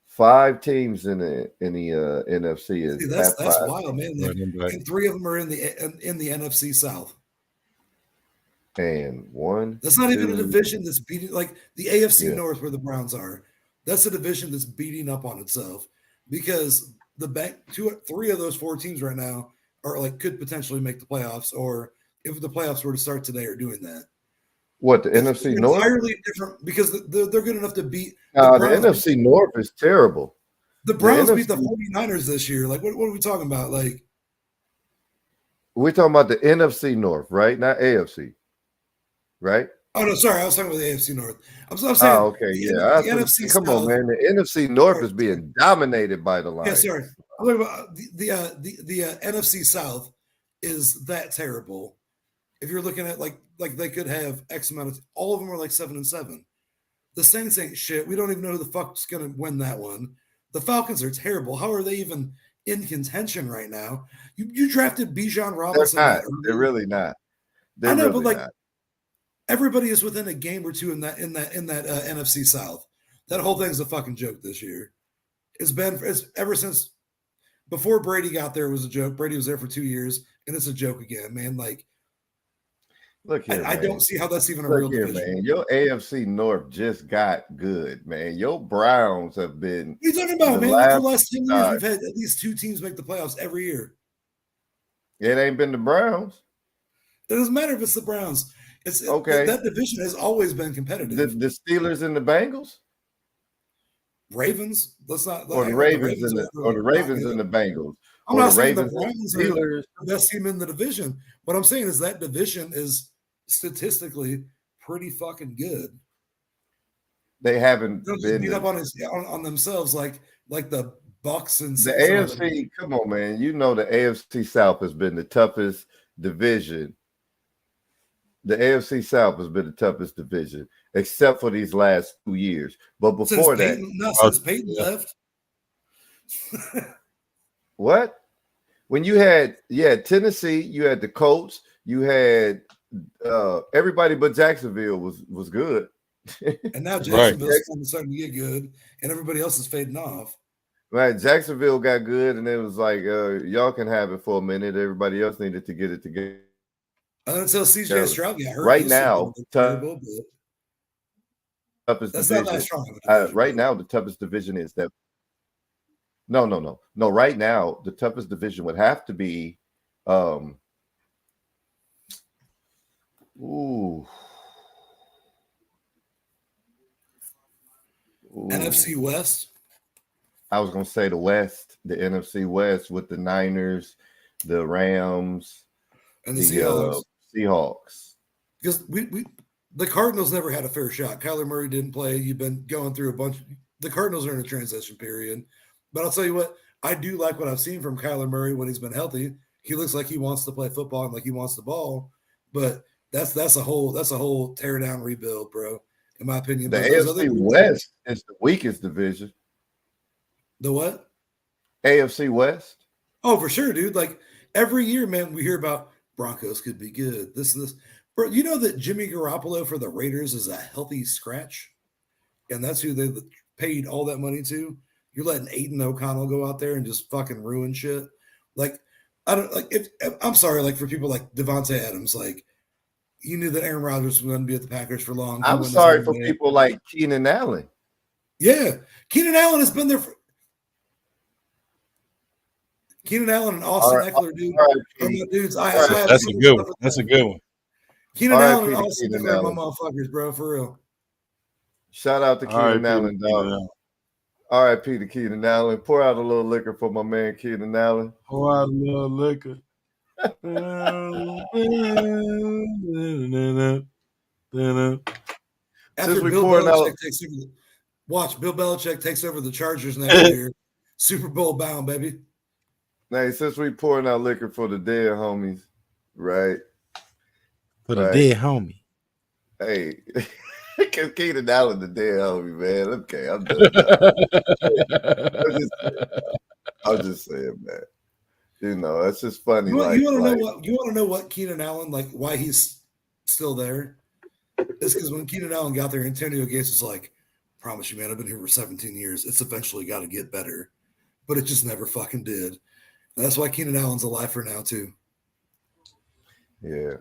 5 teams in the NFC is. See, that's wild, man. And 3 of them are in the NFC South. And 1. That's not even a division that's beating like the AFC North where the Browns are. That's a division that's beating up on itself because the 3 of those 4 teams right now are like could potentially make the playoffs, or if the playoffs were to start today, are doing that. What, the NFC North? Entirely different because they're good enough to beat. The NFC North is terrible. The Browns beat the 49ers this year. Like, what are we talking about? Like, we're talking about the NFC North, right? Not AFC, right? Oh no, sorry, I was talking about the AFC North. I'm saying, okay, the NFC. Come on, man. The NFC North is being dominated by the Lions. Yeah, sorry. I'm talking about the NFC South is that terrible. If you're looking at like they could have X amount of, all of them are like 7-7. The Saints ain't shit. We don't even know who the fuck's gonna win that one. The Falcons are terrible. How are they even in contention right now? You drafted Bijan Robinson. They're really not. I know, but like everybody is within a game or two in that NFC South. That whole thing's a fucking joke this year. It's ever since before Brady got there, it was a joke. Brady was there for 2 years, and it's a joke again, man. Like, look here, I don't see how that's even a real division. Man. Your AFC North just got good, man. Your Browns have been. What are you talking about, man? Like for the last 10 years, we've had at least 2 teams make the playoffs every year. It ain't been the Browns. It doesn't matter if it's the Browns. It's okay. That division has always been competitive. The Steelers and the Bengals. Ravens. Let's not. Or the Ravens and the Bengals. I'm not saying the Browns are the best team in the division. What I'm saying is that division is statistically pretty fucking good. They haven't been beat up on themselves like the Bucks and the AFC. Come on, man. You know the AFC South has been the toughest division. The AFC South has been the toughest division, except for these last 2 years. But before since Peyton left. What? When you had Tennessee, you had the Colts, you had everybody but Jacksonville was good. And now Jacksonville's starting to get good, and everybody else is fading off. Right, Jacksonville got good, and it was like y'all can have it for a minute. Everybody else needed to get it together. Until CJ Stroud got hurt. Right now, toughest division. Right now, the toughest division is that. No. Right now, the toughest division would have to be. NFC West. I was gonna say the West, the NFC West with the Niners, the Rams, and the Seahawks. Because the Cardinals never had a fair shot. Kyler Murray didn't play. You've been going through a bunch. The Cardinals are in a transition period. But I'll tell you what, I do like what I've seen from Kyler Murray when he's been healthy. He looks like he wants to play football and like he wants the ball. But that's a whole tear down rebuild, bro. In my opinion, the AFC West is the weakest division. The what? AFC West. Oh, for sure, dude. Like every year, man, we hear about Broncos could be good. This and this. Bro, you know that Jimmy Garoppolo for the Raiders is a healthy scratch, and that's who they paid all that money to. You're letting Aiden O'Connell go out there and just fucking ruin shit. Like, I don't like. If I'm sorry, like for people like Devontae Adams, like you knew that Aaron Rodgers was going to be at the Packers for long. I'm sorry for people like Keenan Allen. Yeah, Keenan Allen has been there for. Keenan Allen and Austin Eckler, dude. Dudes, that's a good one. That's a good one. Keenan Allen and Austin Eckler are my motherfuckers, bro, for real. Shout out to Keenan Allen, dog. R.I.P. to Keenan Allen. Pour out a little liquor for my man Keenan Allen. Pour out a little liquor. After Bill Belichick takes over Bill Belichick takes over the Chargers next year. Super Bowl bound, baby. Now, since we pouring out liquor for the dead homies, right? For the dead homie. Hey, because Keenan Allen the dead homie, man. Okay, I'm done. I'm just saying, man. You know, that's just funny. You want to know what Keenan Allen, like why he's still there? It's because when Keenan Allen got there, Antonio Gates was like, "Promise you, man, I've been here for 17 years. It's eventually got to get better," but it just never fucking did. And that's why Keenan Allen's alive for now too. Yeah,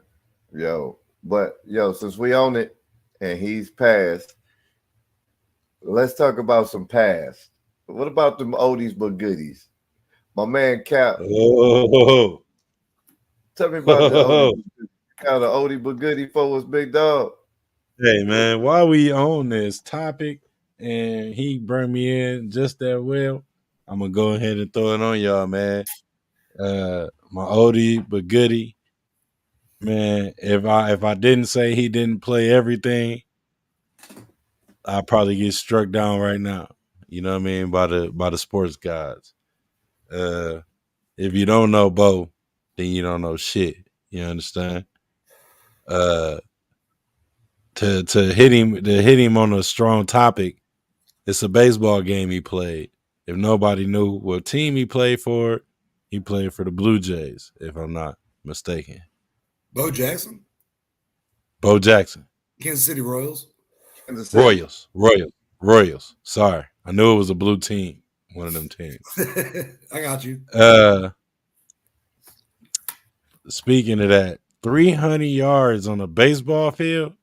but since we own it and he's passed, let's talk about some past. What about them oldies but goodies? My man Cap. Oh. Tell me about the oldie but goodie for us, big dog. Hey man, while we on this topic and he bring me in just that well, I'm gonna go ahead and throw it on y'all, man. My oldie but goodie, man. If I didn't say he didn't play everything, I'd probably get struck down right now. You know what I mean? By the sports gods. If you don't know Bo, then you don't know shit. You understand? To hit him on a strong topic, it's a baseball game he played. If nobody knew what team he played for the Blue Jays, if I'm not mistaken. Bo Jackson? Bo Jackson. Kansas City Royals? Royals. Sorry. I knew it was a blue team. One of them teams. I got you. Speaking of that, 300 yards on a baseball field,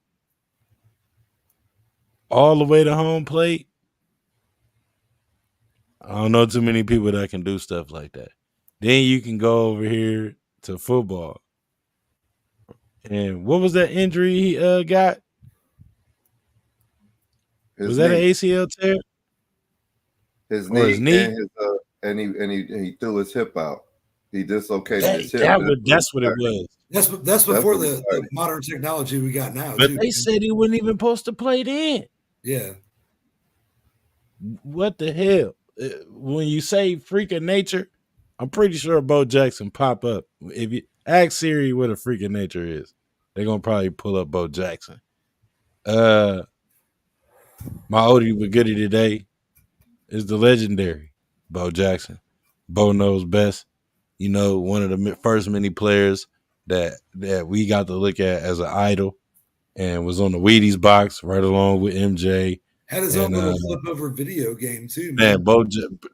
all the way to home plate. I don't know too many people that can do stuff like that. Then you can go over here to football. And what was that injury he got? Was that an ACL tear? His knee? And he threw his hip out. He dislocated his hip. That's what it was. That's before the modern technology we got now. But they said he wasn't even supposed to play then. Yeah. What the hell? When you say freak of nature, I'm pretty sure Bo Jackson pop up. If you ask Siri what a freak of nature is, they're gonna probably pull up Bo Jackson. My oldie but goodie today is the legendary Bo Jackson. Bo knows best. You know, one of the first many players that we got to look at as an idol, and was on the Wheaties box right along with MJ. Had his own little flip over video game too, man.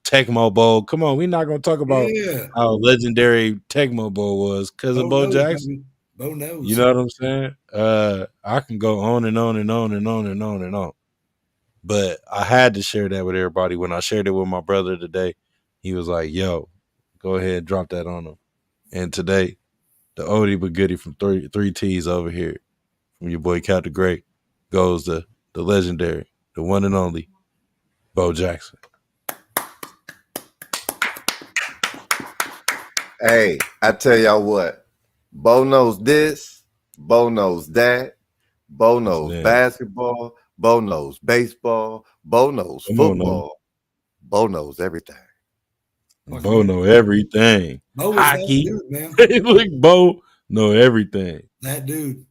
Tecmo Bowl. Come on, we're not gonna talk about how legendary Tecmo Bowl was because of Bo Jackson. Bo knows. You know what I'm saying? I can go on and on and on and on and on and on. But I had to share that with everybody. When I shared it with my brother today, he was like, "Yo, go ahead and drop that on him." And today, the oldie but goodie from three T's over here, from your boy Cat the Great, goes to the legendary, the one and only Bo Jackson. Hey, I tell y'all what, Bo knows this, Bo knows that, Bo knows basketball, Bo knows baseball, Bo knows football, Bo knows everything. Bo know everything. Bo hockey, dude, man. Look, Bo know everything. That dude,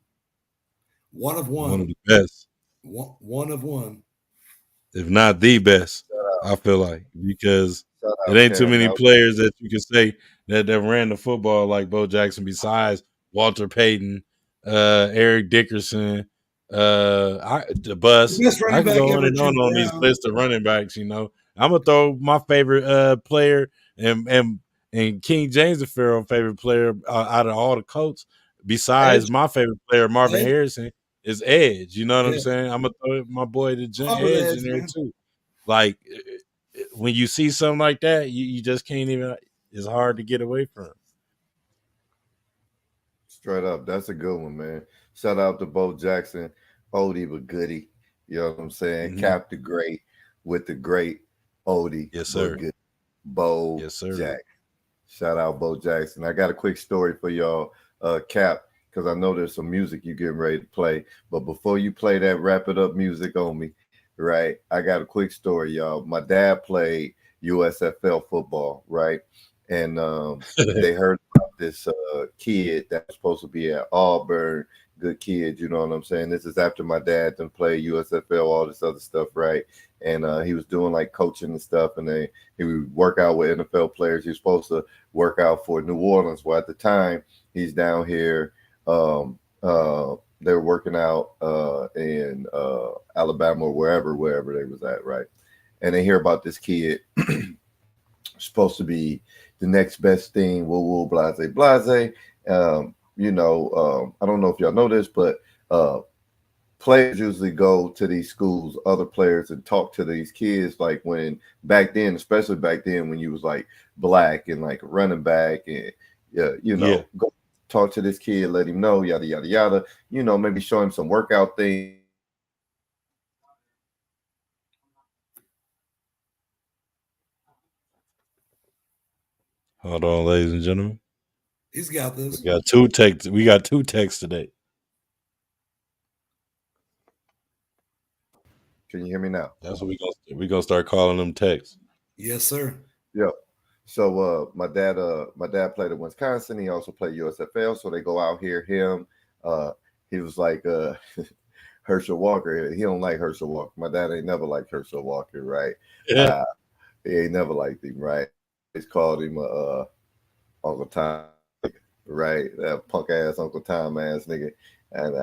one of one. One of the best. One of one. If not the best, I feel like, because it ain't too many players that you can say that ran the football like Bo Jackson besides Walter Payton, Eric Dickerson, the bus. I can go on and on these lists of running backs, you know. I'm gonna throw my favorite player and King James the Pharaoh favorite player out of all the Colts, besides my favorite player, Marvin Harrison, is Edge. You know what I'm saying? I'm gonna throw my boy the Edge in there too. Like, when you see something like that, you just can't even. It's hard to get away from. Straight up, that's a good one, man. Shout out to Bo Jackson, oldie but goodie. You know what I'm saying? Mm-hmm. Cap the Great with the great oldie. Yes, sir. Good. Bo Jackson. Shout out Bo Jackson. I got a quick story for y'all, Cap, because I know there's some music you getting ready to play. But before you play that wrap it up music on me, right? I got a quick story, y'all. My dad played USFL football, right? And they heard about this kid that was supposed to be at Auburn. Good kid, you know what I'm saying? This is after my dad done played USFL, all this other stuff, right? And he was doing like coaching and stuff, and he would work out with NFL players. He was supposed to work out for New Orleans. Well, at the time, he's down here. They were working out in Alabama or wherever they was at, right? And they hear about this kid supposed to be the next best thing, woo, blase. You know, I don't know if y'all know this, but players usually go to these schools, other players, and talk to these kids. Like when back then, especially back then, when you was like black and like running back, and go talk to this kid, let him know, yada yada yada. You know, maybe show him some workout things. Hold on, ladies and gentlemen. He's got this. We got two texts today. Can you hear me now? That's what we gonna start calling them texts. Yes, sir. Yeah. So my dad played at Wisconsin. He also played USFL. So they go out here. He was like Herschel Walker. He don't like Herschel Walker. My dad ain't never liked Herschel Walker, right? Yeah. He ain't never liked him, right? He's called him Uncle Tom, right? That punk ass Uncle Tom ass nigga. And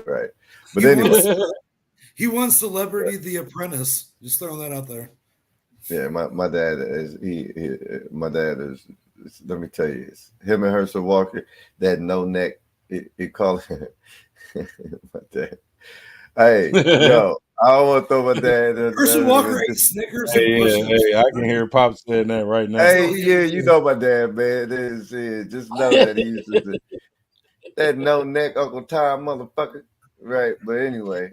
right. But anyway. He won Celebrity The Apprentice. Just throwing that out there. Yeah, my dad is my dad is, let me tell you, it's him and Herschel Walker, that no neck, he called my dad. Hey, yo, I don't want to throw my dad. Herschel Walker ate Snickers. Hey, I can hear Pop saying that right now. Hey, yeah, you know my dad, man. Just know that he used to that no neck Uncle Tom motherfucker. Right, but anyway,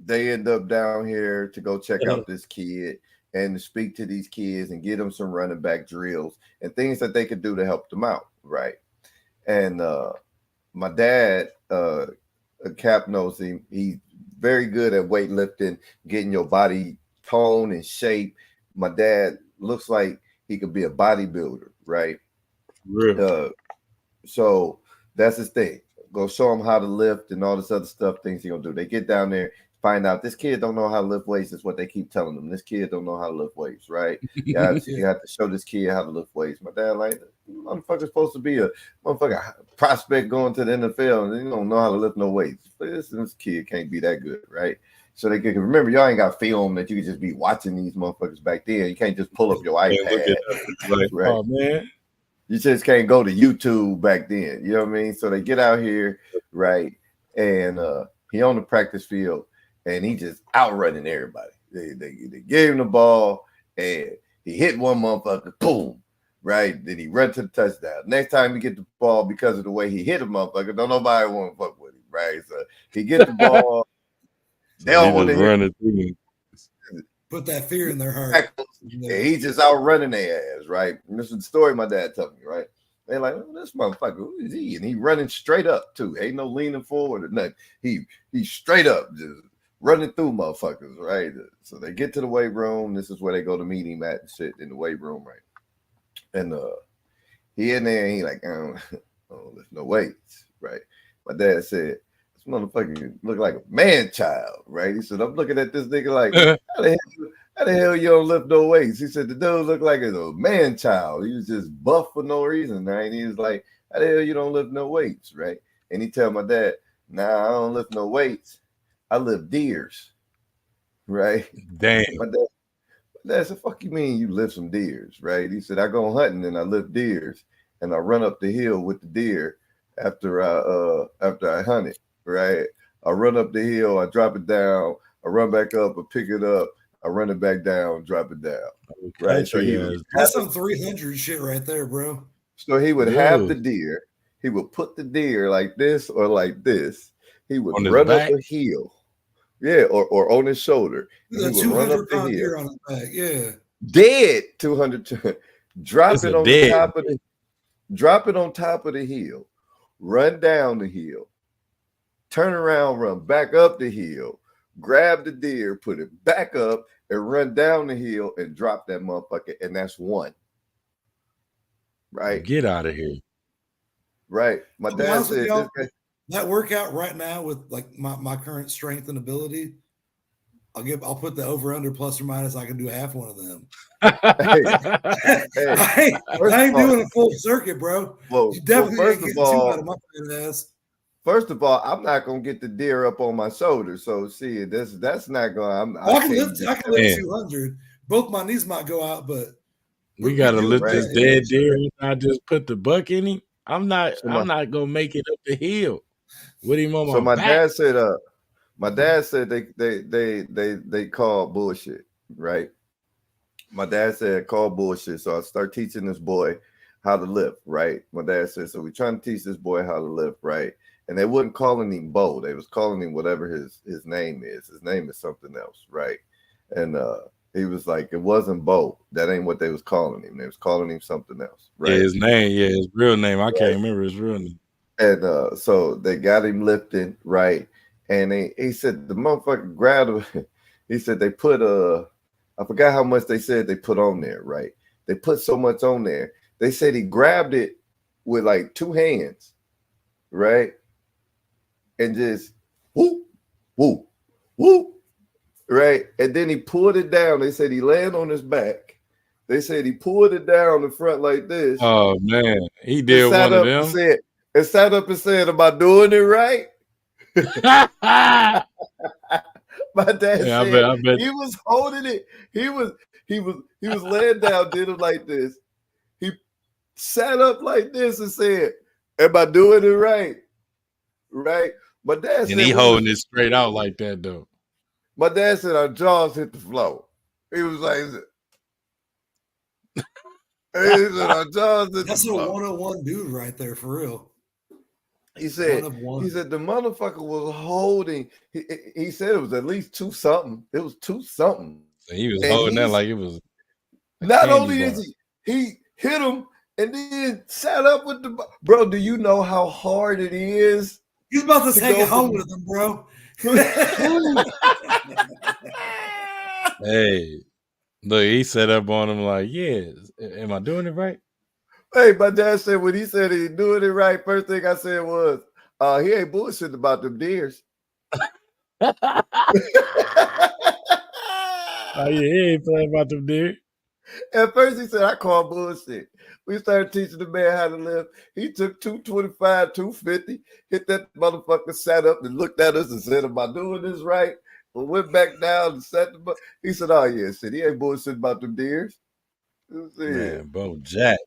they end up down here to go check out this kid and to speak to these kids and get them some running back drills and things that they could do to help them out, right? And my dad, Cap knows him. He's very good at weightlifting, getting your body tone and shape. My dad looks like he could be a bodybuilder, right? Really? So that's his thing. Go show him how to lift and all this other stuff, things he gonna do. They get down there, find out this kid don't know how to lift weights. Is what they keep telling them. This kid don't know how to lift weights, right? You have to show this kid how to lift weights. My dad like, motherfucker's supposed to be a motherfucker prospect going to the NFL, and they don't know how to lift no weights. This kid can't be that good, right? So they can remember, y'all ain't got film that you can just be watching these motherfuckers back then. You can't just pull up your iPad, right? Oh man. You just can't go to YouTube back then. You know what I mean? So they get out here, right? And he on the practice field, and he just outrunning everybody. They gave him the ball, and he hit one motherfucker, boom, right? Then he run to the touchdown. Next time he get the ball, because of the way he hit a motherfucker, don't nobody want to fuck with him, right? So he get the ball. They don't want to run it through him. Put that fear in their heart. Yeah, he's just outrunning their ass, right? And this is the story my dad told me, right? They're like, oh, this motherfucker, who is he? And he running straight up too. Ain't no leaning forward or nothing. He's straight up, just running through motherfuckers, right? So they get to the weight room. This is where they go to meet him at and shit in the weight room, right? And he in there and he like, I don't lift no weights, right? My dad said, motherfucker look like a man child, right? He said, I'm looking at this nigga like, how the hell you don't lift no weights? He said, the dude looked like a man child. He was just buff for no reason, right? And he was like, how the hell you don't lift no weights, right? And he tell my dad, nah, I don't lift no weights. I lift deers, right? Damn. My dad said, fuck you mean you lift some deers, right? He said, I go hunting and I lift deers and I run up the hill with the deer after I hunt it. Right, I run up the hill, I drop it down, I run back up, I pick it up, I run it back down, drop it down. Right, so that's some 300 shit right there, bro. So he would have the deer, he would put the deer like this or like this. He would run up the hill, yeah, or on his shoulder. He would run up the hill on his back, yeah. Dead 200. Drop it on the top of drop it on top of the hill, run down the hill. Turn around, run back up the hill, grab the deer, put it back up, and run down the hill and drop that motherfucker, and that's one. Right? Get out of here. Right. My dad said this guy, that workout right now with like my current strength and ability, I'll put the over under plus or minus. I can do half one of them. I ain't doing a full circuit, bro. Well, you definitely first of all, out of my ass. First of all, I'm not gonna get the deer up on my shoulder. So see, that's not gonna. I can lift 200. Both my knees might go out, but we gotta lift this dead deer and not just put the buck in him. I'm not gonna make it up the hill with him on my back. My dad said they call bullshit, right? My dad said call bullshit. So I start teaching this boy how to lift, right? My dad said, so we're trying to teach this boy how to lift, right? And they wasn't calling him Bo. They was calling him whatever his name is. His name is something else, right? And he was like, it wasn't Bo. That ain't what they was calling him. They was calling him something else, right? Yeah, his name, his real name. I can't remember his real name. And so they got him lifting, right? And he said the motherfucker grabbed him. He said they put I forgot how much they said they put on there, right? They put so much on there. They said he grabbed it with like two hands, right? And just whoop, whoop, whoop, right? And then he pulled it down. They said he landed on his back. They said he pulled it down the front like this. Oh man, he did one of them. And sat up and said, "Am I doing it right?" My dad said I bet. He was holding it. He was laying down, did it like this. He sat up like this and said, "Am I doing it right?" Right? My dad said, and he holding it straight out like that though. My dad said our jaws hit the floor. He was like, our jaws hit that's the floor. A 101 dude right there for real. He said the motherfucker was holding. He said it was at least 2 something. It was 2 something. So he was holding that like it was. Not only is he hit him and then sat up with the bro. Do you know how hard it is? He's about to take it home with him, bro. Hey, look, he set up on him like, yeah. Am I doing it right? Hey, my dad said when he said he doing it right, first thing I said was, he ain't bullshitting about them deers. Oh yeah, he ain't playing about them deer. At first he said, I call bullshit. We started teaching the man how to lift. He took 225, 250, hit that motherfucker, sat up and looked at us and said, am I doing this right? But went back down and sat the he said, oh yeah, shit, he ain't bullshitting about them deers. Man, Bo Jack.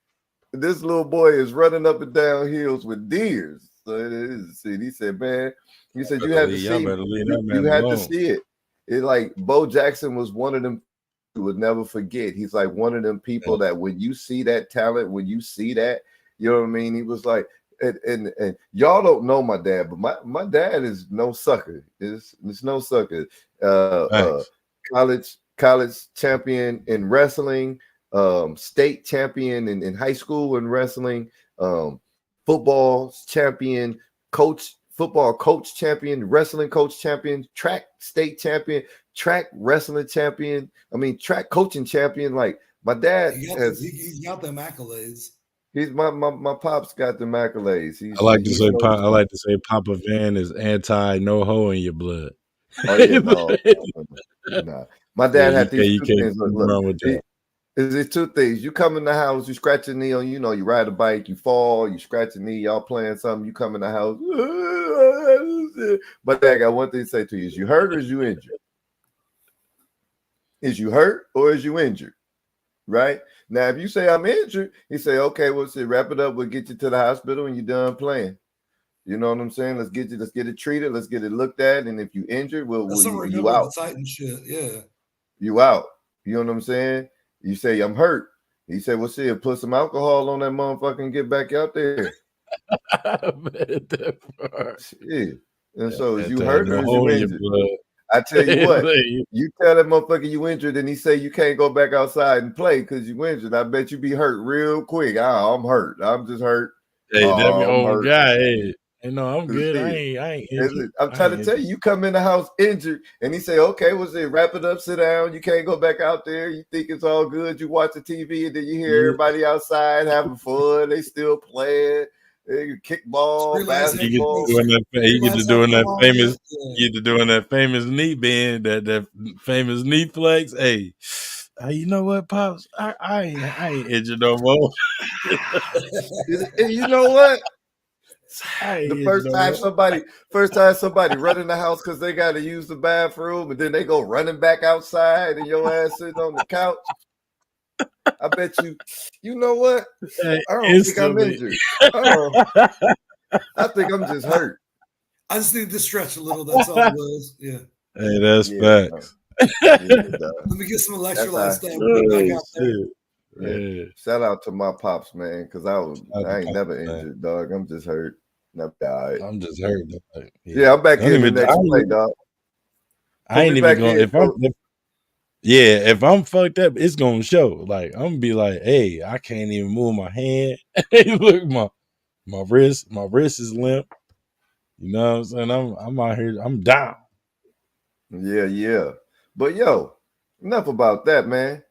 This little boy is running up and down hills with deers. So it is. See, he said, man, he said, you have to see you had to see it. It's like Bo Jackson was one of them who would never forget. He's like one of them people that when you see that talent, when you see that, you know what I mean? He was like, and y'all don't know my dad, but my dad is no sucker. It's no sucker. College champion in wrestling, state champion in high school in wrestling, football champion, football coach champion, wrestling coach champion, track state champion, track wrestling champion. I mean, track coaching champion. Like my dad he's got them accolades. He's my pops got them accolades. I like to say Papa Van is anti no hoe in your blood. Oh yeah, no. My dad had these two things. Look, there's 2 things. You come in the house, you scratch your knee you ride a bike, you fall, you scratch your knee, y'all playing something, you come in the house. But I got one thing to say to you. Is you hurt or is you injured? Is you hurt or is you injured? Right? Now, if you say I'm injured, he say, okay, we'll wrap it up. We'll get you to the hospital and you're done playing. You know what I'm saying? Let's get it treated. Let's get it looked at. And if you injured, you out. Shit. Yeah. You out. You know what I'm saying? You say, I'm hurt. He said, well, see, put some alcohol on that motherfucker and get back out there. Shit. And so is you hurt or is you injured? I tell you what, you tell that motherfucker you injured and he say you can't go back outside and play because you injured. I bet you be hurt real quick. I'm hurt. I'm just hurt. Hey, that old guy. Hey, Hey, no, I'm good. I ain't injured. I'm trying to tell you, you come in the house injured, and he say, "Okay, what's it? Wrap it up, sit down. You can't go back out there. You think it's all good. You watch the TV, and then you hear everybody outside having fun. They still playing. They kickball, basketball. You get to doing that famous knee bend, that famous knee flex. Hey, you know what, Pops? I ain't injured no more. And you know what? The first time somebody run in the house because they got to use the bathroom, and then they go running back outside, and your ass sitting on the couch. I bet you know what? I don't think I'm injured. I think I'm just hurt. I just need to stretch a little. That's all it was. Yeah. Hey, that's facts. Let me get some electrolytes down. Yeah. Shout out to my pops, man, because I ain't never injured, dog. I'm just hurt. Died. I'm just hurt. Yeah, I'm back in the next play, dog. I ain't even going. If I'm fucked up, it's gonna show. Like, I'm gonna be like, hey, I can't even move my hand. Hey, look, my wrist is limp. You know what I'm saying? I'm out here, I'm down. Yeah. But yo, enough about that, man.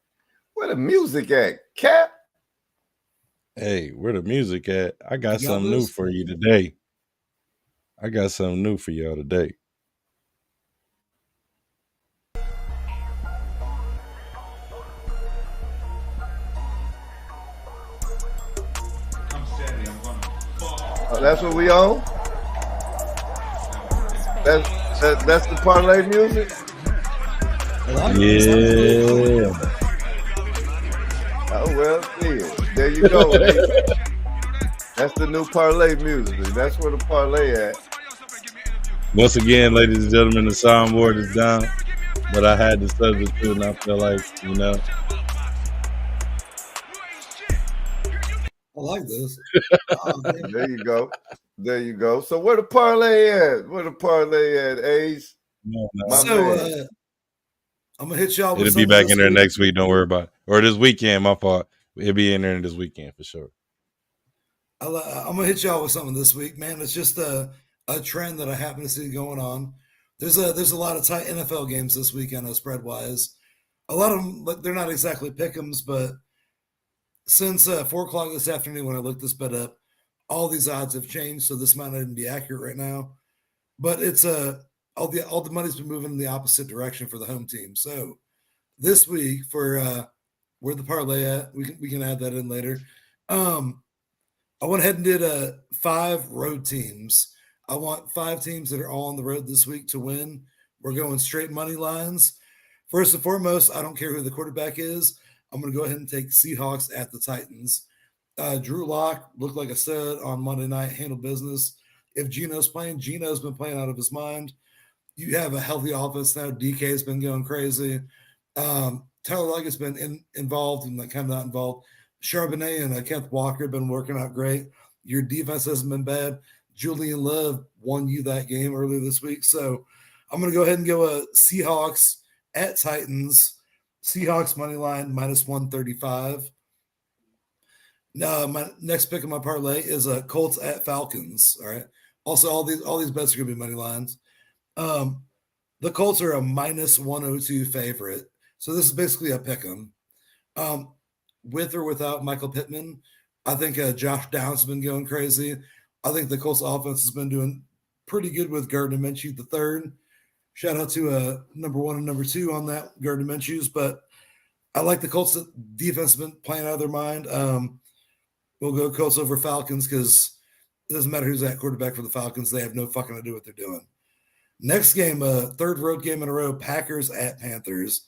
Where the music at, Cap? Hey, where the music at? I got something new for you today. I got something new for y'all today. That's what we on? That's the parlay music? Yeah. Oh, well, yeah. There you go. That's the new parlay music. That's where the parlay at. Once again, ladies and gentlemen, the soundboard is down, but I had to substitute, and I feel like, I like this. There you go. So where the parlay at? Ace? I'm gonna hit y'all with it'll be back in there next week. Don't worry about it. Or this weekend, my fault. It'll be in there this weekend for sure. I'm gonna hit y'all with something this week, man. It's just a trend that I happen to see going on. There's a lot of tight NFL games this weekend, spread wise. A lot of them, they're not exactly pick'ems, but since 4:00 this afternoon when I looked this bet up, all these odds have changed, so this might not even be accurate right now. But it's all the money's been moving in the opposite direction for the home team. So this week for where the parlay at, we can add that in later. I went ahead and did 5 road teams. I want 5 teams that are all on the road this week to win. We're going straight money lines. First and foremost, I don't care who the quarterback is. I'm going to go ahead and take Seahawks at the Titans. Drew Lock looked like a stud on Monday night, handled business. If Geno's playing, Geno's been playing out of his mind. You have a healthy offense now. DK's been going crazy. Tyler Lockett's been involved and kind of not involved. Charbonnet and Kenneth Walker have been working out great. Your defense hasn't been bad. Julian Love won you that game earlier this week. So I'm going to go ahead and go Seahawks at Titans. Seahawks money line -135. Now my next pick of my parlay is Colts at Falcons. All right. Also, all these bets are going to be money lines. The Colts are a -102 favorite. So this is basically a pick 'em. With or without Michael Pittman, I think Josh Downs has been going crazy. I think the Colts offense has been doing pretty good with Gardner Minshew III. Shout out to number 1 and number 2 on that, Gardner Minshew's. But I like the Colts defense has been playing out of their mind. We'll go Colts over Falcons because it doesn't matter who's at quarterback for the Falcons. They have no fucking idea what they're doing. Next game, third road game in a row, Packers at Panthers.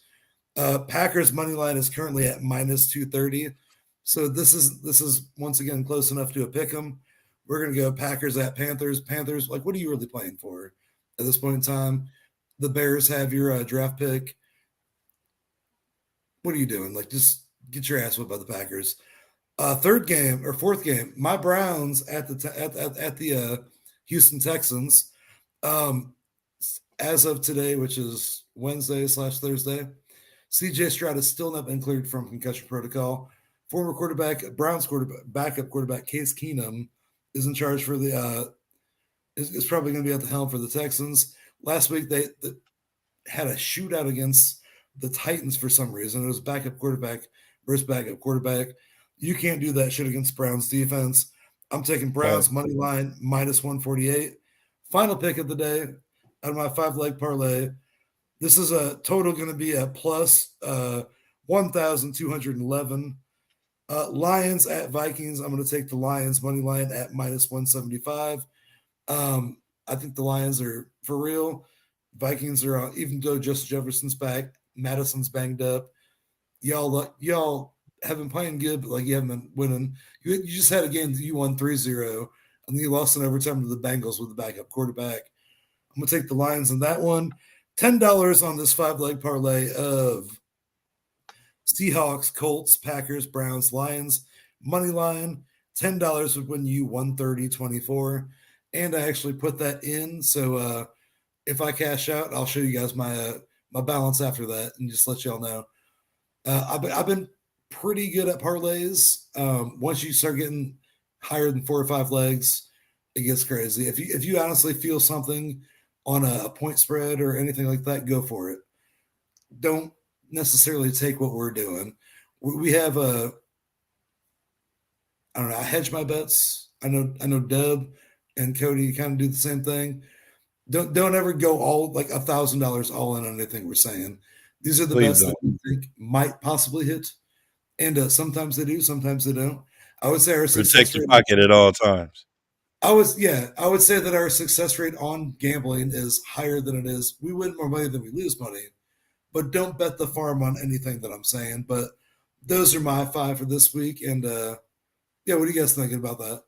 Packers money line is currently at -230. So this is once again close enough to a pick 'em. We're going to go Packers at Panthers. Panthers, like, what are you really playing for at this point in time? The Bears have your draft pick. What are you doing? Like, just get your ass whipped by the Packers. Fourth game, my Browns at the Houston Texans. As of today, which is Wednesday/Thursday, CJ Stroud is still not been cleared from concussion protocol. Former Browns backup quarterback Case Keenum is in charge for the is probably going to be at the helm for the Texans. Last week they had a shootout against the Titans for some reason. It was backup quarterback versus backup quarterback. You can't do that shit against Browns defense. I'm taking Browns money line minus 148. Final pick of the day out of my 5-leg parlay. This is a total going to be a plus 1,211. Lions at Vikings. I'm going to take the Lions money line at minus 175. I think the Lions are for real. Vikings are on, even though Justin Jefferson's back, Madison's banged up. Y'all have been playing good, but like you haven't been winning. You just had a game that you won 3-0, and then you lost in overtime to the Bengals with the backup quarterback. I'm going to take the Lions on that one. $10 on this 5-leg parlay of Seahawks, Colts, Packers, Browns, Lions, money line. $10 would win you 130.24. And I actually put that in. So if I cash out, I'll show you guys my balance after that and just let y'all know. I've been pretty good at parlays. Once you start getting higher than 4 or 5 legs, it gets crazy. If you honestly feel something on a point spread or anything like that, go for it. Don't necessarily take what we're doing. We have I hedge my bets. I know Dub and Cody kind of do the same thing. Don't ever go all like $1,000 all in on anything we're saying. These are the bets that we think might possibly hit, and sometimes they do, sometimes they don't. I would say our protect your pocket at all times. I would say that our success rate on gambling is higher than it is. We win more money than we lose money, but don't bet the farm on anything that I'm saying. But those are my 5 for this week, and what are you guys thinking about that?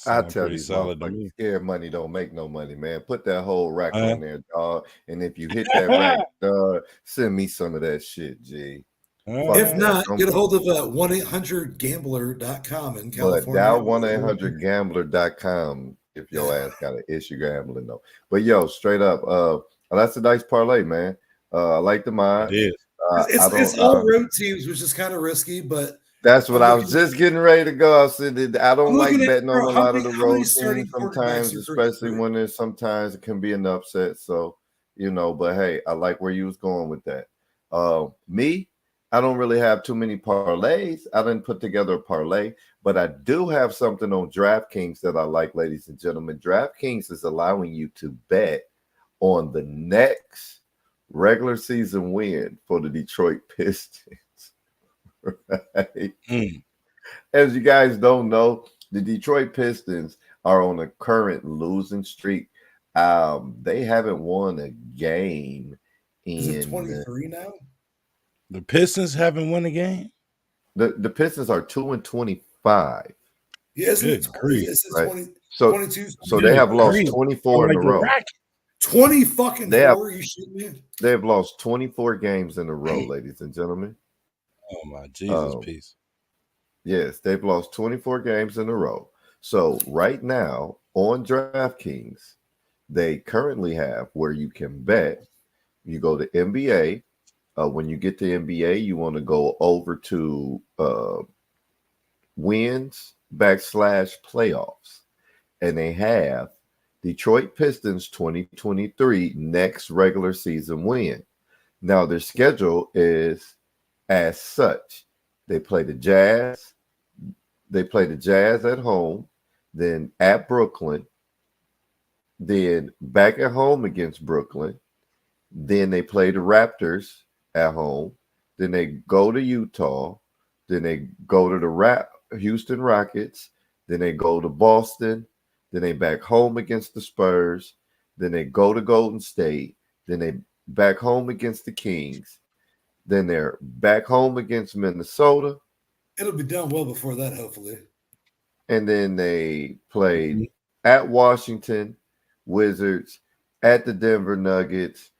I tell you, solid. Scared money don't make no money, man. Put that whole rack on there, dog. And if you hit that rack, dog, send me some of that shit, G. If not, get a hold of 1-800-GAMBLER.com in California. But dial 1-800-GAMBLER.com if your ass got an issue gambling, though. But yo, straight up, that's a nice parlay, man. I like the mind. It is. It's all road teams, which is kind of risky, but that's what I was just getting ready to go. I said I don't like betting on a lot of the road teams sometimes, especially when there's sometimes it can be an upset. So, but hey, I like where you was going with that. Me, I don't really have too many parlays. I didn't put together a parlay, but I do have something on DraftKings that I like, ladies and gentlemen. DraftKings is allowing you to bet on the next regular season win for the Detroit Pistons. Right. As you guys don't know, the Detroit Pistons are on a current losing streak. They haven't won a game in. Is it 23 now? The Pistons haven't won a game. The Pistons are 2-25. Yeah, it's 20, right? 22. So they have lost 24 in a row. 20 fucking 4. You shitting me? They have lost 24 games in a row, ladies and gentlemen. Oh my Jesus, peace. Yes, they've lost 24 games in a row. So right now on DraftKings, they currently have where you can bet. You go to NBA. When you get to NBA, you want to go over to wins / playoffs. And they have Detroit Pistons 2023 next regular season win. Now their schedule is as such. They play the Jazz. They play the Jazz at home, then at Brooklyn, then back at home against Brooklyn. Then they play the Raptors at home. Then they go to Utah. Then they go to the Houston Rockets. Then they go to Boston. Then they back home against the Spurs. Then they go to Golden State. Then they back home against the Kings. Then they're back home against Minnesota. It'll be done well before that, hopefully. And then they played at Washington Wizards, at the Denver Nuggets,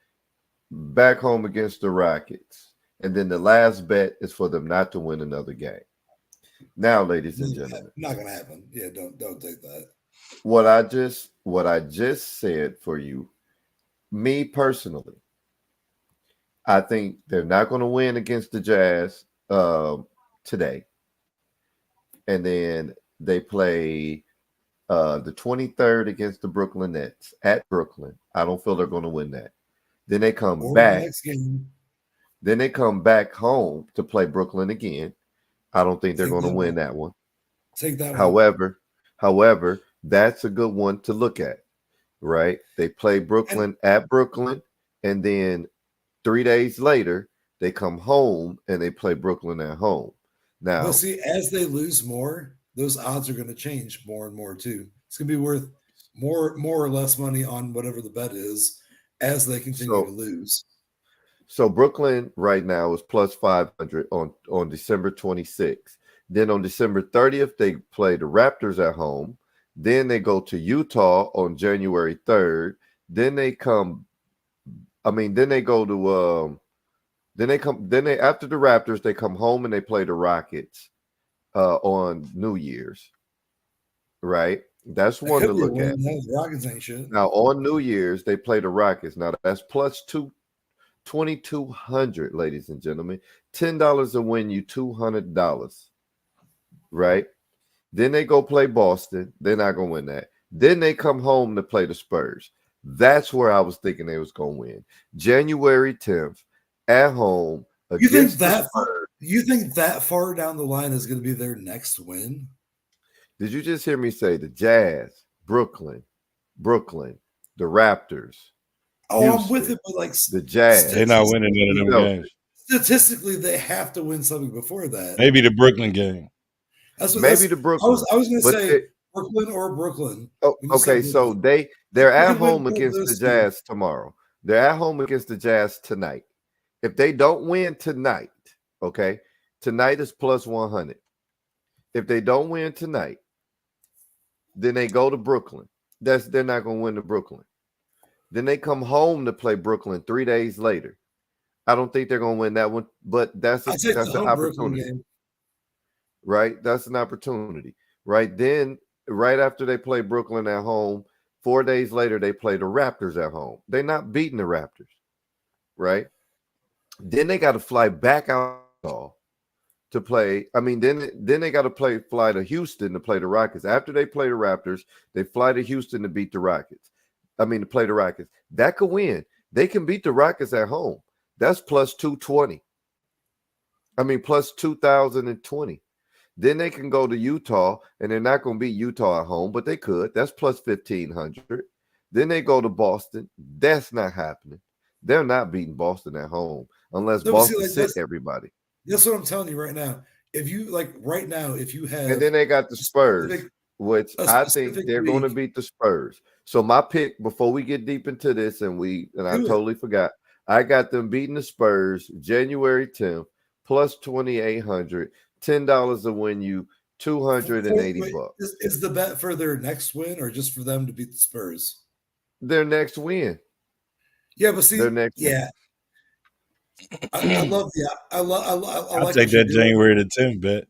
back home against the Rockets. And then the last bet is for them not to win another game. Now, ladies and gentlemen. Not going to happen. Yeah, don't take that. What I just said for you, me personally, I think they're not going to win against the Jazz today. And then they play the 23rd against the Brooklyn Nets at Brooklyn. I don't feel they're going to win that. Then they come back. Next game. Then they come back home to play Brooklyn again. I don't think they're going to win that one. Take that one. However, that's a good one to look at, right? They play Brooklyn at Brooklyn, and then 3 days later, they come home and they play Brooklyn at home. Now, but see, as they lose more, those odds are going to change more and more too. It's going to be worth more or less money on whatever the bet is as they continue to lose. So Brooklyn right now is plus 500 on December 26th. Then on December 30th, they play the Raptors at home. Then they go to Utah on January 3rd. Then they come. Then they go to. Then they after the Raptors, they come home and they play the Rockets on New Year's. Right, that's one to look at. Rockets ain't shit. Now on New Year's, they play the Rockets. Now that's plus 2,200, ladies and gentlemen. $10 to win you $200. Right? Then they go play Boston. They're not going to win that. Then they come home to play the Spurs. That's where I was thinking they was going to win. January 10th at home. You think that far down the line is going to be their next win? Did you just hear me say the Jazz, Brooklyn, the Raptors? Oh, Houston, I'm with it, but like the Jazz, they're not winning none of them games. Statistically, they have to win something before that. Maybe the Brooklyn game. The Brooklyn. I was going to say Brooklyn or Brooklyn. Oh, okay, so they're at home against the Jazz tomorrow. They're at home against the Jazz tonight. If they don't win tonight, okay, tonight is plus 100. If they don't win tonight, then they go to Brooklyn. They're not going to win to Brooklyn. Then they come home to play Brooklyn 3 days later. I don't think they're going to win that one, but that's an opportunity. Right? That's an opportunity. Right? Then, right after they play Brooklyn at home, 4 days later, they play the Raptors at home. They're not beating the Raptors. Right? Then they got to fly back out to play. Then they got to fly to Houston to play the Rockets. After they play the Raptors, they fly to Houston to beat the Rockets. To play the Rockets. That could win. They can beat the Rockets at home. That's plus 220. Plus 2,020. Then they can go to Utah, and they're not going to beat Utah at home, but they could. That's plus 1,500. Then they go to Boston. That's not happening. They're not beating Boston at home unless Boston sit everybody. That's what I'm telling you right now. If you have, and then they got the Spurs, which I think they're going to beat the Spurs. So my pick before we get deep into this, and I totally forgot, I got them beating the Spurs January 10th plus 2,800, $10 to win you $280. Is the bet for their next win or just for them to beat the Spurs? Their next win. Yeah, but see, their next win. I love the. I'll take that January the 10th bet.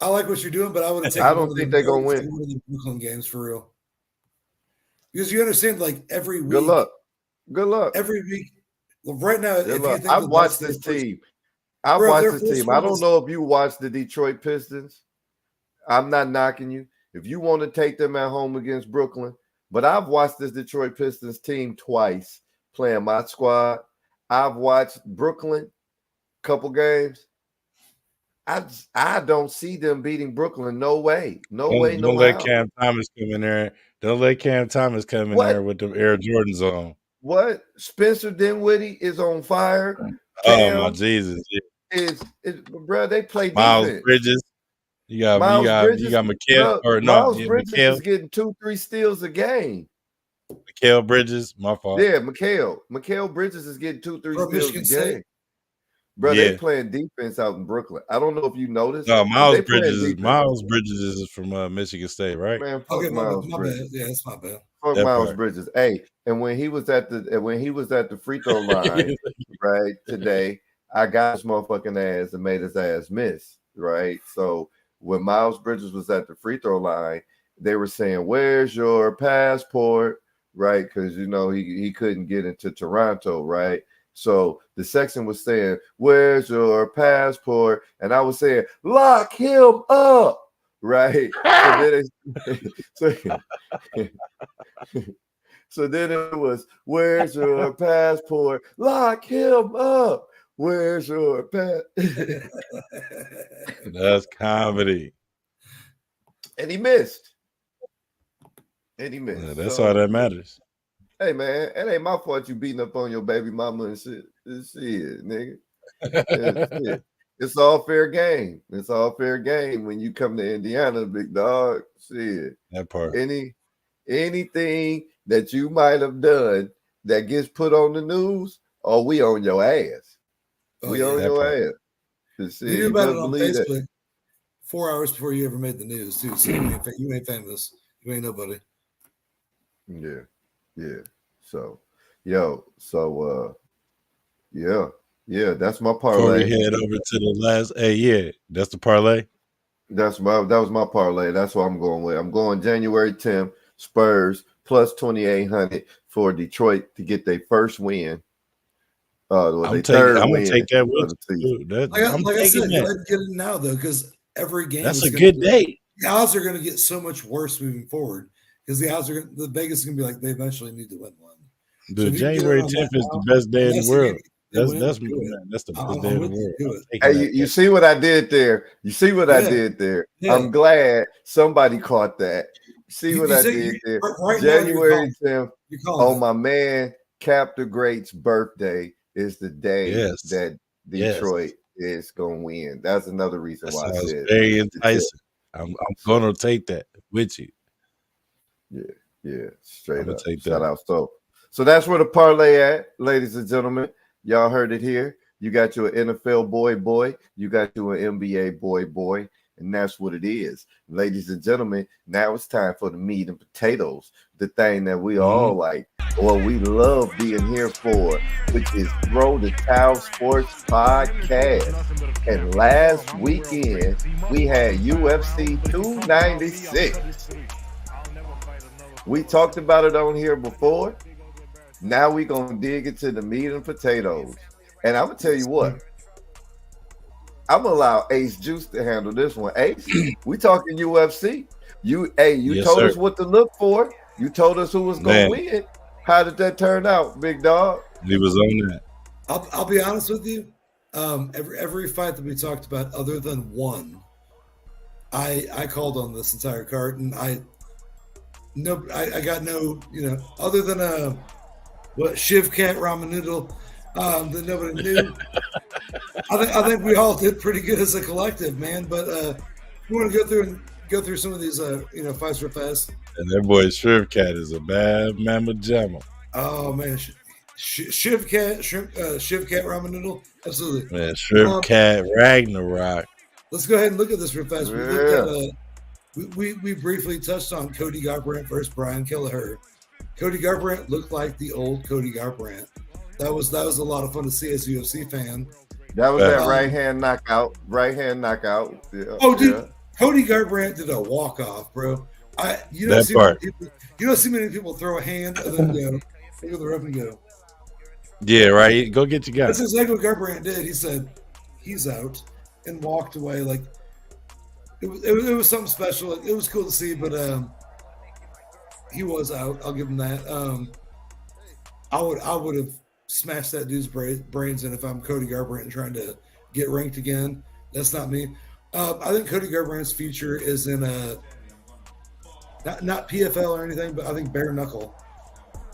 I like what you're doing, but I would have taken. I don't think they're gonna win one of the Brooklyn games for real. Because you understand, like every week. Good luck. Every week, right now. I've watched this team. I don't know if you watched the Detroit Pistons. I'm not knocking you. If you want to take them at home against Brooklyn, but I've watched this Detroit Pistons team twice playing my squad. I've watched Brooklyn a couple games. I don't see them beating Brooklyn. No way. Don't let Cam Thomas come in there. Don't let Cam Thomas come in there with the Air Jordans on. What? Spencer Dinwiddie is on fire. Oh my Jesus! Bro, they play Miles defense. Bridges. You got Mikal Bridges is getting 2-3 steals a game. Mikal Bridges, my fault. Yeah, Mikal Bridges is getting 2-3 steals a game. Bro, they playing defense out in Brooklyn. I don't know if you noticed. No, Miles Bridges is from Michigan State, right? Man, fuck Miles Bridges. Bad. Yeah, that's my bad. Fuck Miles Bridges. Hey, and when he was at the free throw line, right, today, I got his motherfucking ass and made his ass miss, right? So when Miles Bridges was at the free throw line, they were saying, "Where's your passport?" Right? Because he couldn't get into Toronto, right? So the section was saying, "Where's your passport?" And I was saying, "Lock him up," right? So then it was, where's your passport? Lock him up. Where's your passport? That's comedy. And he missed. Yeah, that's all that matters. Hey, man, it ain't my fault you beating up on your baby mama and shit. Shit, nigga. It's all fair game. It's all fair game when you come to Indiana, big dog. Shit. That part. Anything that you might have done that gets put on the news, we on your ass. We on your ass. You knew about it on Facebook that. 4 hours before you ever made the news, too. So you ain't famous. You ain't nobody. Yeah. So, that's my parlay. Before we head over to the last, that's the parlay. That was my parlay. That's what I'm going with. I'm going January 10th, Spurs plus 2,800 for Detroit to get their first win. I'm gonna take that with you. Like I said, go ahead and get it now though, because every game that's a good day. The odds are going to get so much worse moving forward because the odds are the Vegas is going to be like they eventually need to win one. The January 10th is the best day in the world. That's the best day in the world. Hey, you see what I did there? I did there? Yeah. I'm glad somebody caught that. See what I did there? Right January 10th on my man Cap the Great's birthday is the day that Detroit is going to win. That's another reason why I said very enticing. I'm going to take that with you. Yeah, straight up. Shout out. So that's where the parlay at, ladies and gentlemen. Y'all heard it here. You got your NFL boy. You got your NBA boy. And that's what it is. Ladies and gentlemen, now it's time for the meat and potatoes, the thing that we all like, or we love being here for, which is Throw the Towel Sports Podcast. And last weekend, we had UFC 296. We talked about it on here before. Now we're going to dig into the meat and potatoes. And I'm going to tell you what. I'm gonna allow Ace Juice to handle this one. Ace, we talking UFC. You told us what to look for. You told us who was gonna win. How did that turn out, big dog? He was on that. I'll be honest with you. Every fight that we talked about, other than one, I called on this entire card, and I got no, other than Shiv Cat Ramen Noodle. That nobody knew. I think we all did pretty good as a collective, man. But we want to go through some of these fights real fast. And that boy Shrimp Cat is a bad mamma jamma. Oh man, Shiv Cat Ramen Noodle, absolutely. Man, Shrimp Cat Ragnarok. Let's go ahead and look at this real fast. We looked at we briefly touched on Cody Garbrandt versus Brian Kelleher. Cody Garbrandt looked like the old Cody Garbrandt. That was a lot of fun to see as a UFC fan. That was that right hand knockout. Yeah, dude, Cody Garbrandt did a walk off, bro. You don't see many people throw a hand and then go to the ref and go. Yeah, right. Go get your guy. That's exactly what Garbrandt did. He said he's out and walked away. Like it was something special. It was cool to see, but he was out. I'll give him that. I would have smashed that dude's brains in if I'm Cody Garbrandt and trying to get ranked again. That's not me. I think Cody Garbrandt's future is in not PFL or anything, but I think bare knuckle.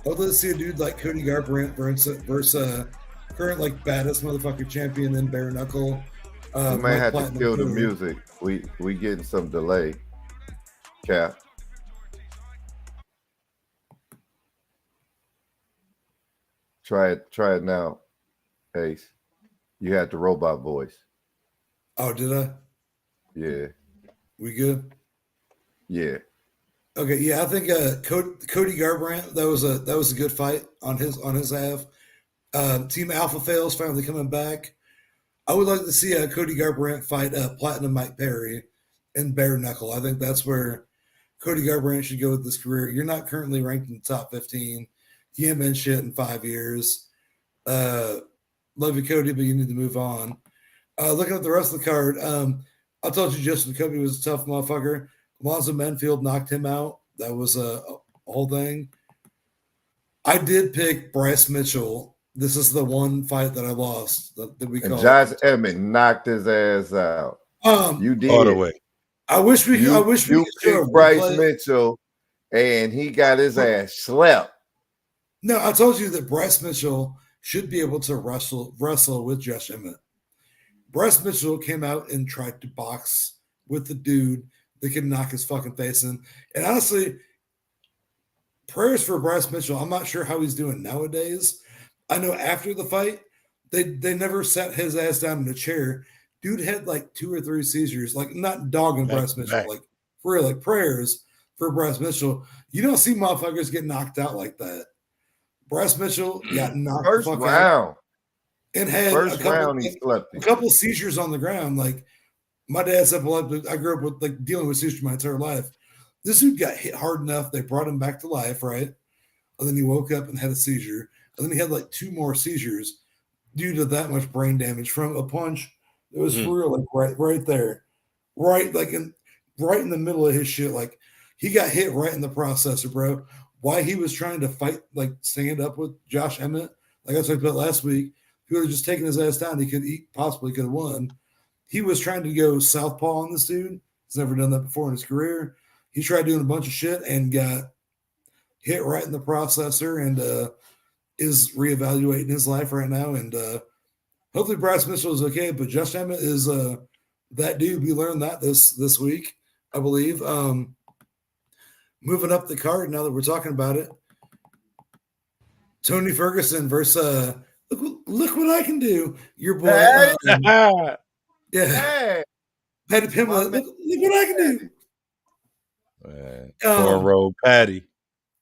I'd love to see a dude like Cody Garbrandt versus current baddest motherfucker champion in bare knuckle. We might have to kill the music. We getting some delay. Cap. Try it now, Ace. You had the robot voice. Oh, did I? Yeah. We good? Yeah. Okay. Yeah, I think Cody Garbrandt. That was a good fight on his half. Team Alpha Fails finally coming back. I would like to see Cody Garbrandt fight Platinum Mike Perry in bare knuckle. I think that's where Cody Garbrandt should go with this career. You're not currently ranked in the top 15. You haven't been shit in 5 years. Love you, Cody, but you need to move on. Looking at the rest of the card, I told you Justin Kobe was a tough motherfucker. Lonzo Menfield knocked him out. That was a whole thing. I did pick Bryce Mitchell. This is the one fight that I lost that we called. Josh Emmett knocked his ass out. You did. All the way. I wish we could show Bryce Mitchell, and he got his ass slapped. No, I told you that Bryce Mitchell should be able to wrestle with Josh Emmett. Bryce Mitchell came out and tried to box with the dude that could knock his fucking face in. And honestly, prayers for Bryce Mitchell. I'm not sure how he's doing nowadays. I know after the fight, they never sat his ass down in a chair. Dude had like 2 or 3 seizures, like not dogging Bryce Mitchell, like for real, like prayers for Bryce Mitchell. You don't see motherfuckers get knocked out like that. Bryce Mitchell got knocked first the fuck round out and had first round. He slept a couple seizures on the ground. Like my dad's epileptic. I grew up with like dealing with seizures my entire life. This dude got hit hard enough. They brought him back to life, right? And then he woke up and had a seizure. And then he had like 2 more seizures due to that much brain damage from a punch. It was for real, like right there, right in the middle of his shit. Like he got hit right in the processor, bro. Why he was trying to fight, like stand up with Josh Emmett, like I talked about last week. If he would have just taken his ass down, he possibly could have won. He was trying to go southpaw on this dude. He's never done that before in his career. He tried doing a bunch of shit and got hit right in the processor and is reevaluating his life right now. And hopefully Bryce Mitchell is okay, but Josh Emmett is that dude. We learned that this week, I believe. Moving up the card now that we're talking about it. Tony Ferguson versus look what I can do. Your boy. Yeah. Hey. Patty Pimblett. Look what I can do. Cornrow Patty.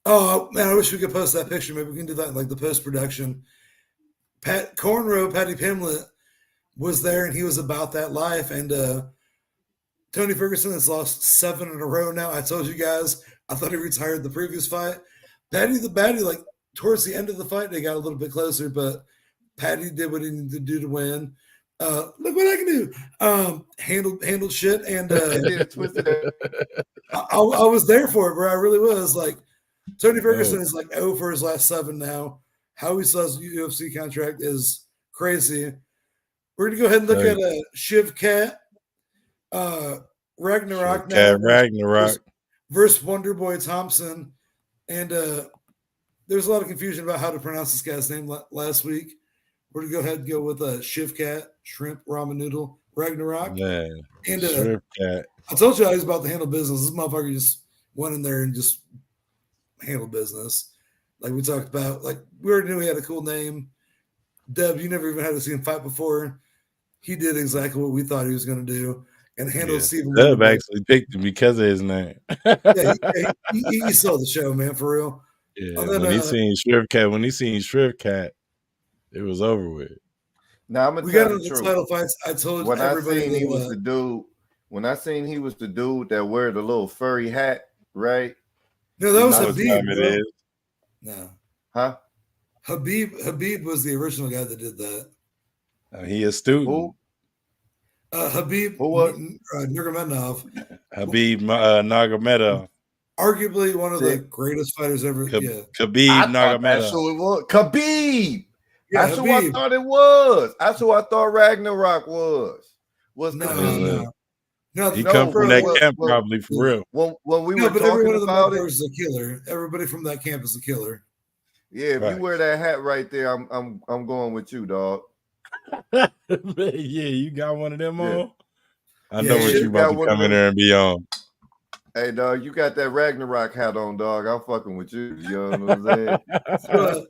Oh man, I wish we could post that picture. Maybe we can do that in like the post-production. Cornrow Patty Pimblett was there and he was about that life. And Tony Ferguson has lost 7 in a row now. I told you guys, I thought he retired the previous fight. Patty the Batty, like towards the end of the fight, they got a little bit closer, but Patty did what he needed to do to win. Look what I can do. Handled shit. And I was there for it, bro. I really was. Like Tony Ferguson is like 0 for his last 7 now. How he saw his UFC contract is crazy. We're going to go ahead and look at Shiv Cat. Ragnarok versus Wonder Boy Thompson. And there's a lot of confusion about how to pronounce this guy's name last week. We're going to go ahead and go with Shiv Cat, Shrimp, Ramen Noodle, Ragnarok. Yeah, and Shrimp Cat. I told you I was about to handle business. This motherfucker just went in there and just handled business. Like we talked about, like we already knew he had a cool name. Deb, you never even had to see him fight before. He did exactly what we thought he was going to do and handled Stephen. Deb actually picked him because of his name. He saw the show, man, for real. Yeah, then, when he seen Shrimp Cat, it was over with. Now I'm gonna we got into the title fights. I told when everybody I seen he was the dude. When I seen he was the dude that wear the little furry hat, right? No, that was Habib. No, huh? Habib was the original guy that did that. He a student. Who? Habib Nurmagomedov. Habib Nurmagomedov. Arguably one of the greatest fighters ever. Khabib Nurmagomedov. That's who it was. Khabib. Yeah, that's who I thought it was. That's who I thought Ragnarok was. No, he come from that camp probably for real. When we were talking about it, is a killer. Everybody from that camp is a killer. Yeah, if you wear that hat right there, I'm going with you, dog. Yeah, you got one of them on. I know what you about to come in there and be on. Hey, dog, you got that Ragnarok hat on, dog. I'm fucking with you. You know what I'm saying?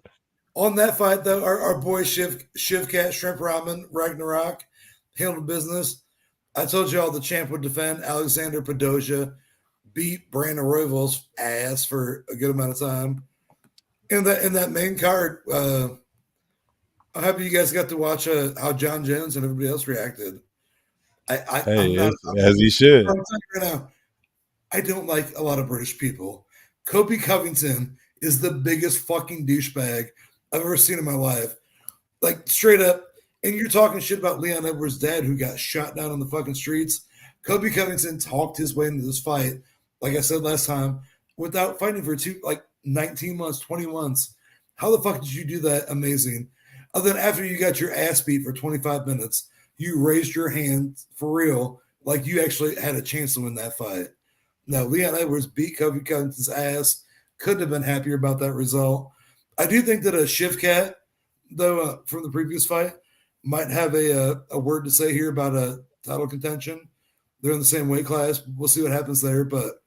On that fight, though, our boy Shiv Cat, Shrimp Ramen, Ragnarok, handled business. I told you all the champ would defend. Alexander Padoja beat Brandon Royval's ass for a good amount of time. In that main card, I'm happy you guys got to watch how John Jones and everybody else reacted. As he should. Right now, I don't like a lot of British people. Kobe Covington is the biggest fucking douchebag I've ever seen in my life. Like, straight up. And you're talking shit about Leon Edwards' dad who got shot down on the fucking streets. Kobe Covington talked his way into this fight, like I said last time, without fighting for 19 months, 20 months. How the fuck did you do that? Amazing. Other than after you got your ass beat for 25 minutes, you raised your hand for real, like you actually had a chance to win that fight. Now, Leon Edwards beat Kobe Covington's ass. Couldn't have been happier about that result. I do think that a Shivkat, though, from the previous fight, might have a word to say here about a title contention. They're in the same weight class. We'll see what happens there. But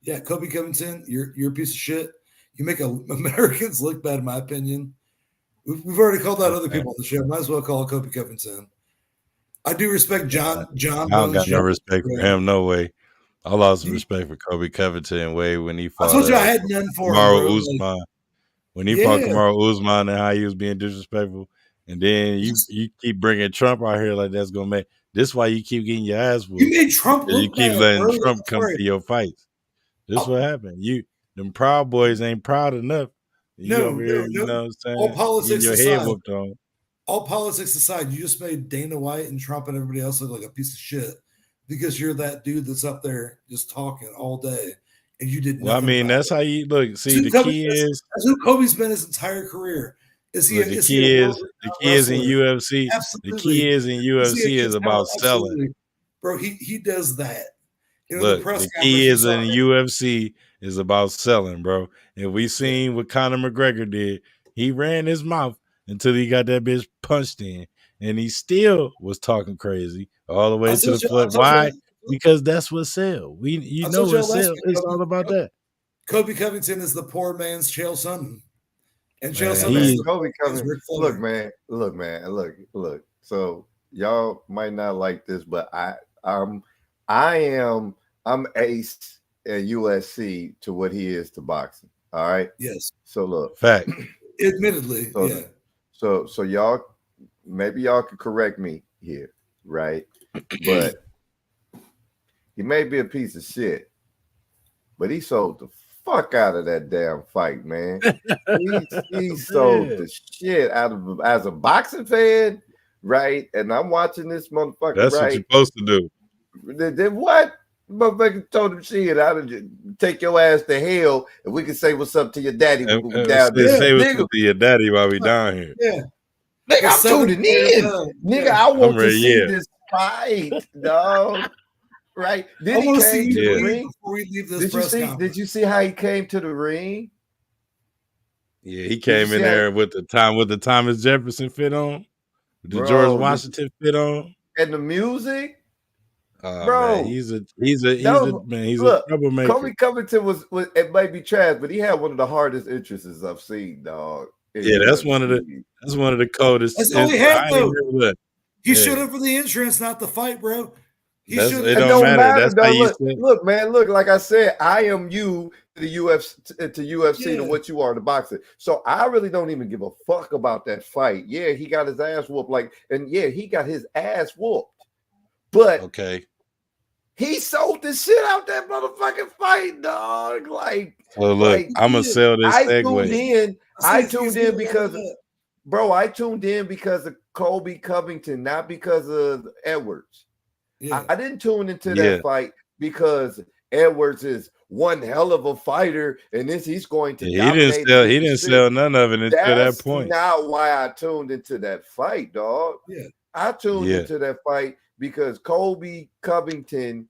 yeah, Kobe Covington, you're a piece of shit. You make Americans look bad, in my opinion. We've already called out other people on the show. Might as well call Kobe Covington. I do respect John. I don't got no respect for him. No way. I lost respect for Kobe Covington way when he fought. I told you I had none for Kamaru Usman. When he fought Kamaru Usman and how he was being disrespectful, and then you keep bringing Trump out here like that's gonna make this why you keep getting your ass whooped. You made Trump look you keep bad, letting bro. Trump come to your fights. This what happened. Them Proud Boys ain't proud enough. You know what I'm saying? All politics your aside, head whooped on. All politics aside, you just made Dana White and Trump and everybody else look like a piece of shit because you're that dude that's up there just talking all day, and you did. Well, I mean, that's how you look. See, the key is that's who Kobe's been his entire career. Is he? The key is in UFC. Absolutely. The key is in UFC is about selling, bro. He does that. Look, the key is in UFC is about selling, bro. And we seen what Conor McGregor did. He ran his mouth until he got that bitch punched in, and he still was talking crazy all the way to the floor. Why? Because that's what sells. You know what sells. It's all about that. Kobe Covington is the poor man's Chael Sonnen. And Chael Sonnen is Kobe Covington. Look, man. So y'all might not like this, but I'm ace at USC to what he is to boxing. All right. Yes. So look. Fact. Admittedly. Yeah. So y'all, maybe y'all could correct me here, right? But he may be a piece of shit, but he sold the fuck out of that damn fight, man. he sold the shit out of as a boxing fan, right? And I'm watching this motherfucker. That's right? What you're supposed to do. Then what? Motherfucker told him shit. I'll take your ass to hell, and we can say what's up to your daddy. Down there. Say what's up to your daddy while we down here. Yeah, nigga, I'm tuning in. Nigga, I want to see this fight, dog. Right? Then he came to the ring. Before we leave this did you see how he came to the ring? Yeah, he came in there with the Thomas Jefferson fit on, the George Washington fit on, and the music. Bro, man, he's a troublemaker. Kobe Covington was it might be trash, but he had one of the hardest entrances I've seen, dog. Yeah, that's one of the coldest. That's all he had, though. He showed up for the entrance, not the fight, bro. It don't matter. That's how you look, man. Look, like I said, I am you to the UFC to what you are to boxing. So I really don't even give a fuck about that fight. Yeah, he got his ass whooped, he got his ass whooped. But okay, he sold the shit out that motherfucking fight, dog. I'm gonna sell this segue. I tuned in because of Kobe Covington, not because of Edwards. Yeah. I didn't tune into that fight because Edwards is one hell of a fighter, and he's going to. He didn't sell none of it until that point. That's not why I tuned into that fight, dog. Yeah, I tuned into that fight because Kobe Covington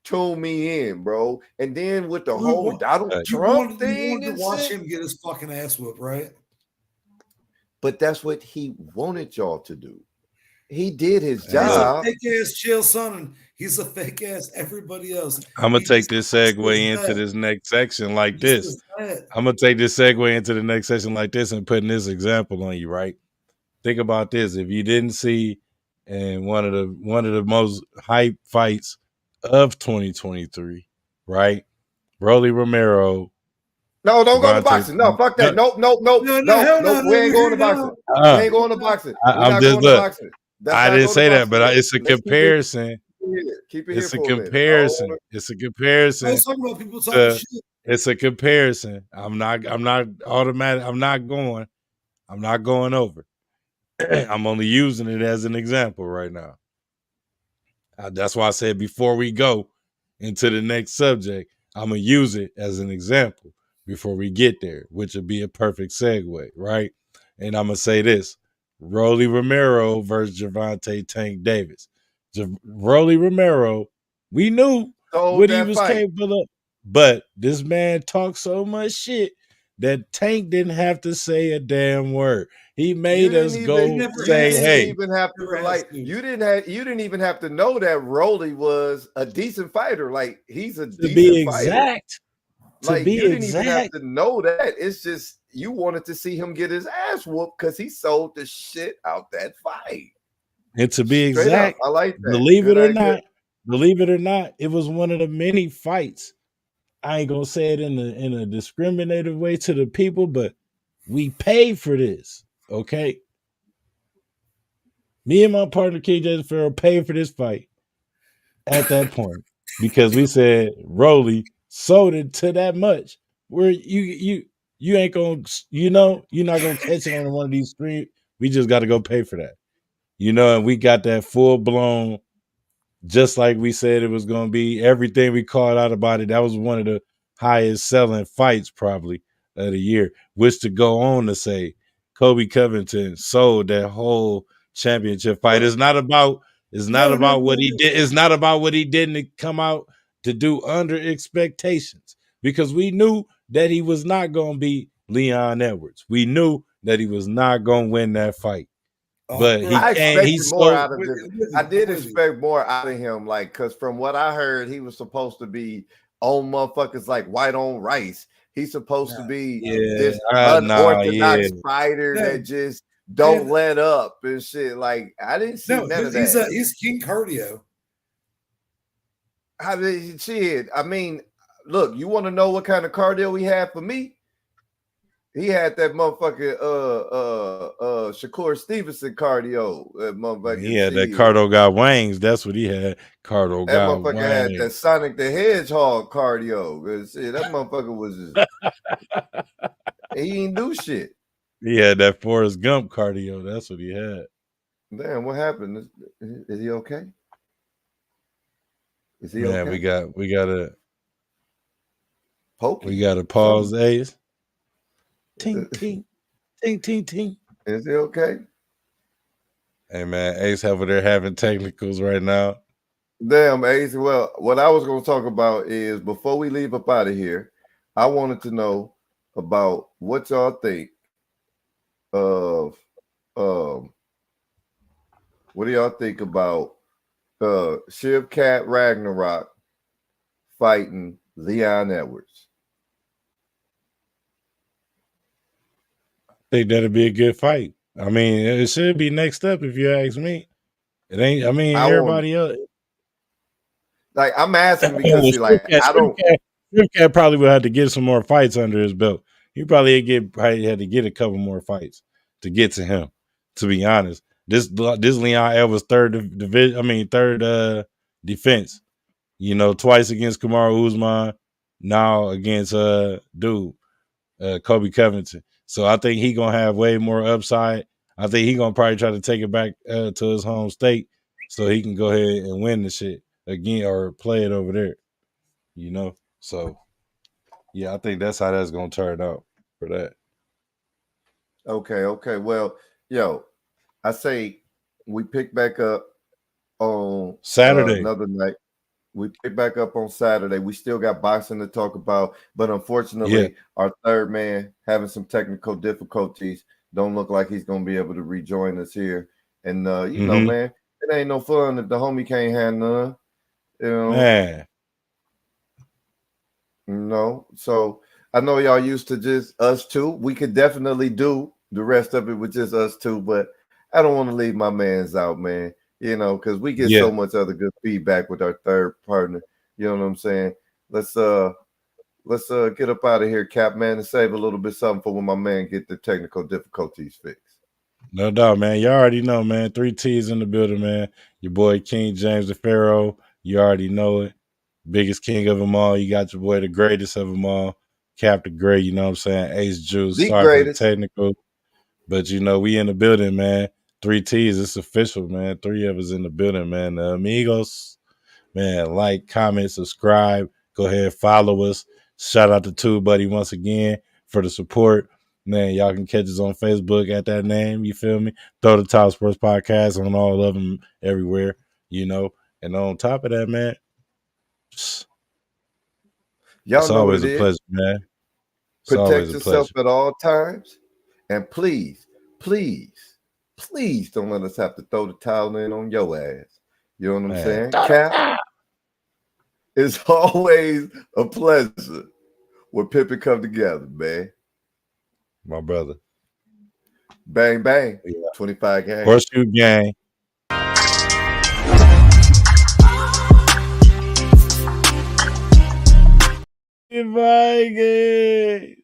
tuned me in, bro. And then with the whole Donald Trump thing, you wanted to watch him get his fucking ass whooped, right? But that's what he wanted y'all to do. He did his job. He's a fake ass Chael Sonnen. He's a fake ass everybody else. I'm gonna take this segue into this next section like this. I'm gonna take this segue into the next section like this and putting this example on you, right? Think about this. If you didn't see in one of the most hype fights of 2023, right? Rolly Romero. No, don't go to boxing. No, fuck that. Nope. We ain't going to boxing. We ain't going to boxing. I'm just boxing. I didn't say that, but it's a comparison. Keep it here. It's a comparison. It's a comparison. It's a comparison. I'm not automatic. I'm not going over. I'm only using it as an example right now. That's why I said before we go into the next subject, I'm going to use it as an example before we get there, which would be a perfect segue, right? And I'm going to say this. Rolly Romero versus Gervonta Tank Davis. Rolly Romero, we knew what he was capable of, but this man talked so much shit that Tank didn't have to say a damn word. He made us go say, "Hey." You didn't even have to know that Rolly was a decent fighter. Like he's a decent fighter. Like you didn't even have to know that. It's just you wanted to see him get his ass whooped because he sold the shit out that fight. And to be exact, I like that. Believe it or not, it was one of the many fights. I ain't gonna say it in a discriminative way to the people, but we paid for this. Okay. Me and my partner KJ Farrell paid for this fight at that point because we said Rolly sold it to that much where you ain't gonna, you're not gonna catch it on one of these streams. We just got to go pay for that, and we got that full blown, just like we said it was gonna be. Everything we called out about it, that was one of the highest selling fights probably of the year. Which to go on to say, Colby Covington sold that whole championship fight. It's not about what he did. It's not about what he didn't come out to do under expectations, because we knew that he was not going to be Leon Edwards. We knew that he was not going to win that fight. But I did expect more out of him, like, because from what I heard, he was supposed to be on motherfuckers like white on rice. He's supposed to be this unorthodox fighter that just don't let up and shit. Like, I didn't see none of that. He's king cardio. How did shit? I mean, look, you want to know what kind of cardio he had for me? He had that motherfucking Shakur Stevenson cardio. That motherfucker. He had that Cardo got wings. That's what he had. Cardo that got motherfucker wings. had that Sonic the Hedgehog cardio. That motherfucker was just, he ain't do shit. He had that Forrest Gump cardio. That's what he had. Damn, what happened? Is he okay? Is he okay? Yeah, we gotta poke. We gotta pause Ace. Ting, ting, ting, ting, ting. Is he okay? Hey man, Ace over there having technicals right now. Damn, Ace. Well, what I was going to talk about is, before we leave up out of here, I wanted to know about what y'all think of what do y'all think about Shiv Cat Ragnarok fighting Leon Edwards? I think that'd be a good fight. I mean, it should be next up if you ask me. It ain't. I mean, everybody else. Like, I'm asking because Shiv Cat probably would have to get some more fights under his belt. He probably had to get a couple more fights to get to him. To be honest, this Leon Edwards third defense. Twice against Kamaru Usman, now against Colby Covington. So I think he gonna have way more upside. I think he gonna probably try to take it back to his home state so he can go ahead and win the shit again or play it over there. So yeah, I think that's how that's gonna turn out for that. Okay. Well, I say we pick back up on Saturday. Another night. We pick back up on Saturday. We still got boxing to talk about, but unfortunately, our third man having some technical difficulties. Don't look like he's going to be able to rejoin us here. And, you know, man, it ain't no fun if the homie can't have none. Man. So I know y'all used to just us two. We could definitely do the rest of it with just us two, but I don't want to leave my mans out, man. Because we get so much other good feedback with our third partner. You know what I'm saying? Let's get up out of here, Cap, man, and save a little bit something for when my man get the technical difficulties fixed. No doubt, man. You already know, man. 3 T's in the building, man. Your boy King James the Pharaoh. You already know it. Biggest king of them all. You got your boy the greatest of them all, Cap the Great. You know what I'm saying? Ace Juice. The Sorry greatest. for the technical, but we in the building, man. 3 T's. It's official, man. 3 of us in the building, man. The amigos, man. Like, comment, subscribe. Go ahead, follow us. Shout out to Tube Buddy once again for the support. Man, y'all can catch us on Facebook at that name. You feel me? Throw the Top Sports Podcast on all of them everywhere, you know. And on top of that, man, Y'all it's know always what a it pleasure, is. man. It's Protect always a yourself pleasure. at all times. And please, please, please don't let us have to throw the towel in on your ass. You know what I'm saying? Cap, it's always a pleasure when Pippen come together, man. My brother. Bang, bang. Yeah. 25 games. Horseshoe gang. Vikings.